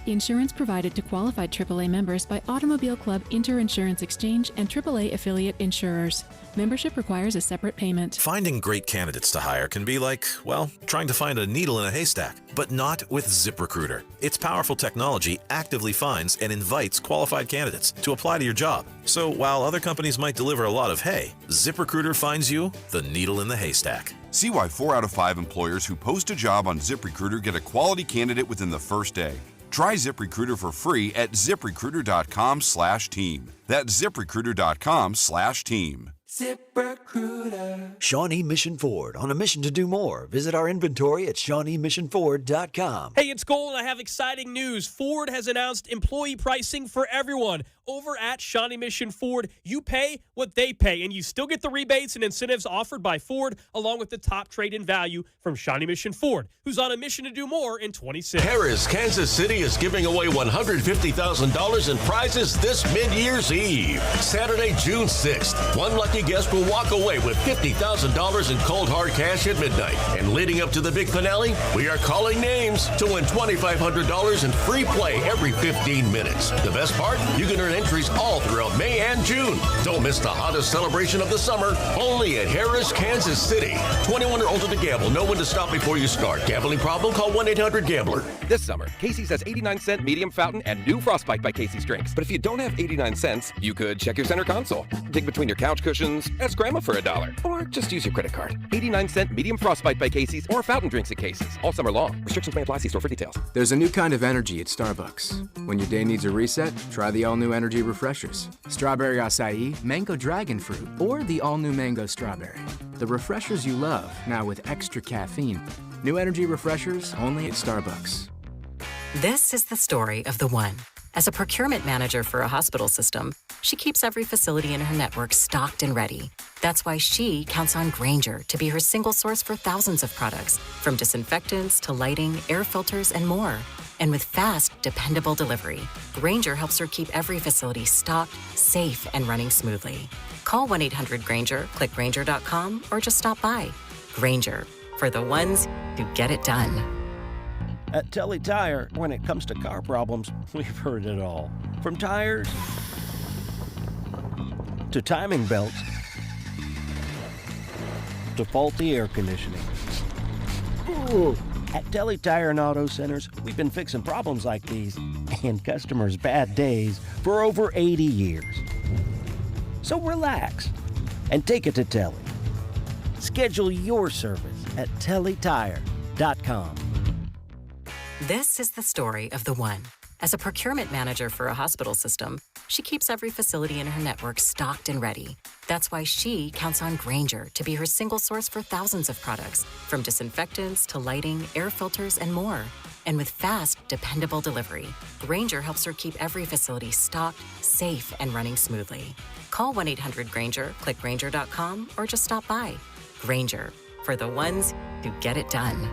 Insurance provided to qualified AAA members by Automobile Club Inter-Insurance Exchange and AAA affiliate insurers. Membership requires a separate payment. Finding great candidates to hire can be like, well, trying to find a needle in a haystack, but not with ZipRecruiter. Its powerful technology actively finds and invites qualified candidates to apply to your job. So while other companies might deliver a lot of hay, ZipRecruiter finds you the needle in the haystack. See why 4 out of 5 employers who post a job on ZipRecruiter get a quality candidate within the first day. Try ZipRecruiter for free at ZipRecruiter.com/team. That's ZipRecruiter.com/team. ZipRecruiter. Shawnee Mission Ford, on a mission to do more. Visit our inventory at ShawneeMissionFord.com. Hey, it's Cole, and I have exciting news. Ford has announced employee pricing for everyone. Over at Shawnee Mission Ford, you pay what they pay, and you still get the rebates and incentives offered by Ford, along with the top trade-in value from Shawnee Mission Ford, who's on a mission to do more in 26. Harris, Kansas City is giving away $150,000 in prizes this mid-year's Eve. Saturday, June 6th. One lucky guest will walk away with $50,000 in cold hard cash at midnight. And leading up to the big finale, we are calling names to win $2,500 in free play every 15 minutes. The best part? You can earn entries all throughout May and June. Don't miss the hottest celebration of the summer, only at Harris, Kansas City. 21 or older to gamble. Know when to stop before you start. Gambling problem? Call 1-800-GAMBLER. This summer, Casey's has 89-cent medium fountain and new Frostbite by Casey's drinks. But if you don't have 89 cents, you could check your center console, dig between your couch cushions, ask Grandma for $1, or just use your credit card. 89-cent medium Frostbite by Casey's or fountain drinks at Casey's all summer long. Restrictions may apply. See store for details. There's a new kind of energy at Starbucks. When your day needs a reset, try the all-new energy refreshers. Strawberry acai, mango dragon fruit, or the all-new mango strawberry. The refreshers you love, now with extra caffeine. New energy refreshers only at Starbucks. This is the story of the one. As a procurement manager for a hospital system, she keeps every facility in her network stocked and ready. That's why she counts on Grainger to be her single source for thousands of products, from disinfectants to lighting, air filters, and more. And with fast, dependable delivery, Grainger helps her keep every facility stocked, safe, and running smoothly. Call 1-800-GRAINGER, click Grainger.com, or just stop by. Grainger, for the ones who get it done. At Telly Tire, when it comes to car problems, we've heard it all. From tires to timing belts to faulty air conditioning. Ooh. At Telly Tire and Auto Centers, we've been fixing problems like these and customers' bad days for over 80 years. So relax and take it to Telly. Schedule your service at TellyTire.com. This is the story of the one. As a procurement manager for a hospital system, she keeps every facility in her network stocked and ready. That's why she counts on Grainger to be her single source for thousands of products, from disinfectants to lighting, air filters, and more. And with fast, dependable delivery, Grainger helps her keep every facility stocked, safe, and running smoothly. Call 1-800-GRAINGER, click Grainger.com, or just stop by. Grainger, for the ones who get it done.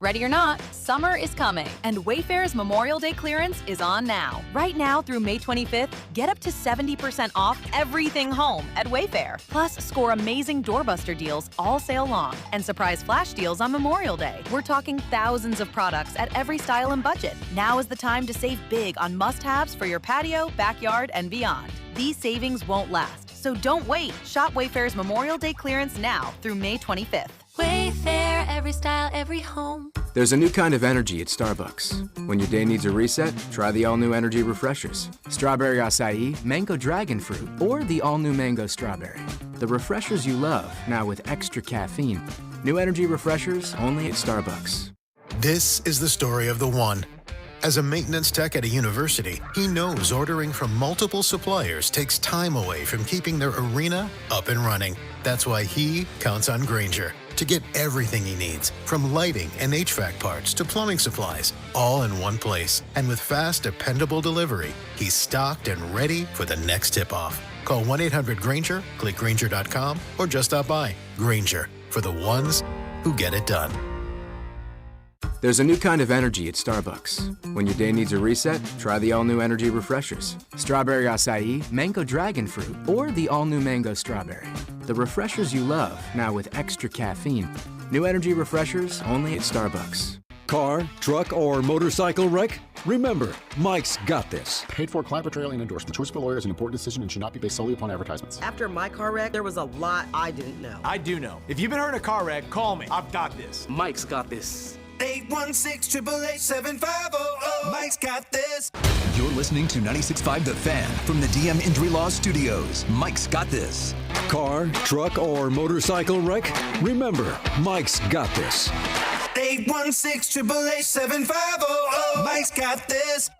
Ready or not, summer is coming, and Wayfair's Memorial Day clearance is on now. Right now through May 25th, get up to 70% off everything home at Wayfair. Plus, score amazing doorbuster deals all sale long and surprise flash deals on Memorial Day. We're talking thousands of products at every style and budget. Now is the time to save big on must-haves for your patio, backyard, and beyond. These savings won't last, so don't wait. Shop Wayfair's Memorial Day clearance now through May 25th. Wayfair, every style, every home. There's a new kind of energy at Starbucks. When your day needs a reset, try the all-new energy refreshers. Strawberry acai, mango dragon fruit, or the all-new mango strawberry. The refreshers you love, now with extra caffeine. New energy refreshers only at Starbucks. This is the story of the one. As a maintenance tech at a university, he knows ordering from multiple suppliers takes time away from keeping their arena up and running. That's why he counts on Grainger to get everything he needs, from lighting and HVAC parts to plumbing supplies, all in one place. And with fast, dependable delivery, he's stocked and ready for the next tip-off. Call 1-800-GRAINGER, click Grainger.com, or just stop by. Grainger, for the ones who get it done. There's a new kind of energy at Starbucks. When your day needs a reset, try the all-new energy refreshers. Strawberry acai, mango dragon fruit, or the all-new mango strawberry. The refreshers you love, now with extra caffeine. New energy refreshers only at Starbucks. Car, truck, or motorcycle wreck? Remember, Mike's got this. Paid for, client portrayal, and endorsement. Choice of a lawyer is an important decision and should not be based solely upon advertisements. After my car wreck, there was a lot I didn't know. I do know. If you've been hurt in a car wreck, call me. I've got this. Mike's got this. 816-888-7500. Mike's got this. You're listening to 96.5 The Fan from the DM Injury Law Studios. Mike's got this. Car, truck, or motorcycle wreck? Remember, Mike's got this. 816-888-7500. Mike's got this.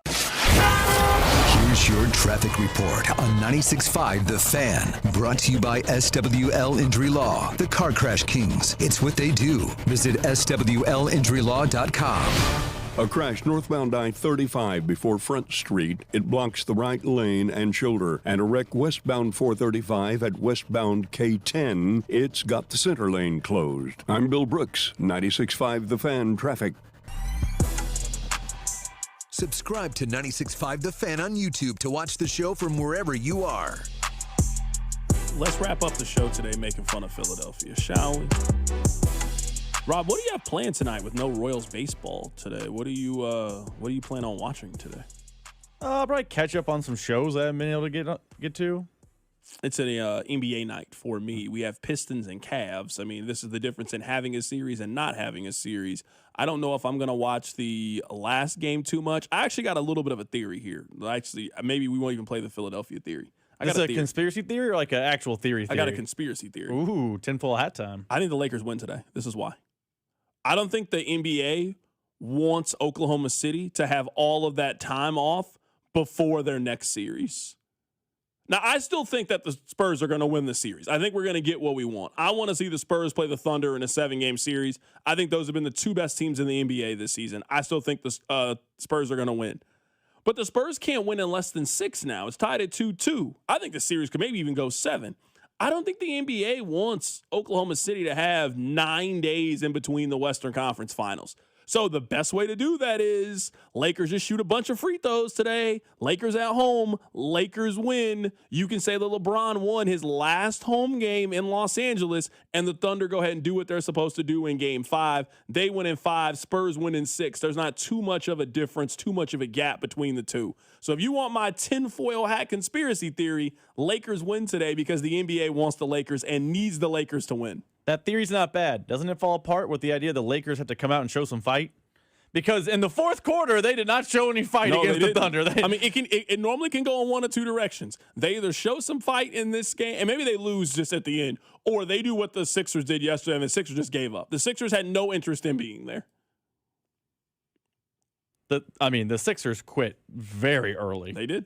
Here's your traffic report on 96.5 The Fan. Brought to you by SWL Injury Law, the Car Crash Kings. It's what they do. Visit SWLinjurylaw.com. A crash northbound I-35 before Front Street. It blocks the right lane and shoulder. And a wreck westbound 435 at westbound K10. It's got the center lane closed. I'm Bill Brooks, 96.5 The Fan Traffic. Subscribe to 96.5 The Fan on YouTube to watch the show from wherever you are. Let's wrap up the show today making fun of Philadelphia, shall we? Rob, what do you have planned tonight with no Royals baseball today? What do you plan on watching today? I'll probably catch up on some shows I haven't been able to get to. It's an NBA night for me. We have Pistons and Cavs. I mean, this is the difference in having a series and not having a series. I don't know if I'm going to watch the last game too much. I actually got a little bit of a theory here. Actually, maybe we won't even play the Philadelphia theory. I got a conspiracy theory or like an actual theory? I got a conspiracy theory. Ooh, tinfoil hat time. I think the Lakers win today. This is why. I don't think the NBA wants Oklahoma City to have all of that time off before their next series. Now, I still think that the Spurs are going to win the series. I think we're going to get what we want. I want to see the Spurs play the Thunder in a 7-game series. I think those have been the two best teams in the NBA this season. I still think the Spurs are going to win. But the Spurs can't win in less than 6 now. It's tied at 2-2. I think the series could maybe even go 7. I don't think the NBA wants Oklahoma City to have 9 days in between the Western Conference Finals. So the best way to do that is Lakers just shoot a bunch of free throws today. Lakers at home. Lakers win. You can say that LeBron won his last home game in Los Angeles, and the Thunder go ahead and do what they're supposed to do in Game 5. They win in 5. Spurs win in 6. There's not too much of a difference, too much of a gap between the two. So if you want my tinfoil hat conspiracy theory, Lakers win today because the NBA wants the Lakers and needs the Lakers to win. That theory's not bad. Doesn't it fall apart with the idea the Lakers have to come out and show some fight? Because in the fourth quarter, they did not show any fight against the Thunder. I mean, it normally can go in one of two directions. They either show some fight in this game, and maybe they lose just at the end, or they do what the Sixers did yesterday, and the Sixers just gave up. The Sixers had no interest in being there. The Sixers quit very early. They did.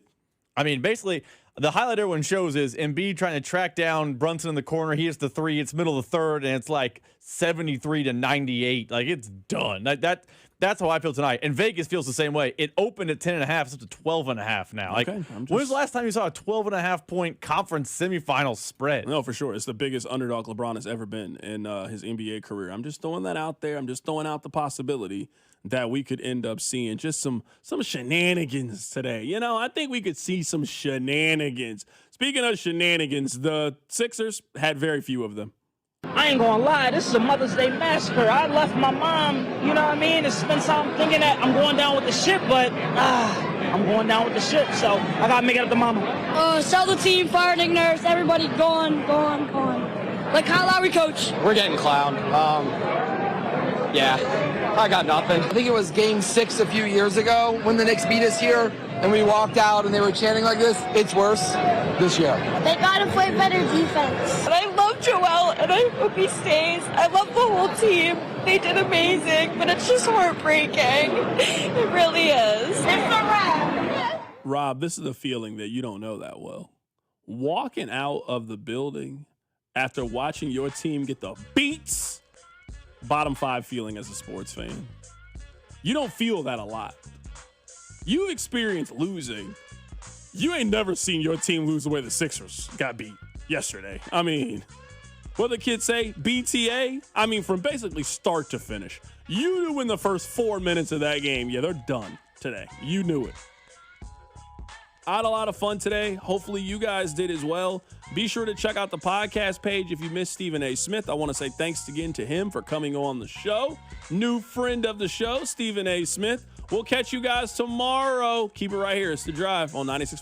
I mean, basically, the highlight everyone shows is Embiid trying to track down Brunson in the corner. He hits the three. It's middle of the third, and it's like 73-98. Like, it's done. That's how I feel tonight. And Vegas feels the same way. It opened at 10.5. It's up to 12.5 now. Like, when was the last time you saw a 12.5-point conference semifinal spread? No, for sure. It's the biggest underdog LeBron has ever been in his NBA career. I'm just throwing that out there. I'm just throwing out the possibility that we could end up seeing just some shenanigans today. You know, I think we could see some shenanigans. Speaking of shenanigans, the Sixers had very few of them. I ain't gonna lie, this is a Mother's Day massacre. I left my mom, you know what I mean, to spend time thinking that I'm going down with the ship, but I'm going down with the ship, so I gotta make it up to mama. Sell the team, fire Nick Nurse, everybody gone. Like Kyle Lowry, coach. We're getting clowned. Yeah, I got nothing. I think it was game 6 a few years ago when the Knicks beat us here and we walked out and they were chanting like this. It's worse this year. They gotta play better defense. And I love Joel and I hope he stays. I love the whole team. They did amazing, but it's just heartbreaking. It really is. It's a wrap. Rob, this is a feeling that you don't know that well. Walking out of the building after watching your team get the beats, bottom 5 feeling as a sports fan. You don't feel that a lot. You experience losing. You ain't never seen your team lose the way the Sixers got beat yesterday. I mean, what the kids say, BTA? I mean, from basically start to finish. You knew in the first 4 minutes of that game, yeah, they're done today. You knew it. I had a lot of fun today. Hopefully you guys did as well. Be sure to check out the podcast page if you missed Stephen A. Smith. I want to say thanks again to him for coming on the show. New friend of the show, Stephen A. Smith. We'll catch you guys tomorrow. Keep it right here. It's The Drive on 96.5.